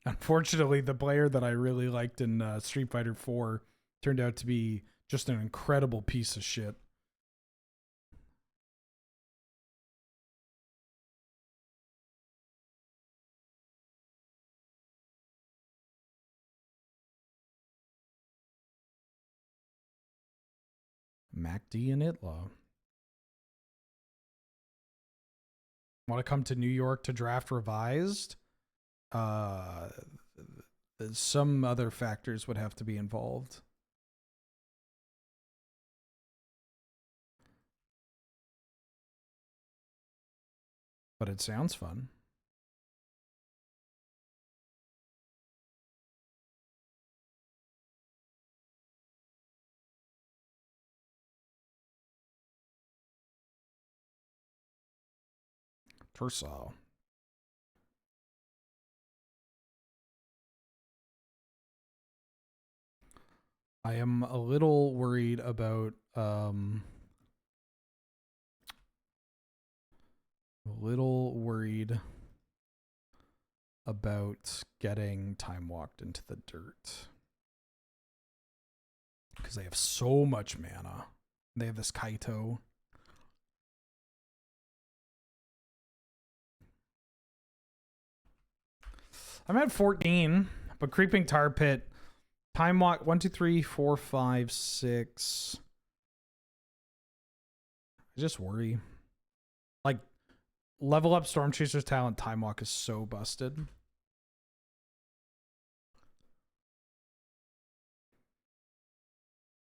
Unfortunately, the player that I really liked in Street Fighter 4 turned out to be just an incredible piece of shit. MacD and Itlaw. Want to come to New York to draft revised? Some other factors would have to be involved. But it sounds fun. Tursal. I am a little worried about getting time walked into the dirt. Because they have so much mana. They have this Kaito. I'm at 14, but Creeping Tar Pit, Time Walk, 1, 2, 3, 4, 5, 6. I just worry. Like, level up Storm Chaser's talent, Time Walk is so busted.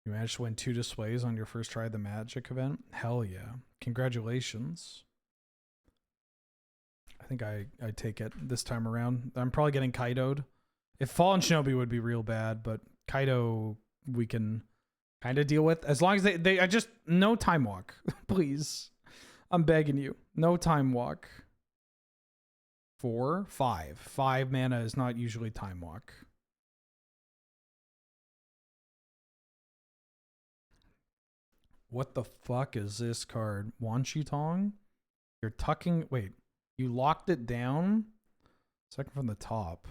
You managed to win 2 displays on your first try of the Magic event? Hell yeah. Congratulations. I think I take it this time around. I'm probably getting Kaido'd. If Fallen Shinobi would be real bad, but Kaido we can kind of deal with. As long as I just, no Time Walk. Please. I'm begging you. No Time Walk. 4, 5. 5 mana is not usually Time Walk. What the fuck is this card? Wanchitong? You're tucking... Wait. You locked it down? Second from the top.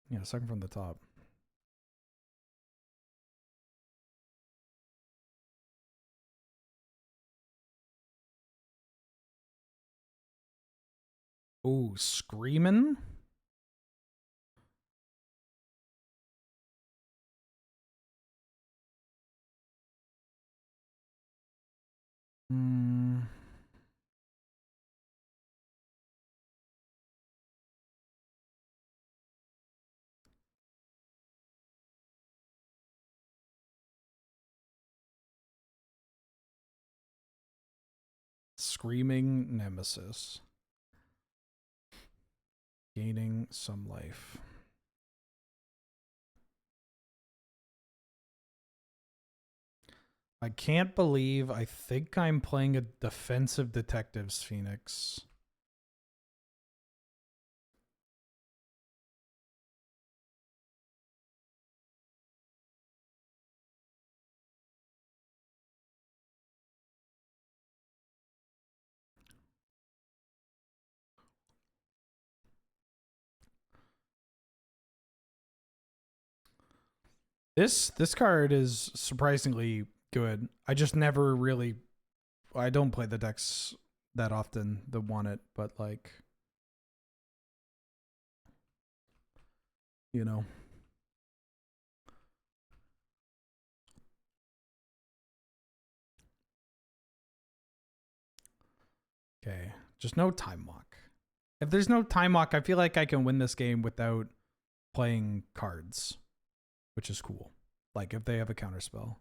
Yeah, second from the top. Ooh, Screamin'? Screaming Nemesis. Gaining some life. I can't believe I think I'm playing a defensive Detectives Phoenix. This card is surprisingly good. I just never really... I don't play the decks that often that want it, but like... You know. Okay. Just no Time Walk. If there's no Time Walk, I feel like I can win this game without playing cards. Which is cool. Like, if they have a counterspell.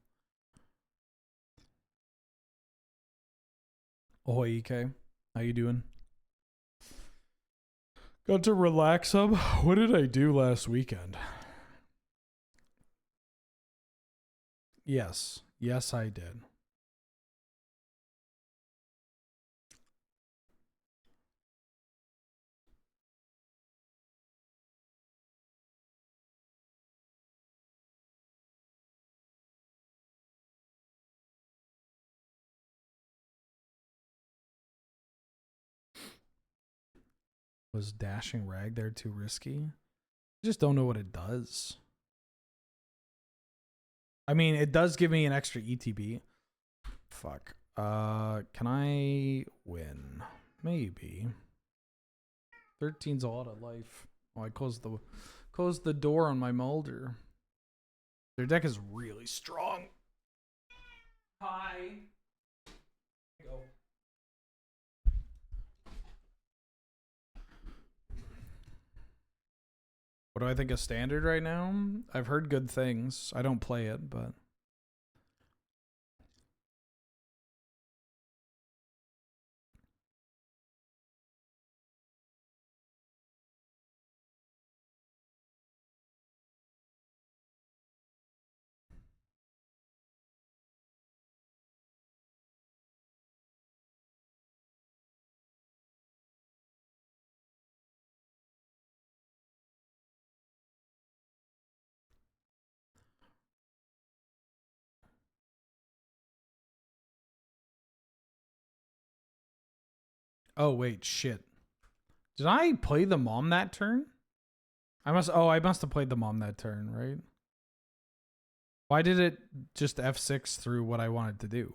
Ahoy, EK. How you doing? Got to relax some. What did I do last weekend? Yes. Yes, I did. Was Dashing Rag there too risky? I just don't know what it does. I mean, it does give me an extra ETB. Fuck. Can I win? Maybe. 13's a lot of life. Oh, I closed the door on my Mulder. Their deck is really strong. Hi. Go. What do I think of Standard right now? I've heard good things. I don't play it, but... Oh, wait, shit. Did I play the mom that turn? I must have played the mom that turn, right? Why did it just F6 through what I wanted to do?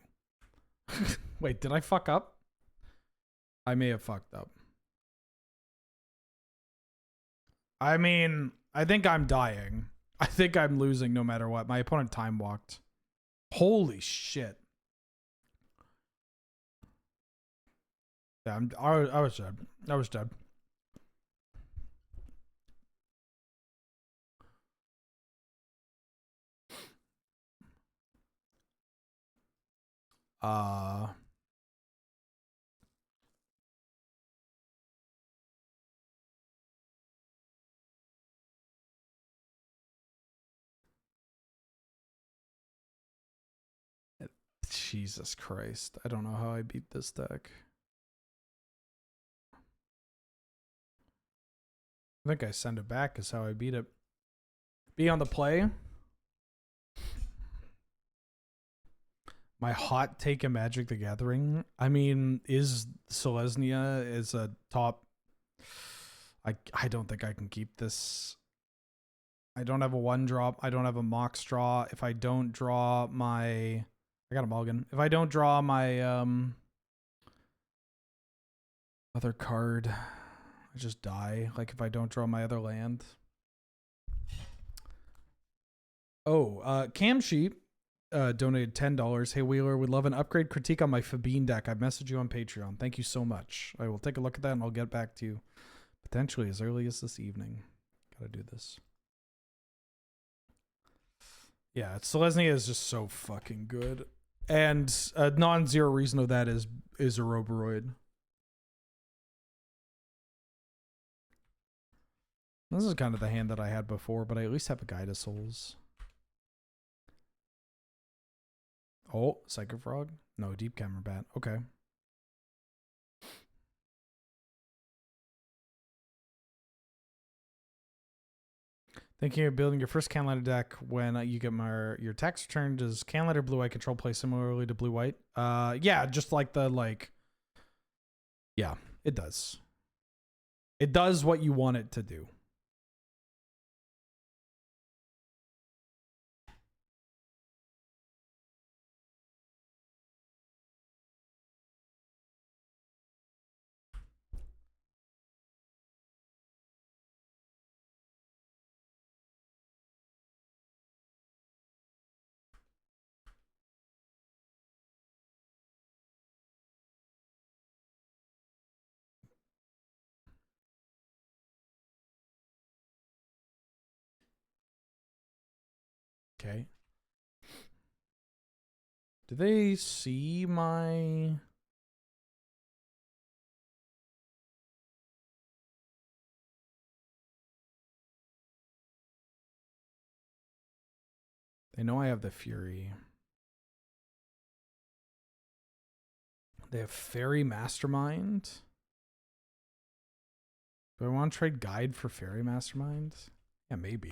Wait, did I fuck up? I may have fucked up. I mean, I think I'm dying. I think I'm losing no matter what. My opponent time walked. Holy shit. Yeah, I was dead. I was dead. Jesus Christ. I don't know how I beat this deck. I think I send it back is how I beat it. Be on the play. My hot take in Magic the Gathering. I mean, is Selesnya is a top... I don't think I can keep this. I don't have a 1-drop. I don't have a Mox draw. If I don't draw my... I got a mulligan. If I don't draw my other card, I just die. Like if I don't draw my other land. Oh, Cam Sheep donated $10. Hey Wheeler, would love an upgrade critique on my Fabine deck. I've messaged you on Patreon. Thank you so much. I will take a look at that and I'll get back to you potentially as early as this evening. Gotta do this. Yeah, Selesnya is just so fucking good. And a non-zero reason of that is a Roboroid. This is kind of the hand that I had before, but I at least have a Guide of Souls. Oh, Psychic Frog? No, Deep Camera Bat. Okay. Thinking of building your first Canlander deck when you get your tax return. Does Canlander Blue-White control play similarly to Blue-White? Yeah, just like yeah, it does. It does what you want it to do. Okay. Do they see my... They know I have the Fury. They have Fairy Mastermind. Do I want to trade Guide for Fairy Mastermind? Yeah, maybe.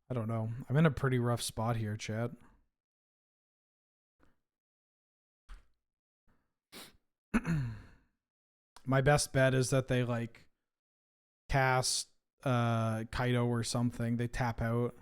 I don't know. I'm in a pretty rough spot here, chat. My best bet is that they like cast Kaido or something. They tap out.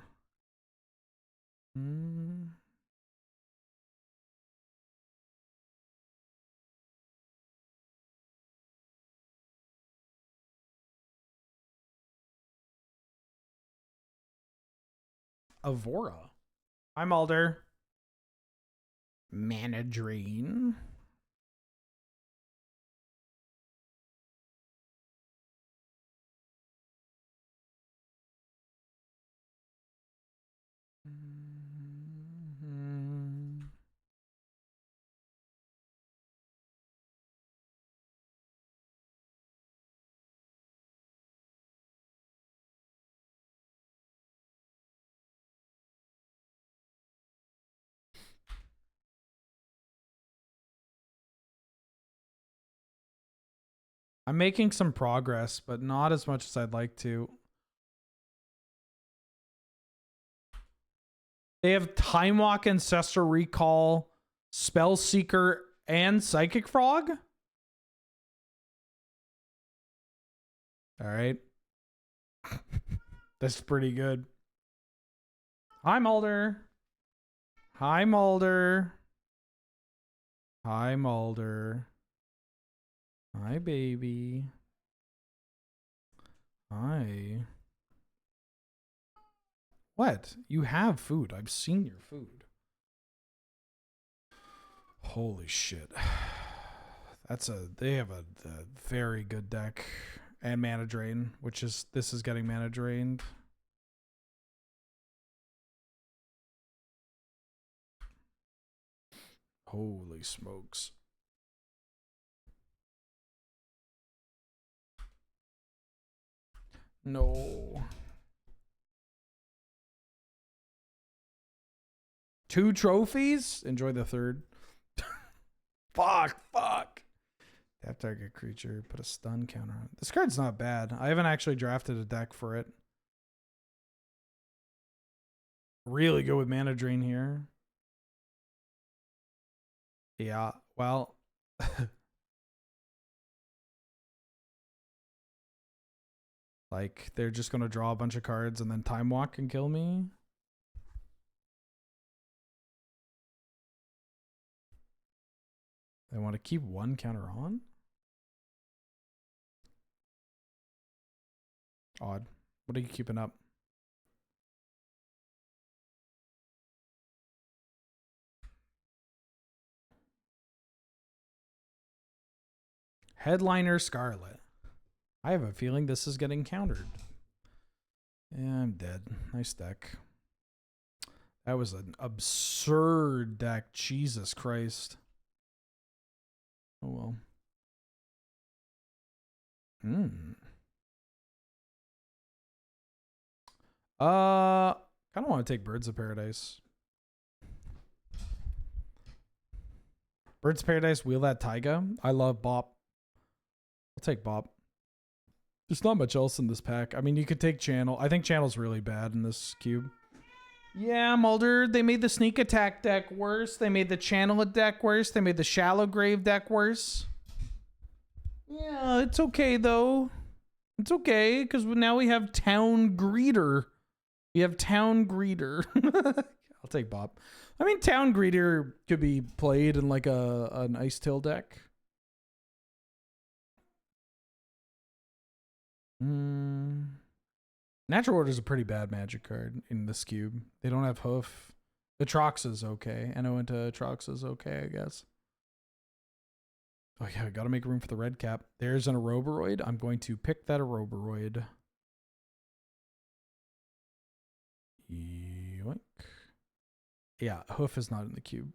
Avora. I'm Alder. Mana Drain. I'm making some progress, but not as much as I'd like to. They have Time Walk, Ancestor Recall, Spell Seeker, and Psychic Frog? Alright. That's pretty good. Hi, Mulder. Hi, Mulder. Hi, Mulder. Hi, baby. Hi. What? You have food. I've seen your food. Holy shit. They have a very good deck. And mana drain, which is, this is getting mana drained. Holy smokes. No. 2 trophies? Enjoy the third. Fuck. Tap target creature, put a stun counter on. This card's not bad. I haven't actually drafted a deck for it. Really good with mana drain here. Yeah, well. Like, they're just going to draw a bunch of cards and then Time Walk and kill me. They want to keep 1 counter on? Odd. What are you keeping up? Headliner Scarlet. I have a feeling this is getting countered. Yeah, I'm dead. Nice deck. That was an absurd deck. Jesus Christ. Oh well. Kind of want to take Birds of Paradise. Birds of Paradise, wheel that Taiga. I love Bop. I'll take Bop. There's not much else in this pack. I mean, you could take Channel. I think Channel's really bad in this cube. Yeah, Mulder, they made the Sneak Attack deck worse. They made the Channel deck worse. They made the Shallow Grave deck worse. Yeah, it's okay, though. It's okay, because now we have Town Greeter. We have Town Greeter. I'll take Bop. I mean, Town Greeter could be played in like an Ice Tail deck. Natural Order is a pretty bad Magic card in this cube. They don't have Hoof. The Trox is okay. Into Trox is okay, I guess. Oh yeah, I gotta make room for the red cap. There's an Aeroboroid. I'm going to pick that Aeroboroid. Yoink. Yeah, Hoof is not in the cube.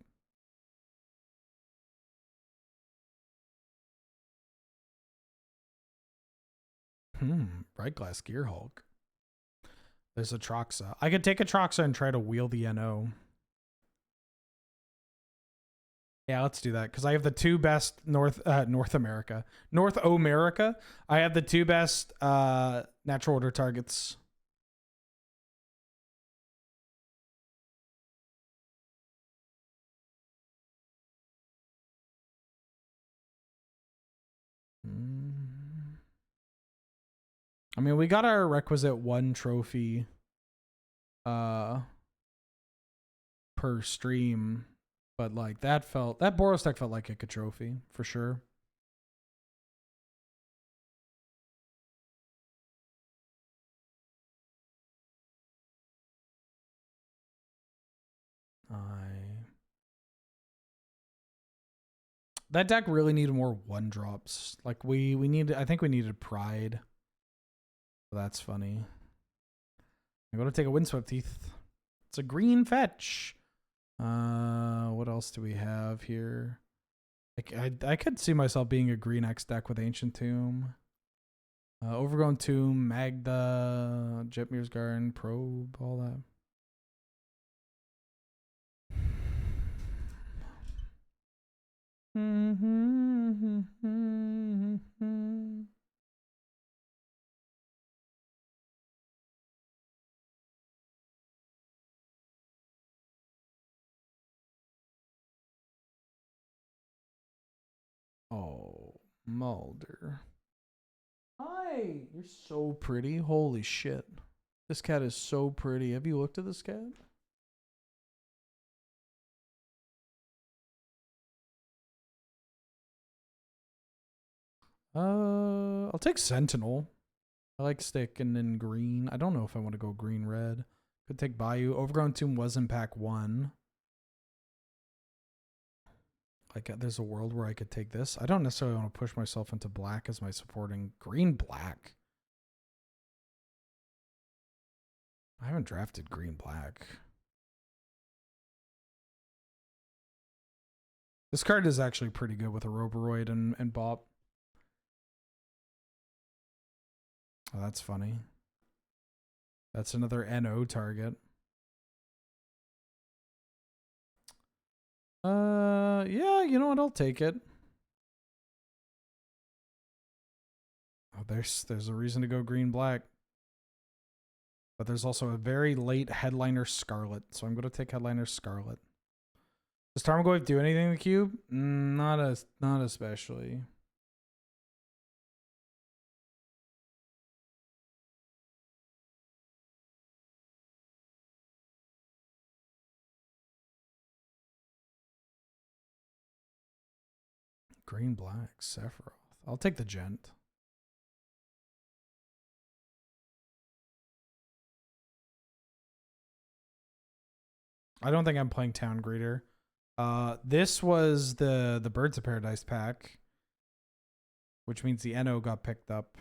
Bright Glass Gearhulk. There's a Troxa. I could take a Troxa and try to wheel the NO. Yeah, let's do that because I have the two best North America. I have the two best natural order targets. I mean, we got our requisite 1 trophy per stream, but like that Boros deck felt like a trophy for sure. That deck really needed more 1-drops. Like I think we needed Pride. That's funny. I'm gonna take a Windswept Teeth. It's a green fetch. What else do we have here? I could see myself being a green X deck with Ancient Tomb. Overgrown Tomb, Magda, Jetmir's Garden, Probe, all that. Oh, Mulder. Hi, you're so pretty. Holy shit. This cat is so pretty. Have you looked at this cat? I'll take Sentinel. I like sticking in green. I don't know if I want to go green-red. Could take Bayou. Overgrown Tomb was in pack 1. Like, there's a world where I could take this. I don't necessarily want to push myself into black as my supporting. Green-black. I haven't drafted green-black. This card is actually pretty good with a Roboroid and Bop. Oh, that's funny. That's another NO target. Yeah, you know what? I'll take it. Oh, there's a reason to go green-black. But there's also a very late Headliner Scarlet, so I'm going to take Headliner Scarlet. Does Tarmogoyf do anything in the cube? Not especially. Green-black, Sephiroth. I'll take the Gent. I don't think I'm playing Town Greeter. This was the Birds of Paradise pack, which means the NO got picked up.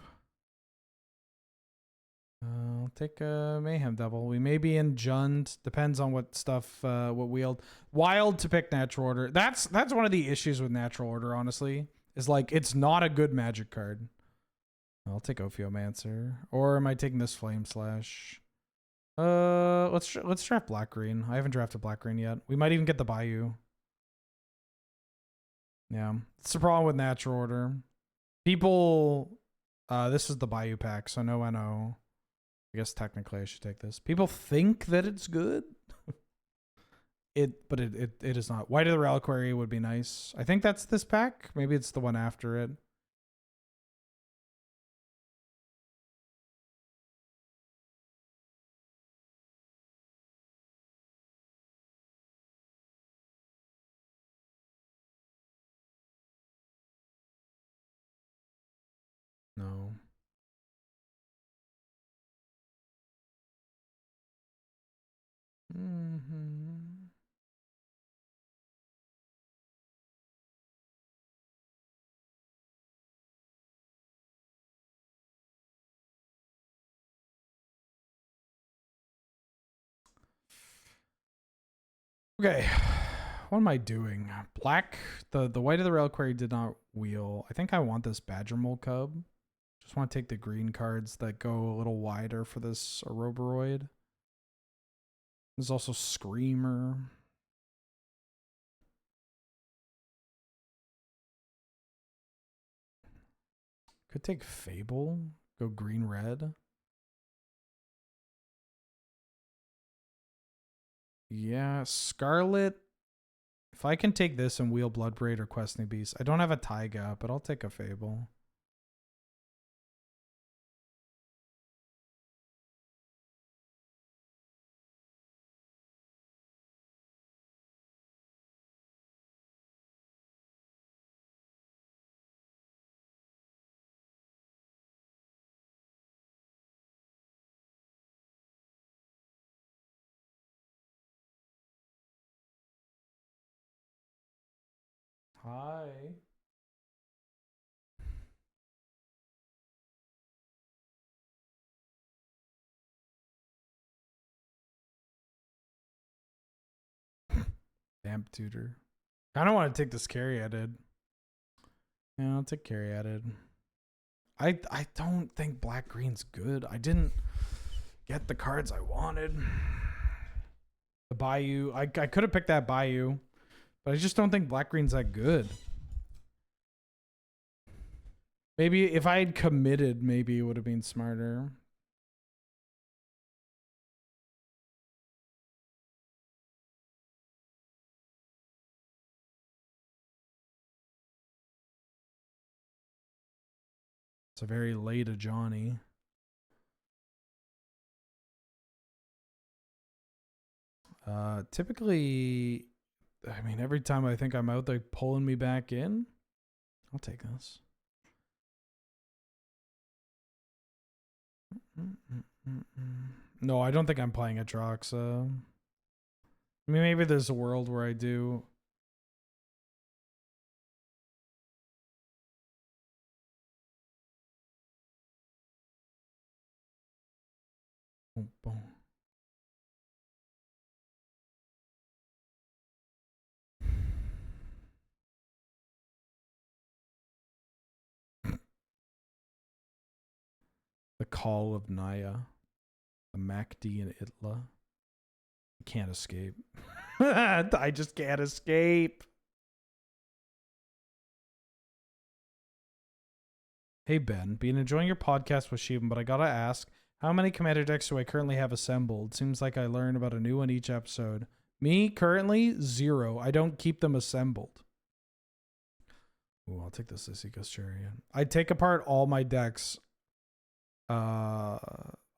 I'll take a Mayhem Devil. We may be in Jund. Depends on what stuff, what wild to pick Natural Order. That's one of the issues with Natural Order, honestly, is like it's not a good Magic card. I'll take Ophiomancer, or am I taking this Flame Slash? Let's draft Black Green. I haven't drafted Black Green yet. We might even get the Bayou. Yeah, it's the problem with Natural Order. People, this is the Bayou pack, so no NO. I guess technically I should take this. People think that it's good. But it is not. White of the Reliquary would be nice. I think that's this pack. Maybe it's the one after it. No. Okay. What am I doing? Black. The White of the Reliquary did not wheel. I think I want this Badger Mole Cub. Just want to take the green cards that go a little wider for this Oroboroid. There's also Screamer. Could take Fable. Go green-red. Yeah, Scarlet. If I can take this and wheel Bloodbraid or Questing Beast. I don't have a Taiga, but I'll take a Fable. Hi. Vamp Tutor. I don't want to take this Caryatid. Yeah, I'll take Caryatid. I don't think black green's good. I didn't get the cards I wanted. The Bayou. I could have picked that Bayou, but I just don't think black green's that good. Maybe if I had committed, maybe it would have been smarter. It's a very late a Johnny. Typically, I mean, every time I think I'm out, they're pulling me back in. I'll take this. No, I don't think I'm playing Atroxa. I mean, maybe there's a world where I do. Boom, boom. The Call of Naya. The MacD and Itla. Can't escape. I just can't escape. Hey Ben, been enjoying your podcast with Shivan, but I gotta ask, how many commander decks do I currently have assembled? Seems like I learn about a new one each episode. Me, currently, 0. I don't keep them assembled. Ooh, I'll take this Icigus Chariot. I take apart all my decks.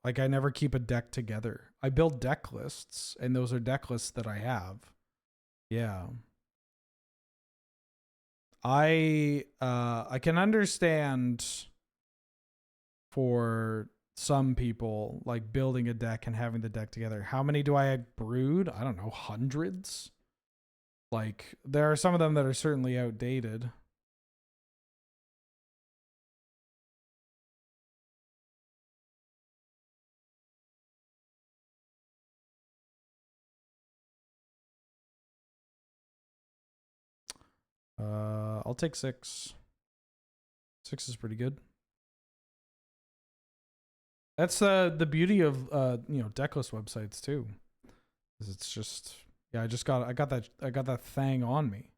Like I never keep a deck together. I build deck lists, and those are deck lists that I have. Yeah. I can understand for some people like building a deck and having the deck together. How many do I brood? I don't know, hundreds. Like there are some of them that are certainly outdated. I'll take 6. 6 is pretty good. That's the beauty of decklist websites too. Is it's just I got that thing on me.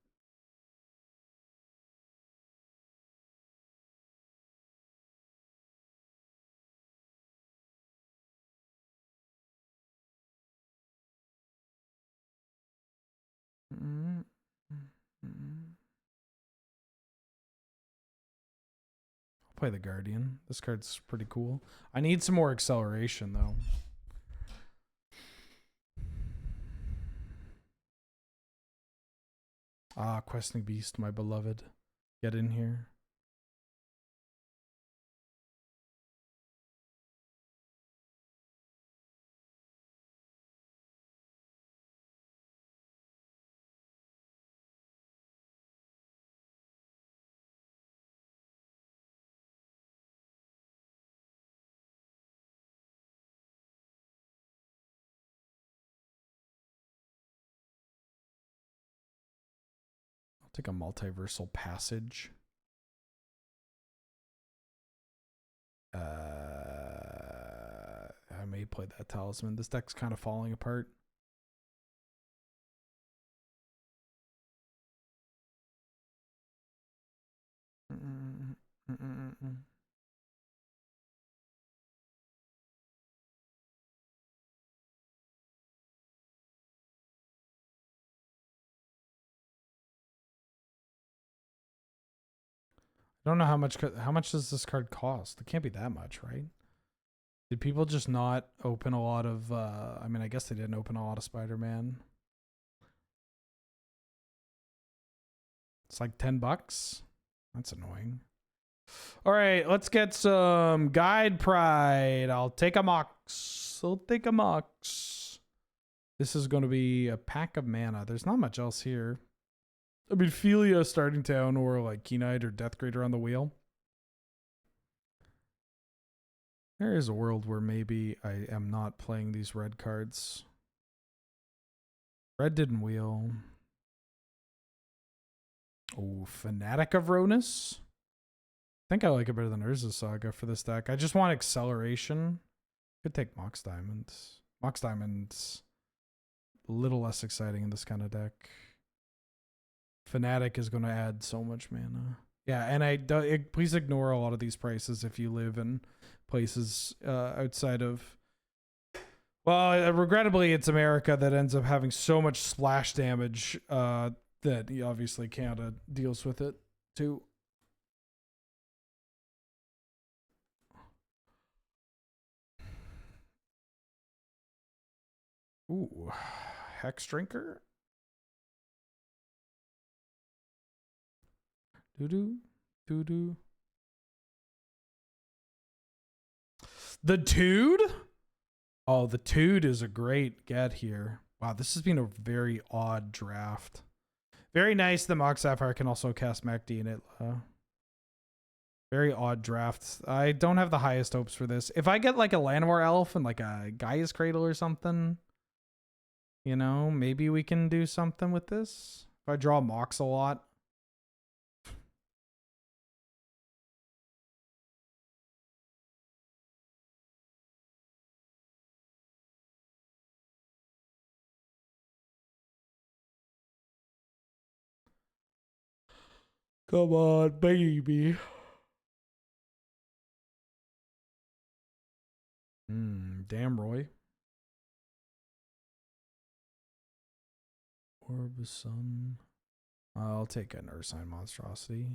I'll play the Guardian. This card's pretty cool. I need some more acceleration though. Ah, Questing Beast, my beloved. Get in here. I'll take a Multiversal Passage. I may play that Talisman. This deck's kind of falling apart. I don't know how much does this card cost? It can't be that much, right? Did people just not open a lot of I mean, I guess they didn't open a lot of Spider-Man. It's like $10. That's annoying. All right, let's get some Guide Pride. I'll take a Mox. I'll take a Mox. This is going to be a pack of mana. There's not much else here. I mean, Philia starting town or like Keynight or Death Grader on the wheel. There is a world where maybe I am not playing these red cards. Red didn't wheel. Oh, Fanatic of Ronus. I think I like it better than Urza Saga for this deck. I just want acceleration. Could take Mox Diamonds. Mox Diamonds a little less exciting in this kind of deck. Fanatic is going to add so much mana. Yeah, and please ignore a lot of these prices if you live in places outside of... Well, regrettably, it's America that ends up having so much splash damage that obviously Canada deals with it too. Ooh, Hex Drinker. Doo-doo, doo-doo. The Tude? Oh, the Tude is a great get here. Wow, this has been a very odd draft. Very nice that Mox Sapphire can also cast MacD in it. Very odd drafts. I don't have the highest hopes for this. If I get like a Llanowar Elf and like a Gaia's Cradle or something, you know, maybe we can do something with this. If I draw Mox a lot. Come on, baby. Damn, Roy. Orb of Sun. I'll take an Ursine Monstrosity.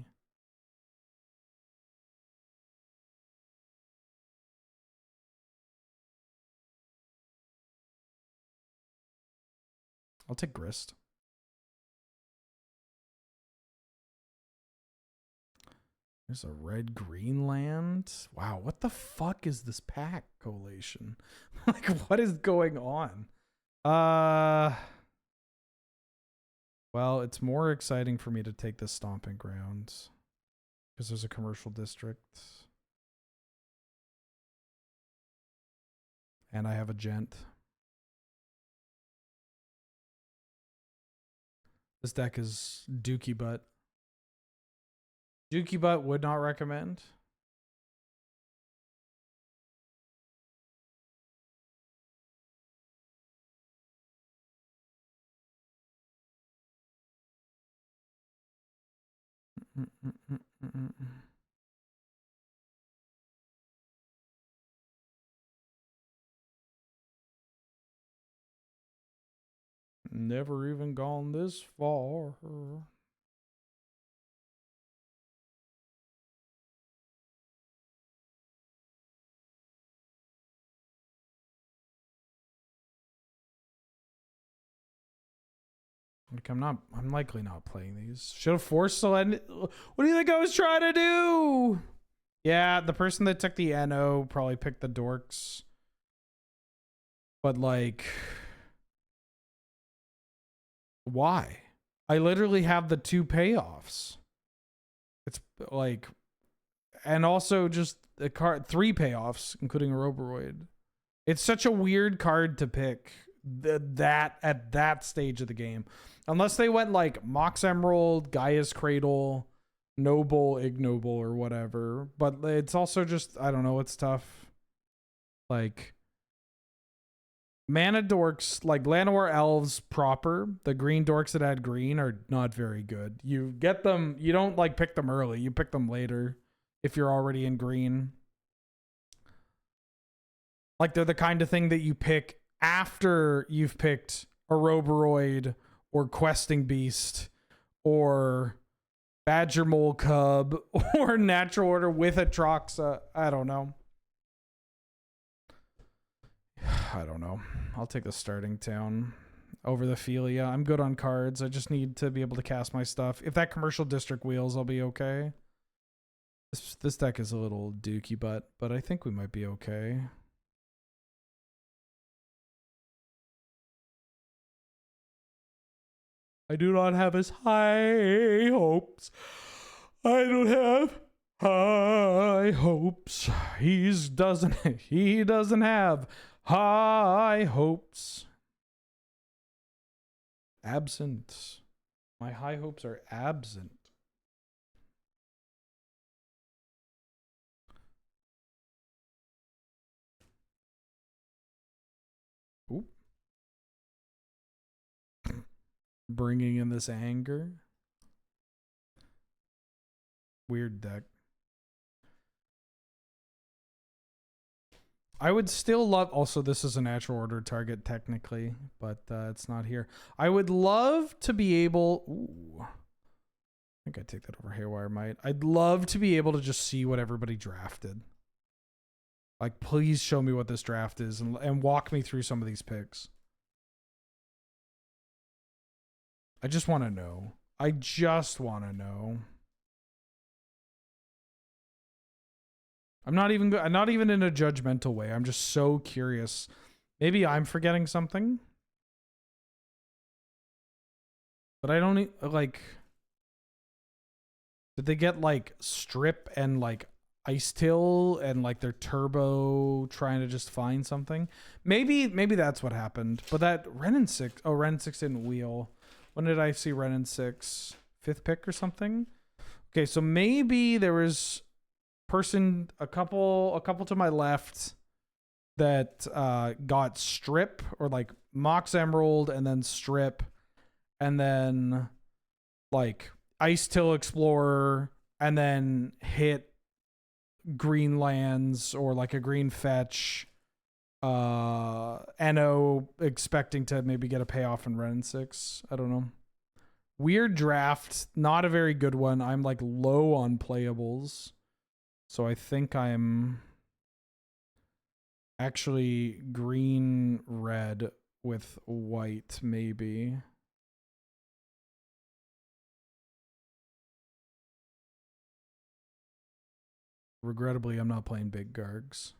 I'll take Grist. There's a red-green land. Wow, what the fuck is this pack collation? Like, what is going on? Well, it's more exciting for me to take the Stomping Grounds because there's a commercial district. And I have a Gent. This deck is Dookie Butt. Dookie Butt would not recommend. Never even gone this far. Like, I'm likely not playing these. Should have forced Selene. What do you think I was trying to do? Yeah, the person that took the NO probably picked the dorks. But like, why? I literally have the 2 payoffs. It's like, and also just the card 3 payoffs, including a Roboroid. It's such a weird card to pick that at that stage of the game. Unless they went like Mox Emerald, Gaia's Cradle, Noble, Ignoble, or whatever. But it's also just, I don't know, it's tough. Like, mana dorks, like Llanowar Elves proper, the green dorks that add green are not very good. You get them, you don't like pick them early, you pick them later if you're already in green. Like, they're the kind of thing that you pick after you've picked a Roboroid or Questing Beast or Badger Mole Cub or Natural Order with Atroxa. I don't know. I don't know. I'll take the starting town over the Philia. I'm good on cards. I just need to be able to cast my stuff. If that commercial district wheels, I'll be okay. This deck is a little dookie butt, but I think we might be okay. I do not have as high hopes. I don't have high hopes. He doesn't have high hopes. Absent. My high hopes are absent. Oop. Bringing in this anger. Weird deck. I would still love... Also, this is a natural order target, technically, but it's not here. I would love to be able... Ooh. I think I'd take that over Haywire Might. I'd love to be able to just see what everybody drafted. Like, please show me what this draft is and walk me through some of these picks. I just want to know. I just want to know. I'm not even in a judgmental way. I'm just so curious. Maybe I'm forgetting something. But I don't like... Did they get like Strip and like Ice Till and like their Turbo trying to just find something? Maybe that's what happened. But that Ren 6... Oh, Ren 6 didn't wheel. When did I see Ren 6? 5th pick or something? Okay, so maybe there was... a couple to my left that got Strip or like Mox Emerald and then Strip and then like Ice Till Explorer and then hit green lands or like a green fetch. NO expecting to maybe get a payoff in Ren 6. I don't know. Weird draft, not a very good one. I'm like low on playables. So I think I'm actually green-red with white, maybe. Regrettably, I'm not playing big Gargs.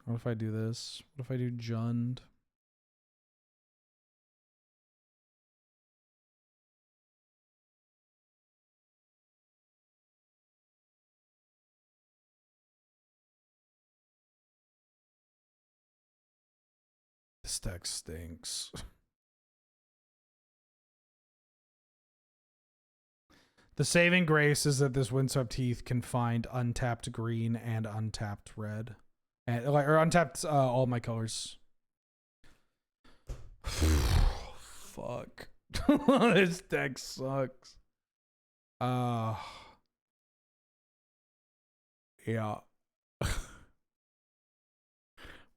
What if I do this? What if I do Jund? This deck stinks. The saving grace is that this Windswept Heath can find untapped green and untapped red. And, or untapped all my colors. Fuck. This deck sucks. Yeah.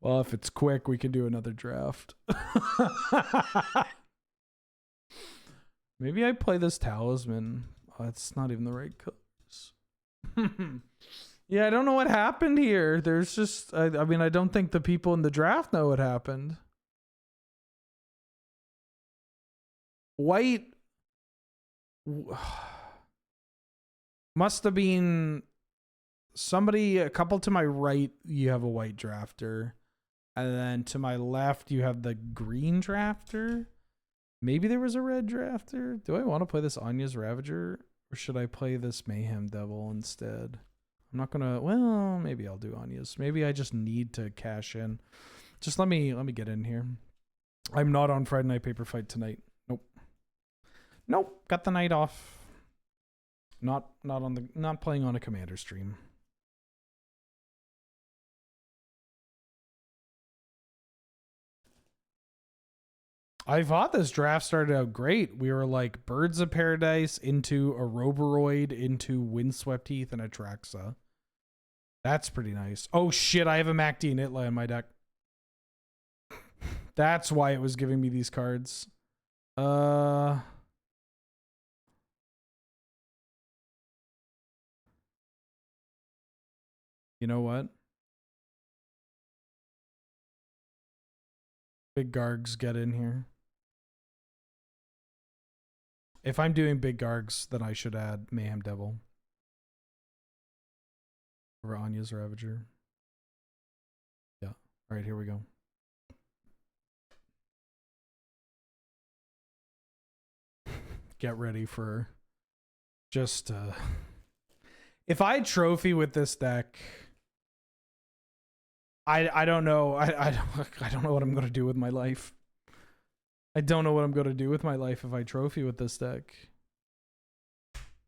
Well, if it's quick, we can do another draft. Maybe I play this Talisman. Oh, it's not even the right colors. Yeah, I don't know what happened here. There's just... I mean, I don't think the people in the draft know what happened. White... Must have been... Somebody... A couple to my right, you have a white drafter. And then to my left, you have the green drafter. Maybe there was a red drafter. Do I want to play this Anya's Ravager? Or should I play this Mayhem Devil instead? I'm not gonna... Well, maybe I'll do Anya's. Maybe I just need to cash in. Just let me get in here. I'm not on Friday Night Paper Fight tonight. Nope. Got the night off. Not playing on a Commander stream. I thought this draft started out great. We were like Birds of Paradise into a Roboroid into Windswept Heath and Atraxa. That's pretty nice. Oh shit, I have a MacD and Itla in my deck. That's why it was giving me these cards. You know what? Big Gargs, get in here. If I'm doing Big Gargs, then I should add Mayhem Devil over Anya's Ravager. Yeah. All right, here we go. Get ready for just if I trophy with this deck, I don't know. I don't know what I'm gonna do with my life. I don't know what I'm gonna do with my life if I trophy with this deck.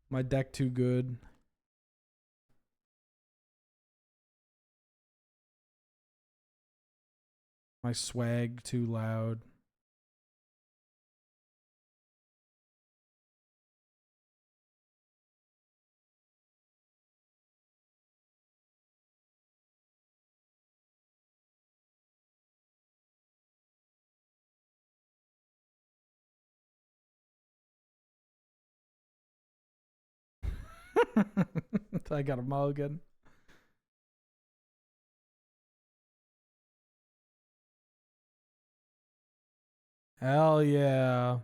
My deck too good. My swag too loud. I got a mulligan. Hell yeah.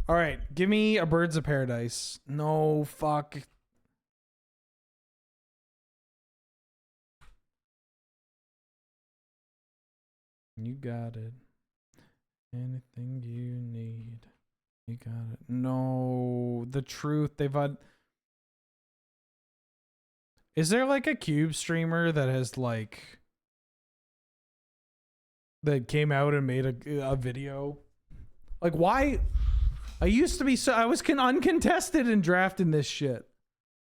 All right, give me a Birds of Paradise. No, fuck. You got it. Anything you need. You got it. No, the truth. They've had. Is there like a cube streamer that has like that came out and made a video? Like why? I used to be so I was uncontested in drafting this shit.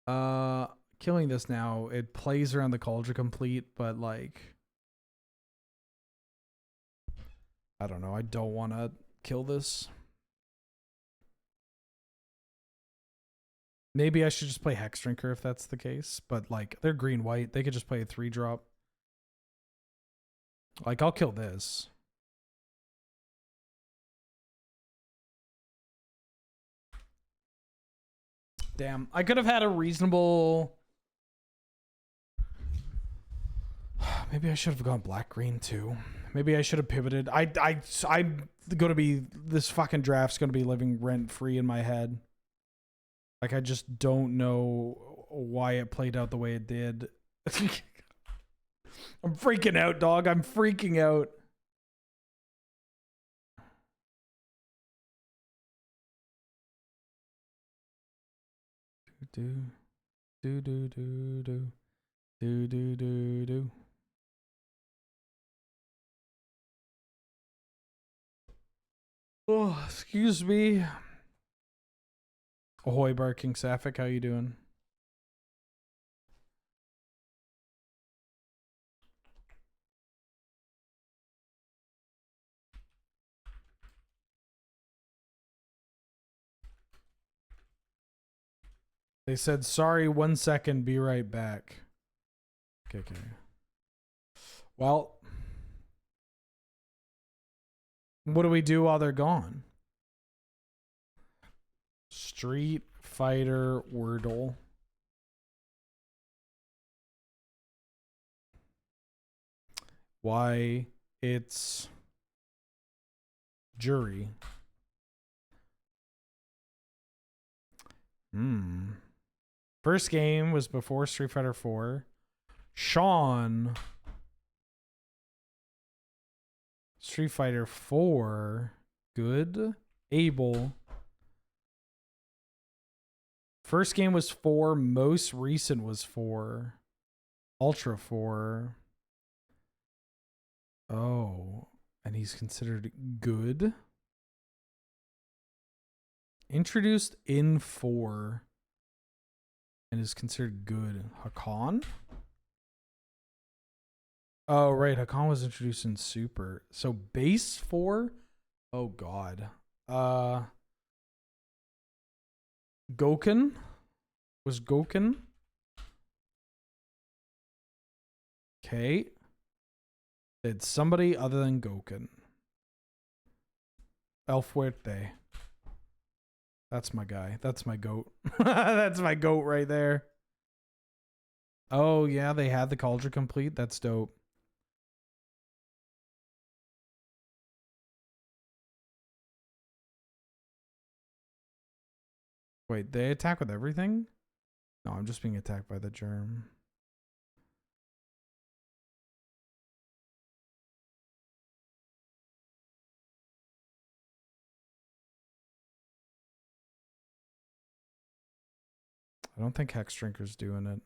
Killing this now. It plays around the Cauldron Complete, but like I don't know. I don't want to kill this. Maybe I should just play Hex Drinker if that's the case. But like they're green white. They could just play a 3-drop. Like I'll kill this. Damn. I could have had a reasonable. Maybe I should have gone black green too. Maybe I should have pivoted. I'm gonna be this fucking draft's gonna be living rent free in my head. Like I just don't know why it played out the way it did. I'm freaking out, dog. I'm freaking out. Do do do do do do do do do. Oh, excuse me. Ahoy, barking Sapphic. How you doing? They said, sorry, 1 second, be right back. Okay. Well, what do we do while they're gone? Street Fighter Worldle. Why it's jury. First game was before Street Fighter 4. Sean. Street Fighter 4. Good. Abel. First game was 4. Most recent was 4. Ultra 4. Oh. And he's considered good. Introduced in 4. And is considered good. Hakan? Oh, right. Hakan was introduced in Super. So base 4? Oh, God. Goken? Was Goken? Okay. Did somebody other than Goken? El Fuerte. That's my guy. That's my goat. That's my goat right there. Oh, yeah, they had the Cauldron complete. That's dope. Wait, they attack with everything? No, I'm just being attacked by the germ. I don't think Hex Drinker's doing it.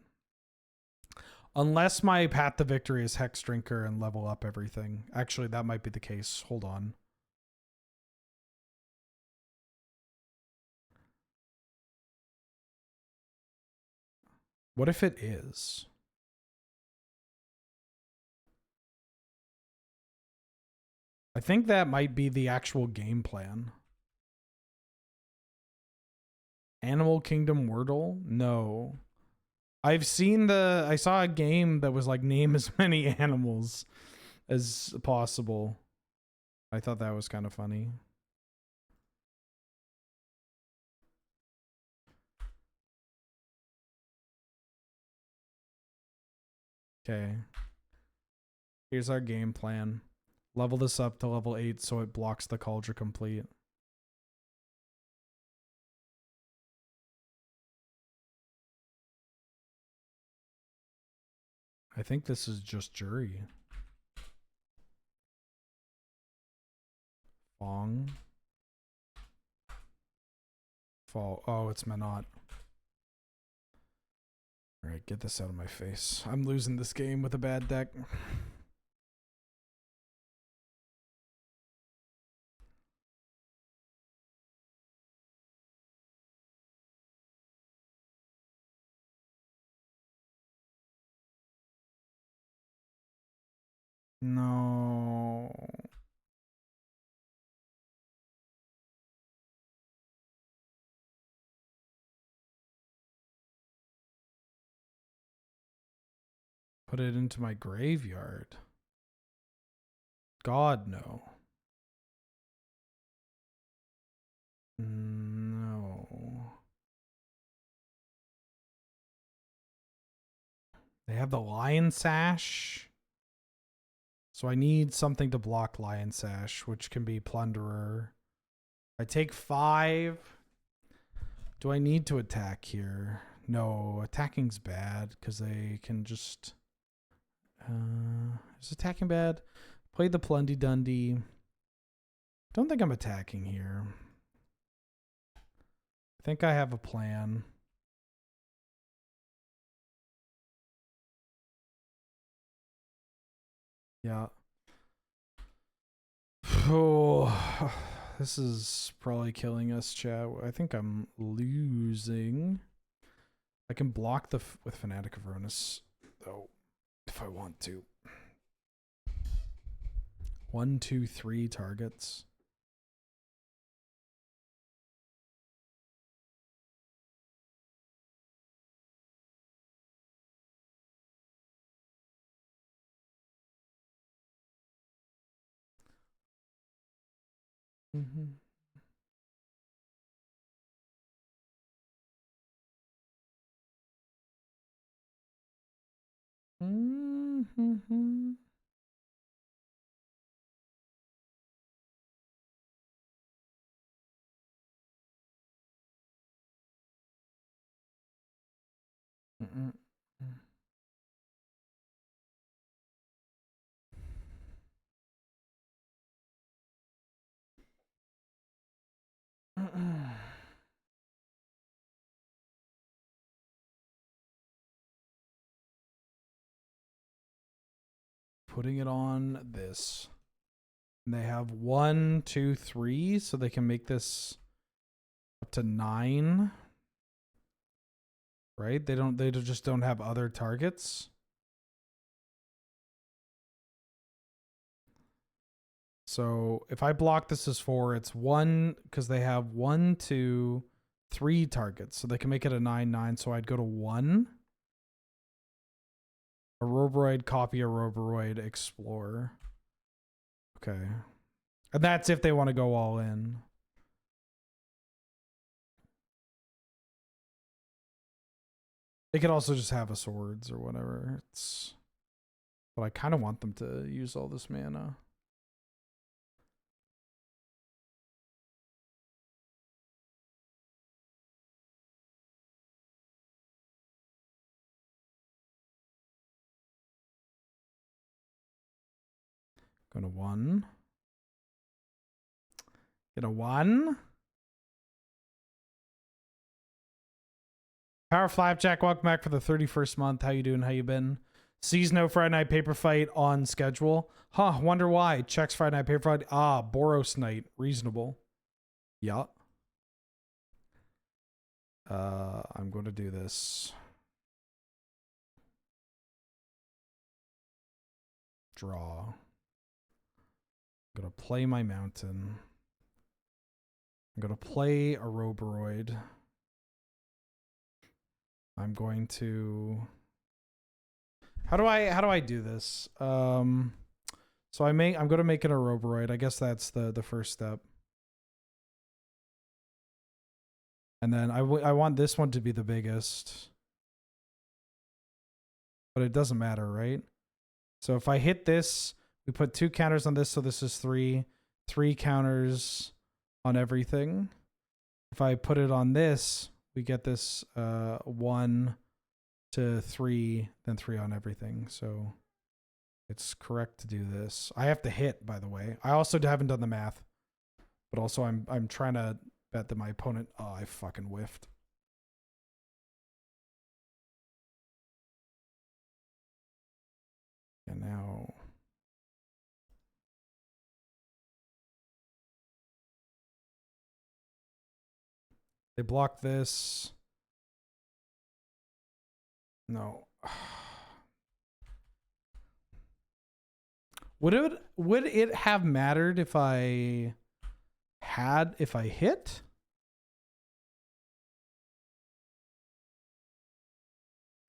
Unless my path to victory is Hex Drinker and level up everything. Actually, that might be the case. Hold on. What if it is? I think that might be the actual game plan. Animal Kingdom Worldle? No. I saw a game that was like name as many animals as possible. I thought that was kind of funny. Okay. Here's our game plan. Level this up to level 8 so it blocks the Cauldron complete. I think this is just Jury. Fong. Fall. Oh, it's Menot. Alright, get this out of my face. I'm losing this game with a bad deck. No. Put it into my graveyard. God, no. No. They have the Lion Sash. So I need something to block Lion Sash, which can be Plunderer. I take 5. Do I need to attack here? No, attacking's bad because they can just... is attacking bad? Play the Plundy Dundee. Don't think I'm attacking here. I think I have a plan. Yeah. Oh, this is probably killing us, chat. I think I'm losing. I can block the with Fanatic of Ronus, though, if I want to. 1, 2, 3 targets. Mm-hmm. Mm-hmm. Mm-mm. Mm-mm. Putting it on this. And they have 1, 2, 3, so they can make this up to 9. Right? They just don't have other targets. So if I block this as 4, it's 1 because they have 1, 2, 3 targets. So they can make it a 9/9. So I'd go to 1. A Roboroid, copy a Roboroid, explore. Okay. And that's if they want to go all in. They could also just have a swords or whatever. But I kind of want them to use all this mana. Go to 1. Get a 1. Power Flapjack, welcome back for the 31st month. How you doing? How you been? Sees no Friday Night Paper Fight on schedule. Huh, wonder why. Checks Friday Night Paper Fight. Ah, Boros night. Reasonable. Yeah. I'm going to do this. Draw. I'm going to play my mountain. I'm going to play a Roboroid. I'm going to... How do I do this? So I'm going to make it a Roboroid. I guess that's the first step. And then I want this one to be the biggest. But it doesn't matter, right? So if I hit this, we put 2 counters on this, so this is 3. 3 counters on everything. If I put it on this, we get this 1 to 3, then 3 on everything. So it's correct to do this. I have to hit, by the way. I also haven't done the math. But also I'm trying to bet that my opponent... Oh, I fucking whiffed. And now... They block this. No. Would it have mattered if I hit?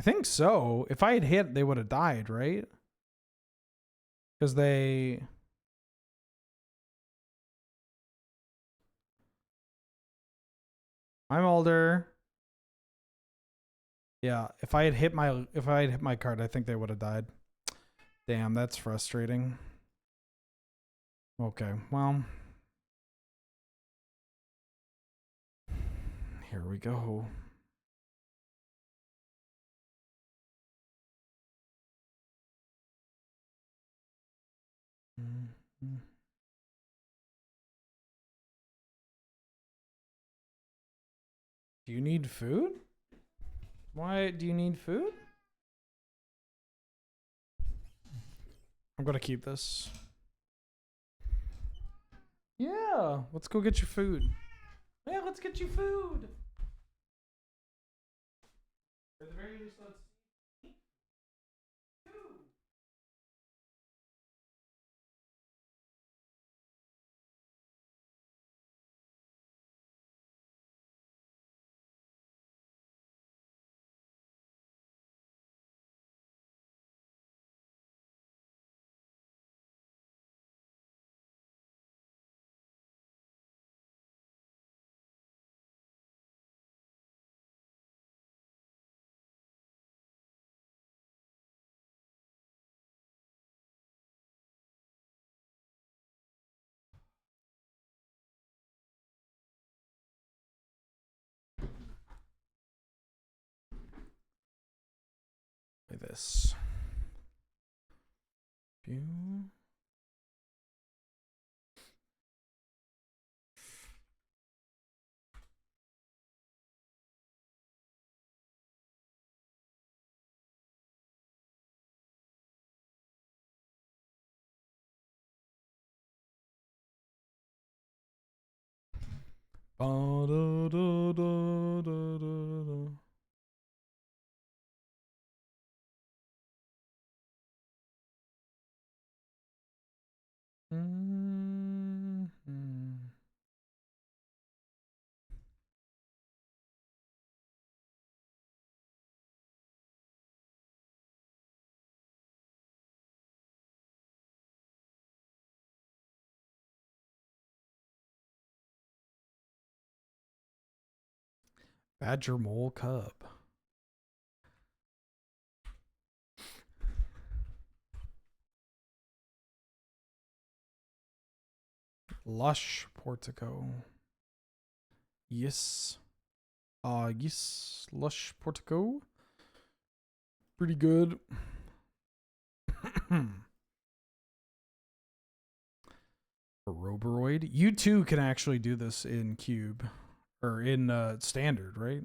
I think so. If I had hit, they would have died, right? Because they... I'm older. Yeah, if I had hit my card, I think they would have died. Damn, that's frustrating. Okay, well. Here we go. Mm-hmm. Do you need food? Why do you need food? I'm gonna keep this. Yeah, let's go get your food. Yeah, let's get you food. At the very least, let's eat food. Like this. Pew. Ba-da-da-da-da-da. Badger Mole Cub. Lush Portico. Yes. Yes. Lush Portico. Pretty good. Roboroid. You too can actually do this in Cube. Or in Standard, right?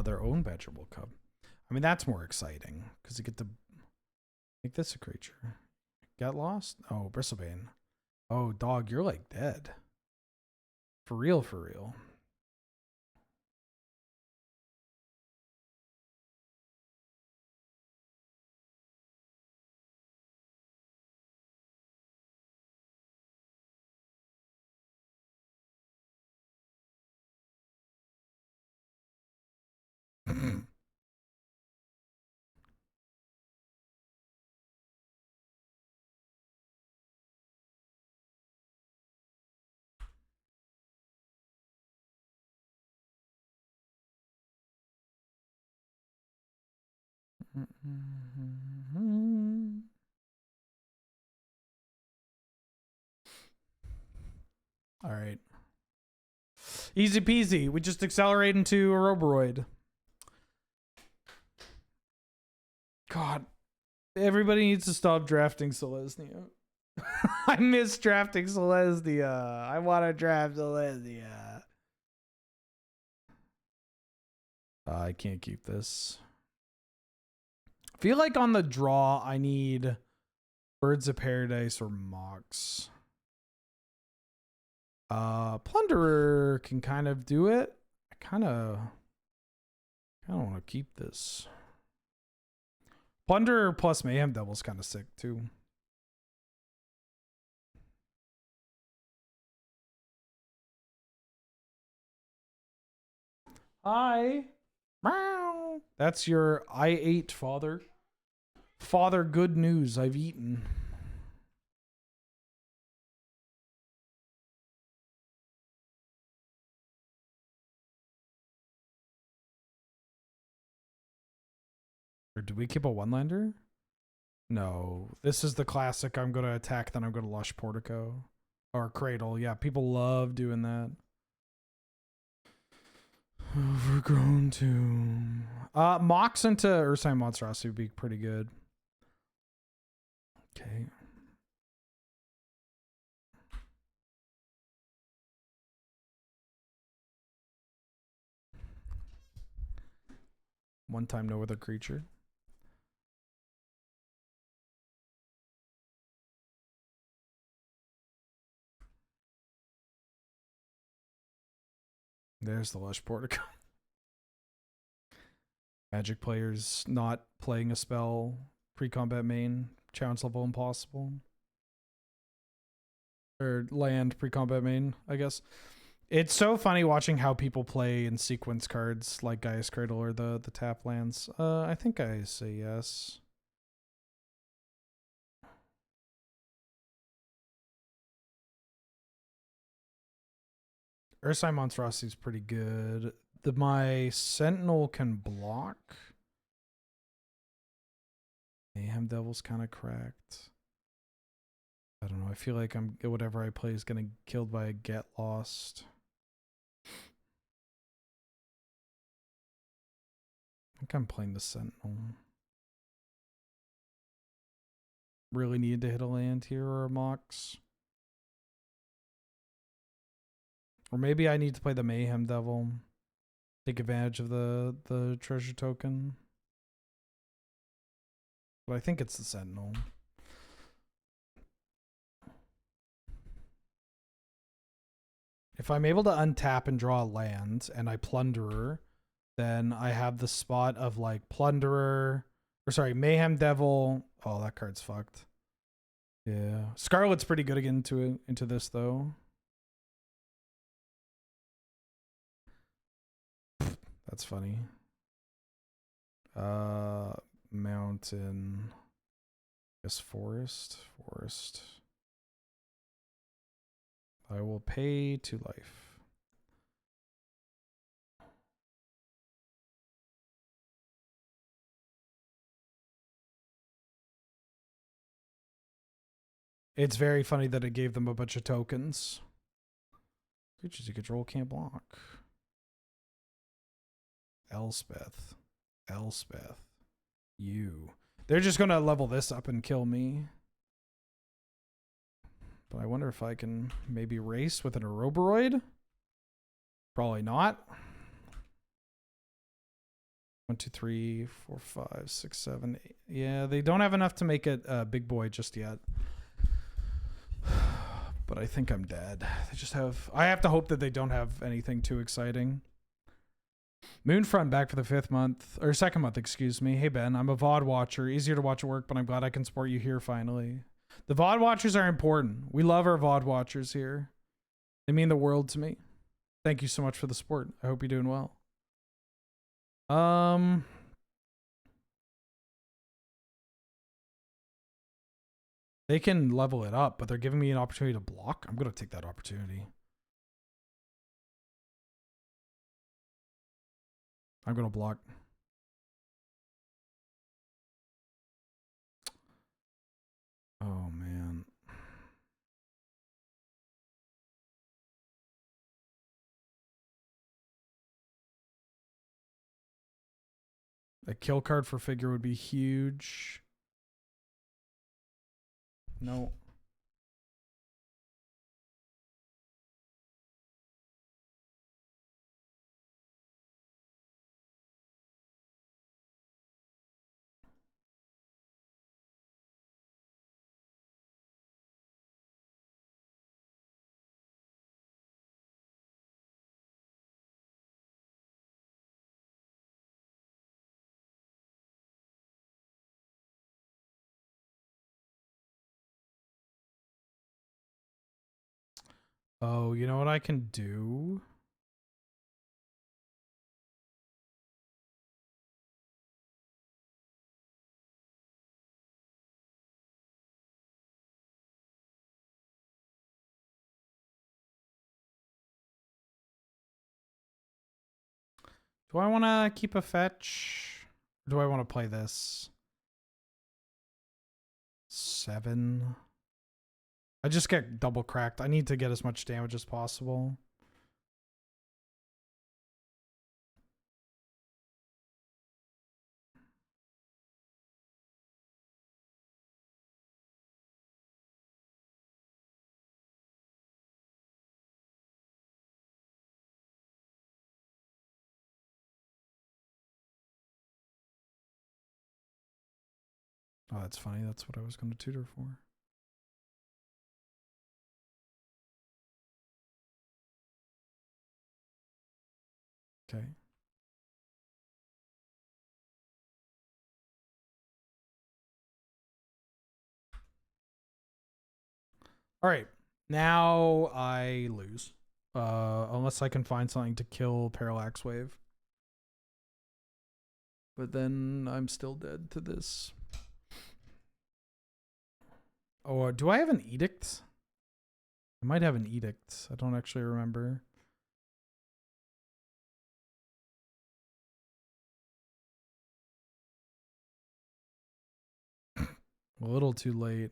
Their own vegetable cub. I mean, that's more exciting because you get to make this a creature. Get lost? Oh, Bristlebane. Oh, dog, you're like dead. For real, for real. All right. Easy peasy. We just accelerate into a Roboroid. God. Everybody needs to stop drafting Selesnya. I miss drafting Selesnya. I want to draft Selesnya. I can't keep this. I feel like on the draw, I need Birds of Paradise or Mox. Plunderer can kind of do it. I kind of want to keep this. Plunderer plus Mayhem Devil's kind of sick too. Hi. Meow. That's your I ate father. Father, good news. I've eaten. Or do we keep a one-lander? No. This is the classic. I'm going to attack, then I'm going to Lush Portico. Or Cradle. Yeah, people love doing that. Overgrown Tomb. Mox into Ursine Monstrosity would be pretty good. Okay. One time, no other creature. There's the Lush Portico. Magic players not playing a spell pre-combat main. Challenge level impossible. Or land pre-combat main, I guess. It's so funny watching how people play in sequence cards like Gaia's Cradle or the tap lands. I think I say yes. Ursine Monstrosity is pretty good. My Sentinel can block. Mayhem Devil's kind of cracked. I don't know. I feel like whatever I play is gonna get killed by a Get Lost. I think I'm playing the Sentinel. Really need to hit a land here or a Mox. Or maybe I need to play the Mayhem Devil. Take advantage of the treasure token. But I think it's the Sentinel. If I'm able to untap and draw a land and I Plunderer, then I have the spot of like Plunderer, or sorry, Mayhem Devil. Oh, that card's fucked. Yeah. Scarlet's pretty good again into this though. That's funny. Mountain. Yes, forest. I will pay to life. It's very funny that it gave them a bunch of tokens. Creatures you control can't block. Elspeth. You. They're just gonna level this up and kill me. But I wonder if I can maybe race with an Ouroboros? Probably not. 1, 2, 3, 4, 5, 6, 7, 8. Yeah, they don't have enough to make it a big boy just yet. But I think I'm dead. They just have... I have to hope that they don't have anything too exciting. Moonfront back for the 5th month. Or 2nd month, excuse me. Hey, Ben. I'm a VOD watcher. Easier to watch at work, but I'm glad I can support you here finally. The VOD watchers are important. We love our VOD watchers here. They mean the world to me. Thank you so much for the support. I hope you're doing well. They can level it up, but they're giving me an opportunity to block. I'm going to take that opportunity. I'm going to block. Oh, man. A kill card for figure would be huge. No. Oh, you know what I can do? Do I want to keep a fetch? Or do I want to play this? 7. I just get double cracked. I need to get as much damage as possible. Oh, that's funny. That's what I was going to tutor for. Okay. All right. Now I lose. Unless I can find something to kill Parallax Wave. But then I'm still dead to this. Oh, do I have an edict? I might have an edict. I don't actually remember. A little too late.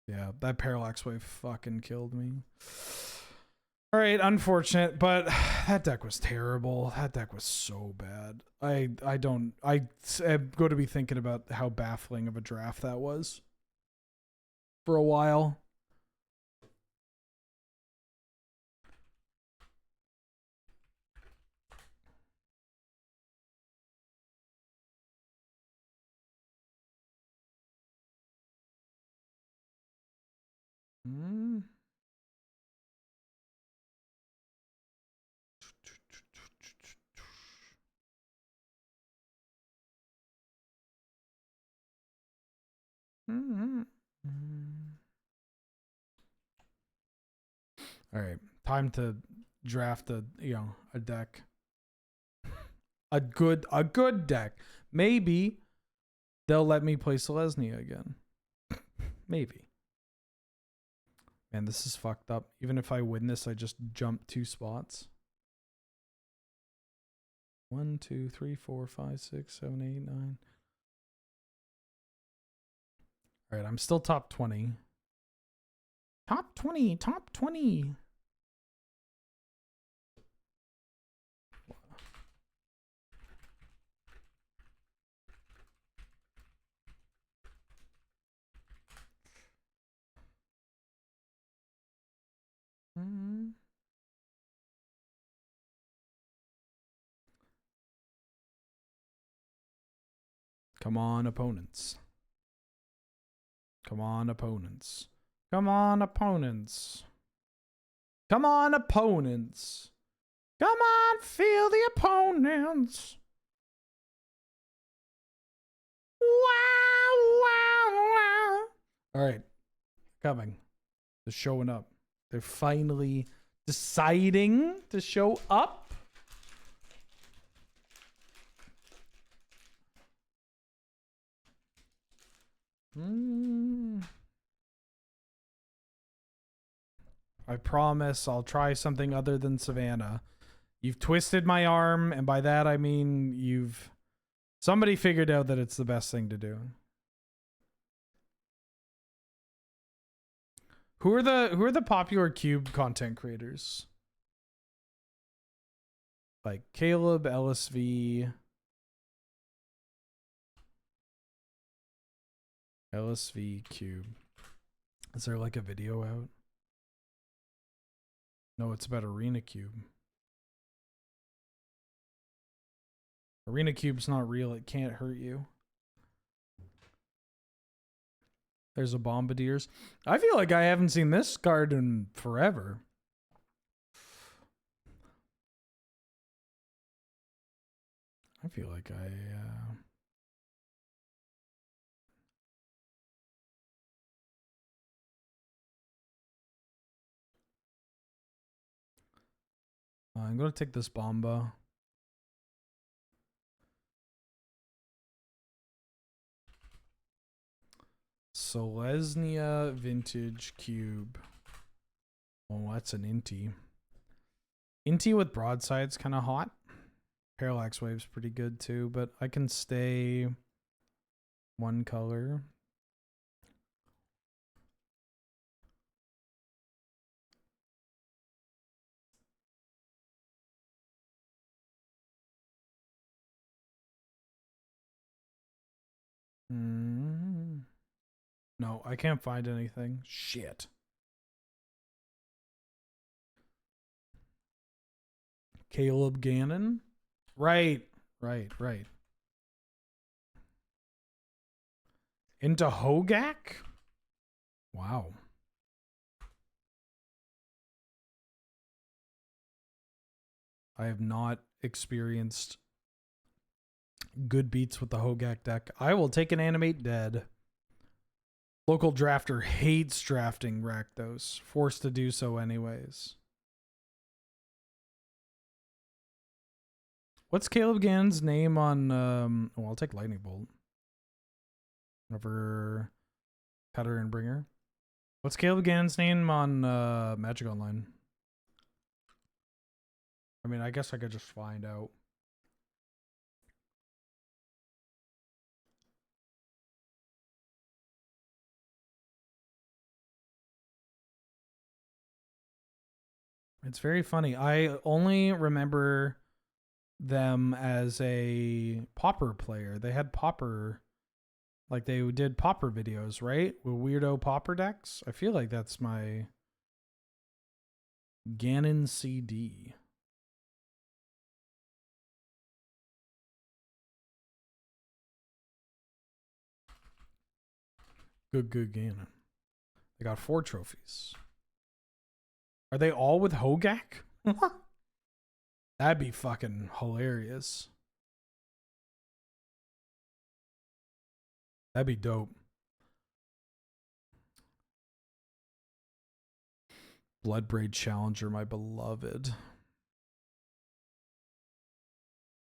Yeah, that Parallax Wave fucking killed me. All right, unfortunate, but that deck was terrible. That deck was so bad. I'm going to be thinking about how baffling of a draft that was for a while. Hmm. All right, time to draft a a deck. A good deck. Maybe they'll let me play Selesnya again. Maybe. Man, this is fucked up. Even if I win this, I just jump 2 spots. 1, 2, 3, 4, 5, 6, 7, 8, 9. All right, I'm still top 20. Top 20, top 20. Come on, opponents. Come on, opponents. Come on, opponents. Come on, opponents. Come on, feel the opponents. Wow, wow, wow. All right. Coming. They're showing up. They're finally deciding to show up. I promise I'll try something other than Savannah. You've twisted my arm, and by that I mean somebody figured out that it's the best thing to do. Who are the popular cube content creators? Like Caleb, LSV, Cube. Is there like a video out? No, it's about Arena Cube. Arena Cube's not real. It can't hurt you. There's a Bombardiers. I feel like I haven't seen this card in forever. I feel like I'm going to take this Bomba. Selesnya Vintage Cube. Oh, that's an Inti. Inti with broadside's kind of hot. Parallax Wave's pretty good too, but I can stay one color. No, I can't find anything. Shit. Caleb Gannon? Right. Into Hogak? Wow. I have not experienced good beats with the Hogak deck. I will take an Animate Dead. Local drafter hates drafting Rakdos. Forced to do so anyways. What's Caleb Gannon's name on I'll take Lightning Bolt. Over Cutter and Bringer. What's Caleb Gannon's name on Magic Online? I mean, I guess I could just find out. It's very funny. I only remember them as a Pauper player. They had Pauper, like they did Pauper videos, right? With weirdo Pauper decks. I feel like that's my Gannon CD. Good Gannon. They got 4 trophies. Are they all with Hogak? That'd be fucking hilarious. That'd be dope. Bloodbraid Challenger, my beloved.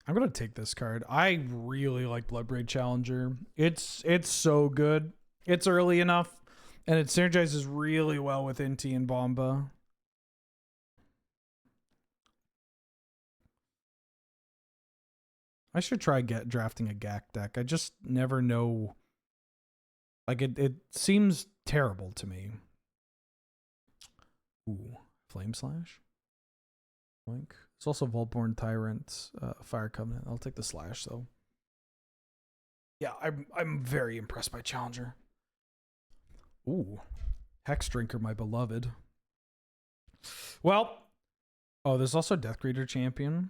I'm gonna take this card. I really like Bloodbraid Challenger. It's so good. It's early enough, and it synergizes really well with Inti and Bomba. I should try drafting a GAC deck. I just never know. Like it seems terrible to me. Ooh, Flame Slash. Link. It's also Voltborn Tyrant, Fire Covenant. I'll take the slash though. Yeah, I'm very impressed by Challenger. Ooh, Hex Drinker, my beloved. Well, oh, there's also Deathgreater Champion.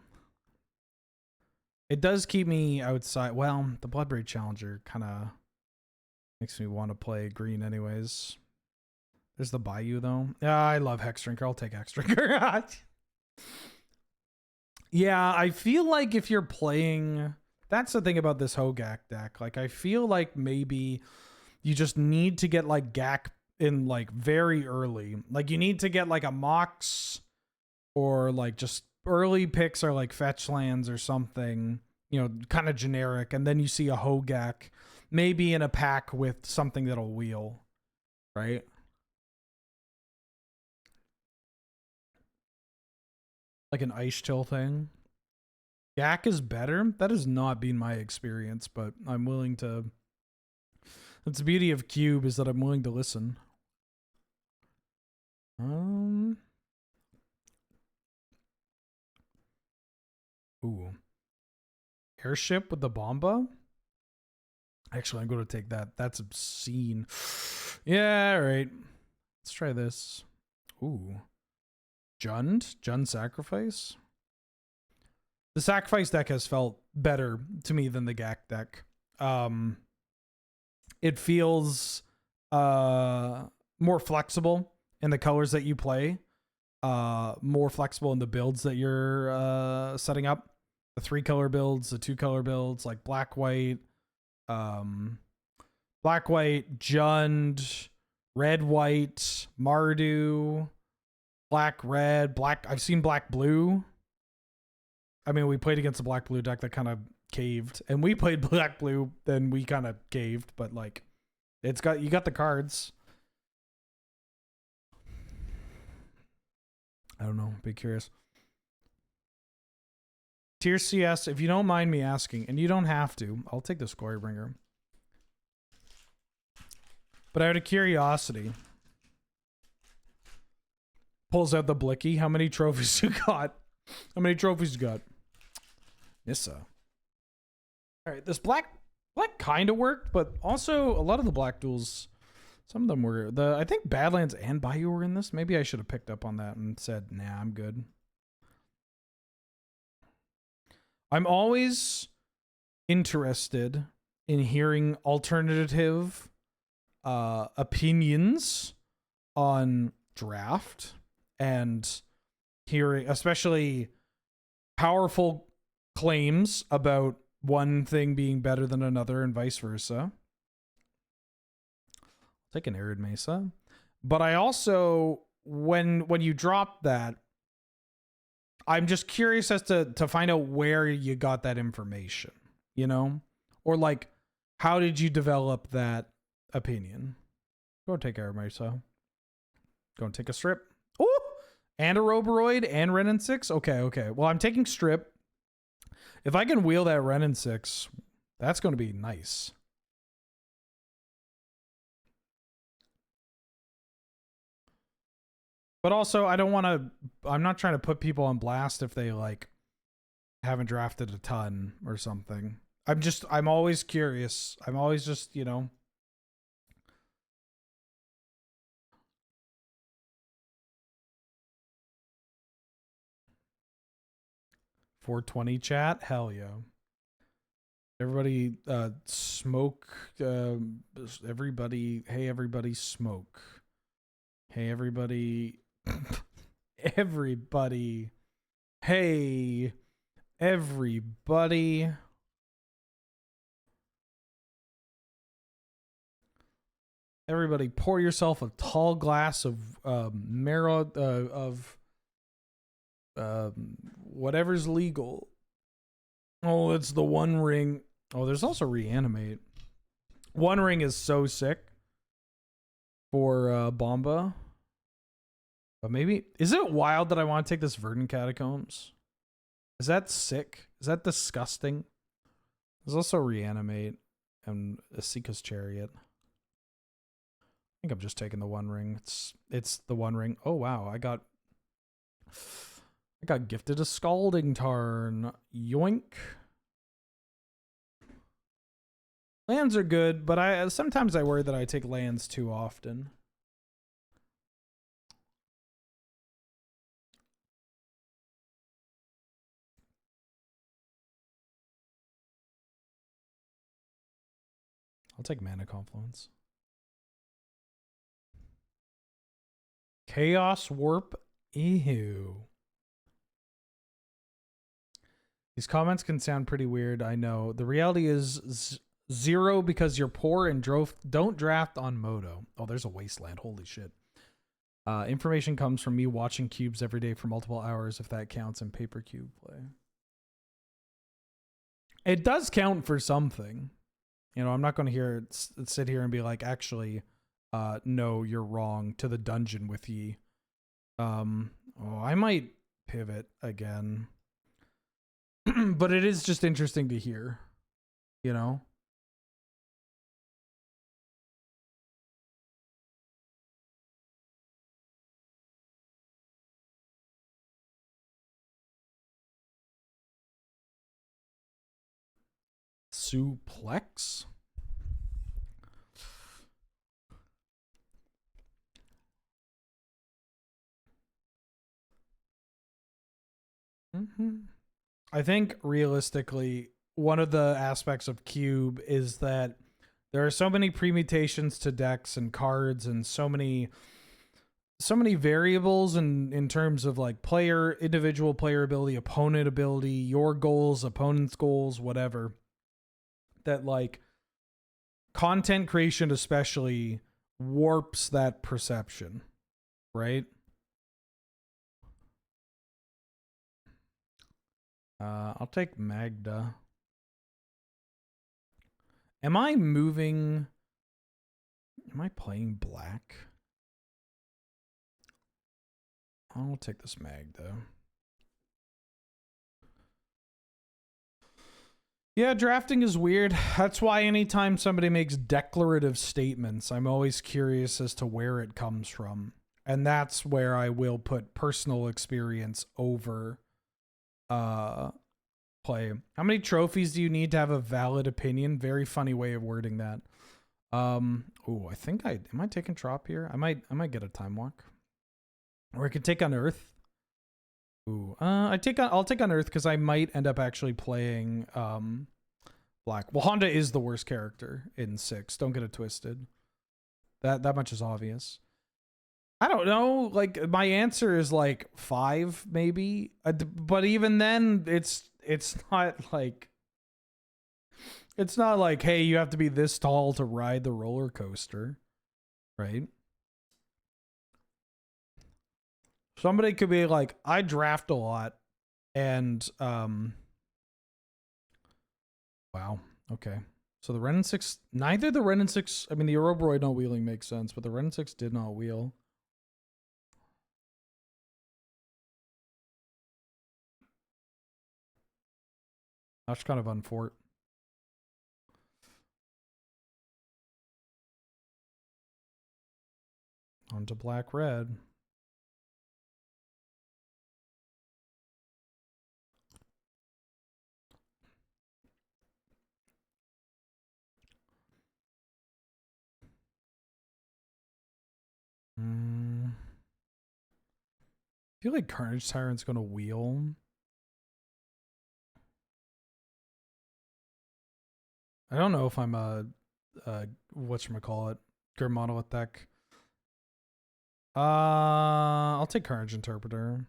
It does keep me outside. Well, the Bloodbraid Challenger kind of makes me want to play green anyways. There's the Bayou though. Yeah, I love Hex Drinker. I'll take Hex Drinker. Yeah, I feel like if you're playing, that's the thing about this Hogak deck. Like, I feel like maybe you just need to get like GAC in like very early. Like, you need to get like a Mox, or like just early picks are like fetch lands or something, you know, kind of generic. And then you see a Hogak maybe in a pack with something that'll wheel, right? Like an Ice Chill thing. GAC is better. That has not been my experience, but I'm willing to. That's the beauty of Cube, is that I'm willing to listen. Ooh. Airship with the Bomba? Actually, I'm going to take that. That's obscene. Yeah, all right. Let's try this. Ooh. Jund Sacrifice? The Sacrifice deck has felt better to me than the GAC deck. It feels more flexible in the colors that you play. More flexible in the builds that you're setting up. The 3-color builds, the 2-color builds, like black, white, Jund, red, white, Mardu, black, red, black. I've seen black, blue. I mean, we played against a black, blue deck that kind of caved, and we played black, blue, then we kind of caved, but like, you got the cards. I don't know. Be curious. Tier CS, if you don't mind me asking, and you don't have to, I'll take the Scorebringer. But out of curiosity, pulls out the Blicky. How many trophies you got? How many trophies you got? Nissa. All right, this black kind of worked, but also a lot of the black duels, some of them were I think Badlands and Bayou were in this. Maybe I should have picked up on that and said, nah, I'm good. I'm always interested in hearing alternative opinions on draft, and hearing especially powerful claims about one thing being better than another and vice versa. I'll take an Arid Mesa. But I also, when you drop that, I'm just curious as to find out where you got that information, you know? Or like, how did you develop that opinion? Go take Arid Mesa. Go and take a strip. Ooh! And a Roboroid and Ren and 6? Okay. Well, I'm taking strip. If I can wheel that Ren and 6, that's going to be nice. But also, I don't want to, I'm not trying to put people on blast if they like haven't drafted a ton or something. I'm always curious. I'm always just, you know. .420 chat? Hell yeah. Everybody smoke. Everybody, hey, everybody smoke. Hey, everybody. Everybody. Hey, everybody. Everybody, pour yourself a tall glass of whatever's legal. Oh, it's the One Ring. Oh, there's also Reanimate. One Ring is so sick for Bomba. But maybe... Is it wild that I want to take this Verdant Catacombs? Is that sick? Is that disgusting? There's also Reanimate and Asika's Chariot. I think I'm just taking the One Ring. It's the One Ring. Oh, wow. I got gifted a Scalding Tarn. Yoink. Lands are good, but sometimes I worry that I take lands too often. I'll take Mana Confluence. Chaos Warp. Ew. These comments can sound pretty weird, I know. The reality is 0 because you're poor and don't draft on Moto. Oh, there's a Wasteland. Holy shit. Information comes from me watching cubes every day for multiple hours, if that counts in paper cube play. It does count for something. You know, I'm not going to sit here and be like, actually, no, you're wrong, to the dungeon with ye. Oh, I might pivot again. But it is just interesting to hear, you know? Suplex? I think realistically, one of the aspects of Cube is that there are so many permutations to decks and cards and so many variables in terms of like individual player ability, opponent ability, your goals, opponent's goals, whatever, that like content creation especially warps that perception, right? I'll take Magda. Am I playing black? I'll take this Magda. Yeah, drafting is weird. That's why anytime somebody makes declarative statements, I'm always curious as to where it comes from. And that's where I will put personal experience over play. How many trophies do you need to have a valid opinion? Very funny way of wording that. Oh, I think am I taking Trop here? I might get a Time Walk. Or I could take on Earth. Ooh, I'll take on Earth because I might end up actually playing black. Well, Honda is the worst character in 6. Don't get it twisted. That much is obvious. I don't know. Like my answer is like 5 maybe, but even then, it's not like hey, you have to be this tall to ride the roller coaster, right? Somebody could be like, I draft a lot, and wow, okay. So the Ren 6, neither the Ren 6, I mean the Ouroboros not wheeling makes sense, but the Ren 6 did not wheel. That's kind of unfort. On to black red. I feel like Carnage Tyrant's gonna wheel. I don't know if I'm a whatchamacallit, Grim Monolith deck. I'll take Carnage Interpreter.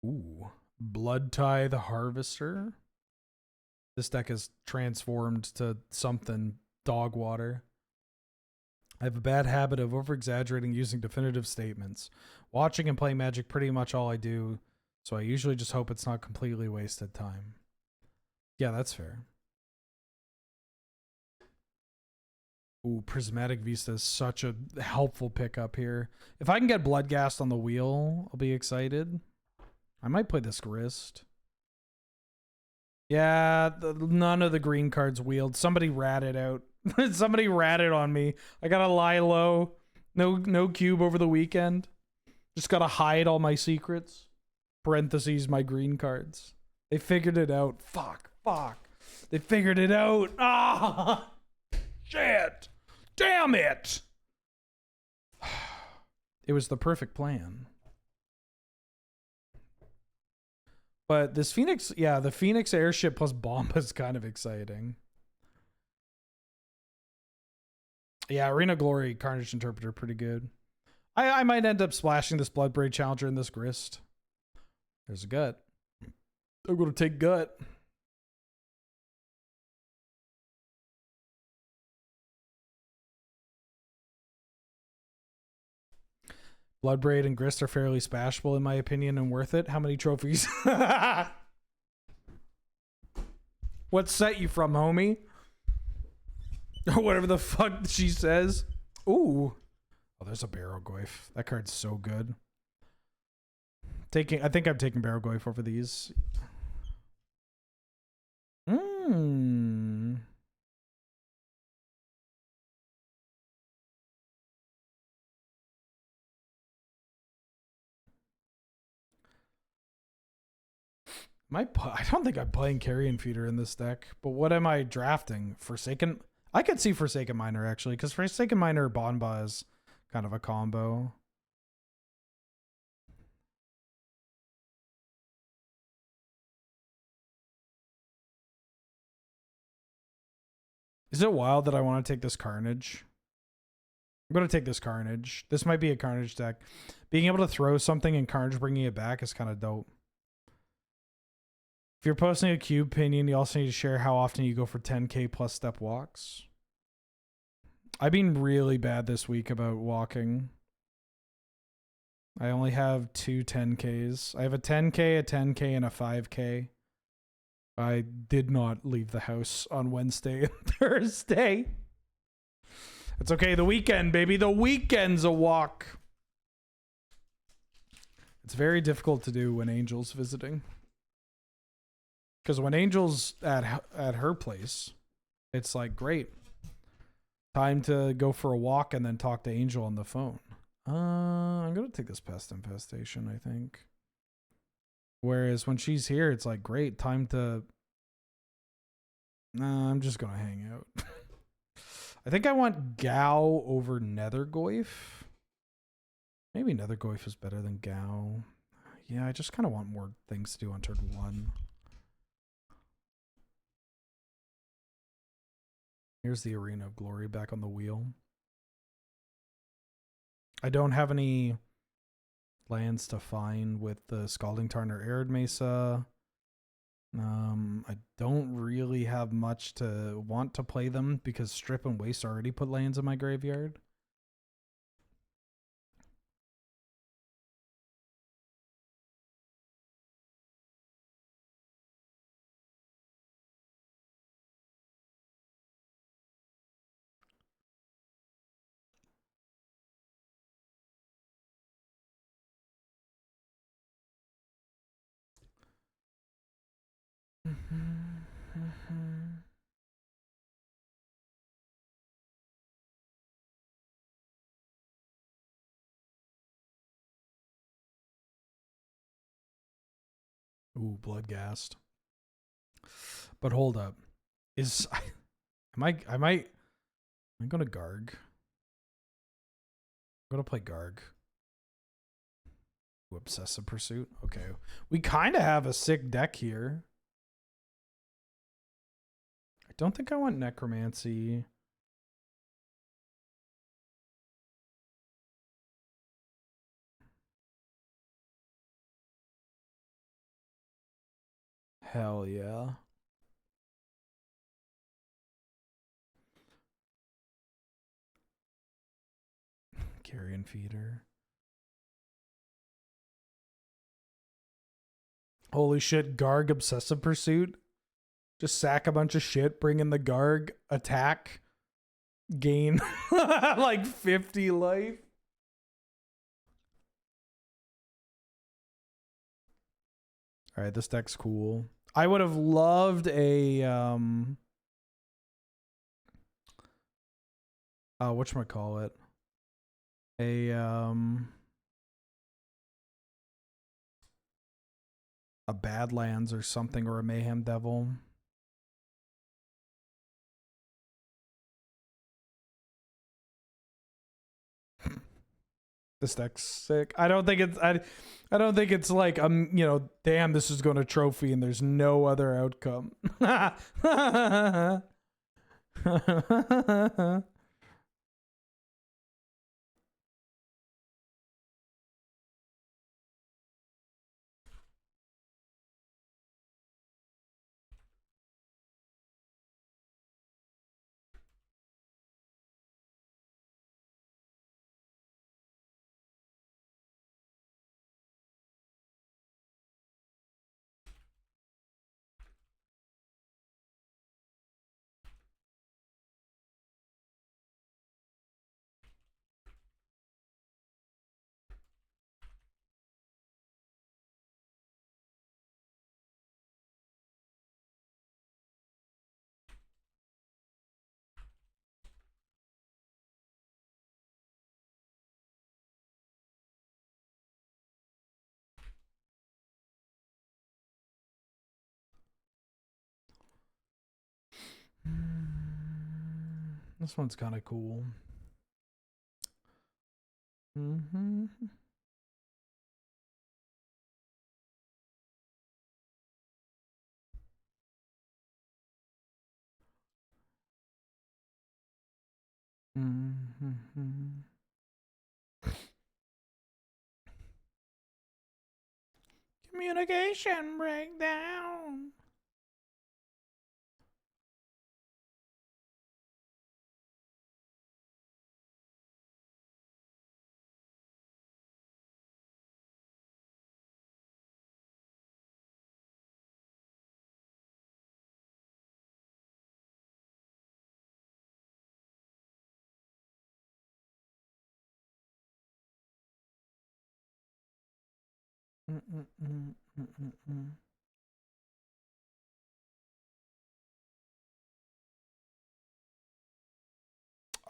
Ooh. Blood Tithe Harvester. This deck is transformed to something dog water. I have a bad habit of over-exaggerating using definitive statements. Watching and playing Magic pretty much all I do, so I usually just hope it's not completely wasted time. Yeah, that's fair. Ooh, Prismatic Vista is such a helpful pickup here. If I can get Bloodghast on the wheel, I'll be excited. I might play this Grist. Yeah, none of the green cards wheeled. Somebody ratted out. Somebody ratted on me. I gotta lie low. No cube over the weekend. Just gotta hide all my secrets. Parentheses, my green cards. They figured it out. Fuck. They figured it out. Ah, shit. Damn it. It was the perfect plan. But this Phoenix, yeah, the Phoenix airship plus bomb is kind of exciting. Yeah, Arena Glory, Carnage Interpreter, pretty good. I might end up splashing this Bloodbraid Challenger in this Grist. There's a gut. I'm going to take gut. Bloodbraid and Grist are fairly spashable in my opinion and worth it. How many trophies? What set you from, homie? Or whatever the fuck she says. Ooh. Oh, there's a Barrowgoyf. That card's so good. I think I'm taking Barrowgoyf over these. I don't think I'm playing Carrion Feeder in this deck, but what am I drafting? Forsaken? I could see Forsaken Miner actually, because Forsaken Miner Bonba is kind of a combo. Is it wild that I want to take this Carnage? I'm going to take this Carnage. This might be a Carnage deck. Being able to throw something and Carnage bringing it back is kind of dope. If you're posting a cube opinion, you also need to share how often you go for 10k plus step walks. I've been really bad this week about walking. I only have 2 10ks. I have a 10k, a 10k, and a 5k. I did not leave the house on Wednesday and Thursday. It's okay. The weekend, baby. The weekend's a walk. It's very difficult to do when Angel's visiting. Because when Angel's at her place, it's like, great. Time to go for a walk and then talk to Angel on the phone. I'm going to take this Pest Infestation, I think. Whereas when she's here, it's like, great. Time to... Nah, I'm just going to hang out. I think I want Gao over Nethergoyf. Maybe Nethergoyf is better than Gao. Yeah, I just kind of want more things to do on turn 1. Here's the Arena of Glory back on the wheel. I don't have any lands to find with the Scalding Tarn or Arid Mesa. I don't really have much to want to play them because Strip and Waste already put lands in my graveyard. Ooh, Bloodghast. But hold up. Am I going to Garg? I'm going to play Garg. Ooh, Obsessive Pursuit. Okay. We kind of have a sick deck here. I don't think I want Necromancy. Hell yeah. Carrion Feeder. Holy shit, Garg Obsessive Pursuit. Just sack a bunch of shit, bring in the Garg, attack, gain like 50 life. All right, this deck's cool. I would have loved a whatchamacallit? A Badlands or something, or a Mayhem Devil. This deck's sick. I don't think it's I don't think it's like you know, damn, this is going to trophy and there's no other outcome. This one's kind of cool. Mm-hmm. Mm-hmm. Communication breakdown.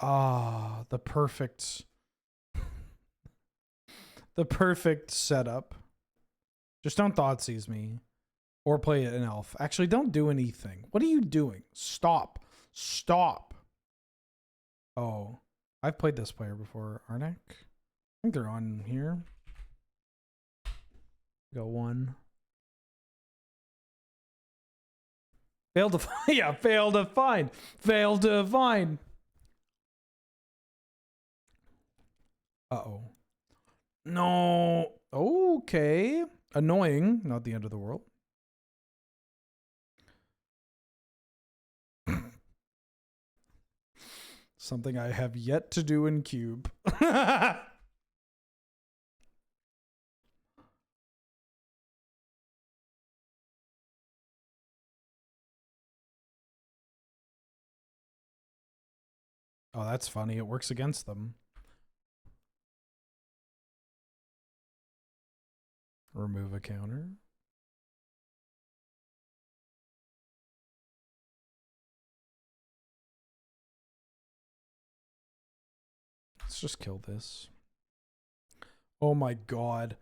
Ah, the perfect setup. Just don't Thoughtseize me. Or play an elf. Actually, don't do anything. What are you doing? Stop. Stop. Oh. I've played this player before, Arnek. I think they're on here. Go one. Failed to find. Yeah, failed to find. Failed to find. Uh-oh. No. Okay. Annoying. Not the end of the world. Something I have yet to do in Cube. Oh, that's funny. It works against them. Remove a counter. Let's just kill this. Oh my god.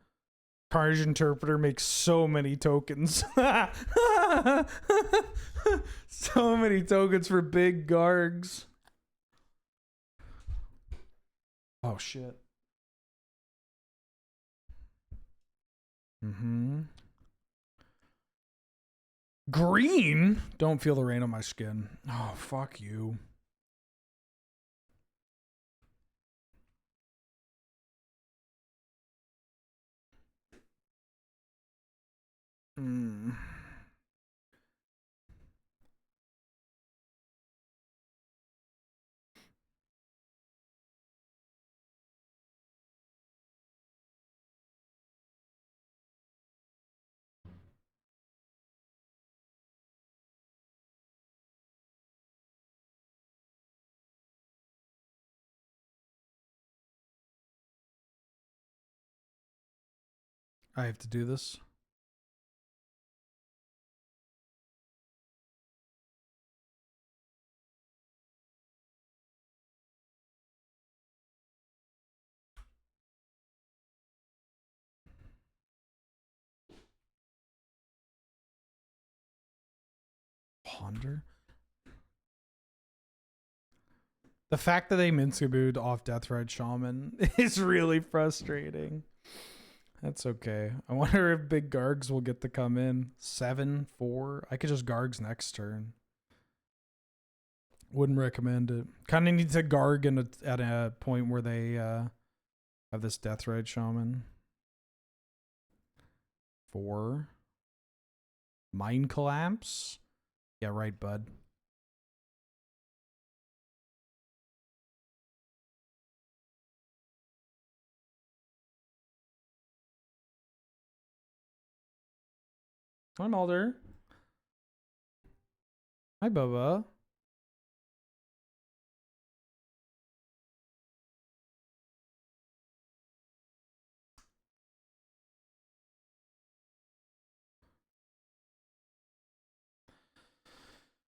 Carnage Interpreter makes so many tokens. So many tokens for big Gargs. Oh shit. Mm-hmm. Green? Don't feel the rain on my skin. Oh, fuck you. Hmm. I have to do this. Ponder. The fact that they Minskabooed off Deathrite Shaman is really frustrating. That's okay. I wonder if big Gargs will get to come in. 7-4. I could just Gargs next turn. Wouldn't recommend it. Kind of needs a Garg at a point where they have this Deathrite Shaman. 4. Mind Collapse? Yeah, right, bud. Hi, Mulder. Hi, Bubba.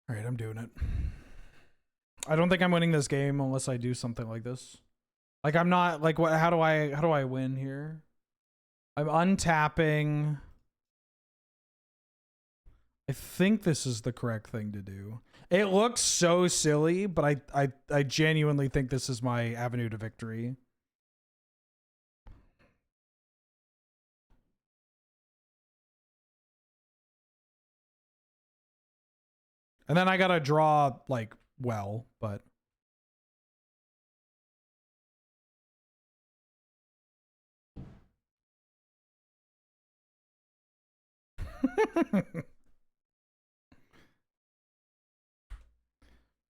All right, I'm doing it. I don't think I'm winning this game unless I do something like this. Like I'm not like what? How do I win here? I'm untapping. I think this is the correct thing to do. It looks so silly, but I genuinely think this is my avenue to victory. And then I gotta draw like well, but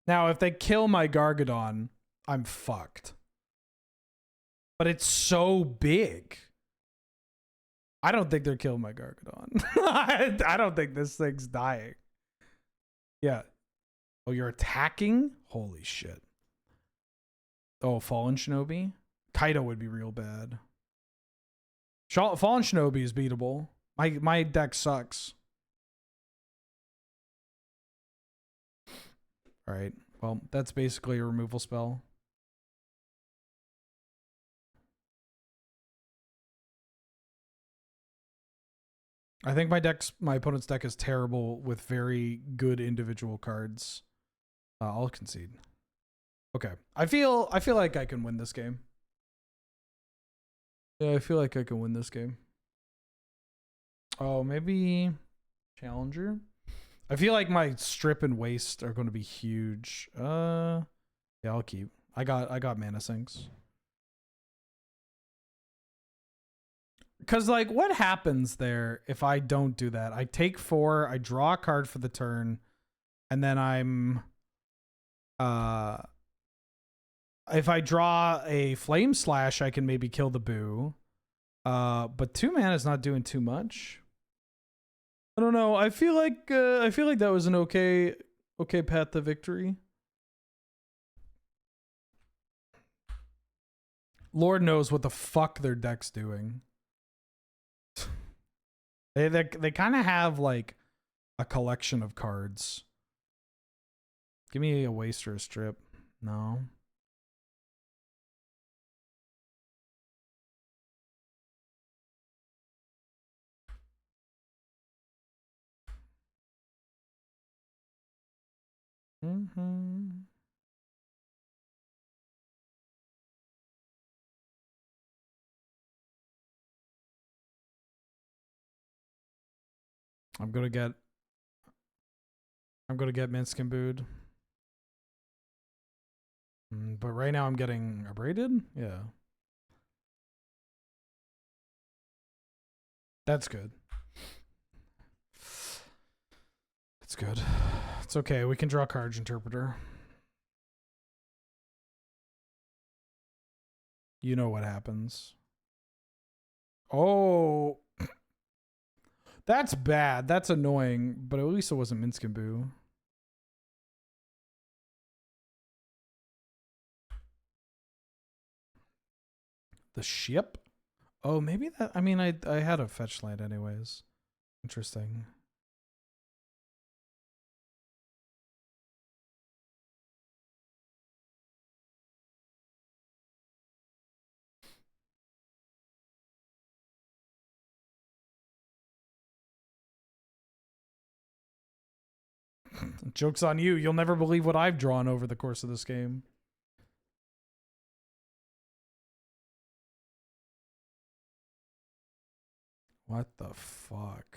now if they kill my Gargadon, I'm fucked. But it's so big. I don't think they're killing my Gargadon. I don't think this thing's dying. Yeah. Oh, you're attacking? Holy shit. Oh, Fallen Shinobi? Kaido would be real bad. Fallen Shinobi is beatable. My deck sucks. Alright. Well, that's basically a removal spell. I think my opponent's deck is terrible with very good individual cards. I'll concede. Okay. I feel like I can win this game. Yeah, I feel like I can win this game. Oh, maybe Challenger? I feel like my strip and waste are going to be huge. Yeah, I'll keep. I got mana sinks. Cause like what happens there if I don't do that? I take 4, I draw a card for the turn, and then I'm if I draw a Flame Slash, I can maybe kill the Boo. But 2 mana is not doing too much. I don't know. I feel like that was an okay path to victory. Lord knows what the fuck their deck's doing. They kind of have like a collection of cards. Give me a waste or a strip. No. Mm-hmm. I'm gonna get Minskabooed. But right now I'm getting abraded? Yeah. That's good. It's good. It's okay. We can draw Cards Interpreter. You know what happens. Oh. That's bad. That's annoying. But at least it wasn't Minskaboo. The ship? Oh, maybe that. I mean, I had a fetch land anyways. Interesting. Joke's on you. You'll never believe what I've drawn over the course of this game. What the fuck?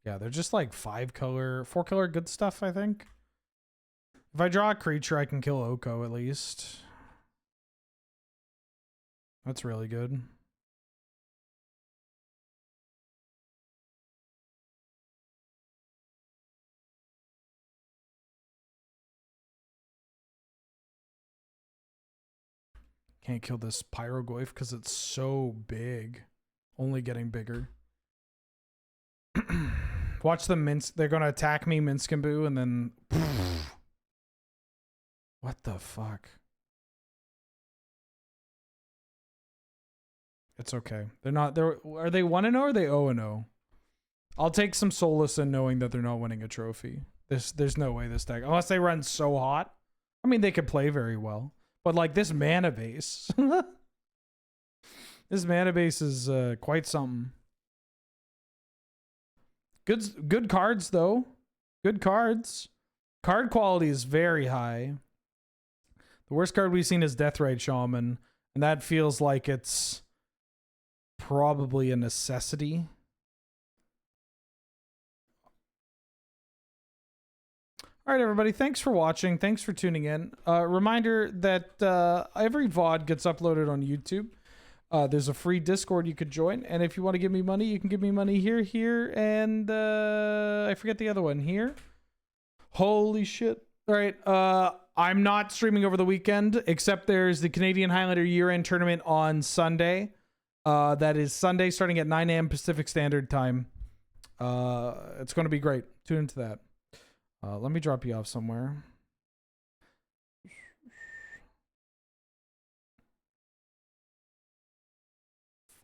Yeah, they're just like 4-color good stuff, I think. If I draw a creature, I can kill Oko at least. That's really good. Can't kill this Pyrogoyf because it's so big. Only getting bigger. Watch them mince. They're going to attack me, Minskamboo, and then... What the fuck? It's okay. They're not... Are they 1-0 or are they 0-0? I'll take some solace in knowing that they're not winning a trophy. There's no way this deck... Unless they run so hot. I mean, they could play very well. But, like, this mana base... This mana base is quite something. Good cards, though. Good cards. Card quality is very high. The worst card we've seen is Deathrite Shaman, and that feels like it's probably a necessity. All right, everybody. Thanks for watching. Thanks for tuning in. Reminder that every VOD gets uploaded on YouTube. There's a free Discord you could join, and if you want to give me money, you can give me money here, and I forget the other one here. Holy shit. All right, I'm not streaming over the weekend, except there's the Canadian Highlander year-end tournament on Sunday. That is Sunday starting at 9 a.m. Pacific Standard Time. It's going to be great. Tune into that. Let me drop you off somewhere.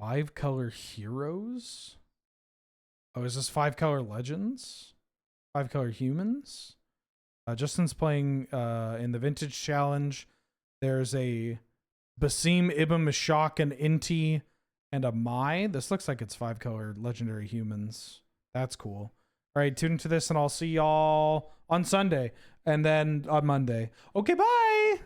Five-color heroes? Oh, is this 5-color legends? 5-color humans? Justin's playing in the Vintage Challenge. There's a Basim, Ibn Mashak, an Inti, and a Mai. This looks like it's 5-color legendary humans. That's cool. All right, tune into this, and I'll see y'all on Sunday and then on Monday. Okay, bye!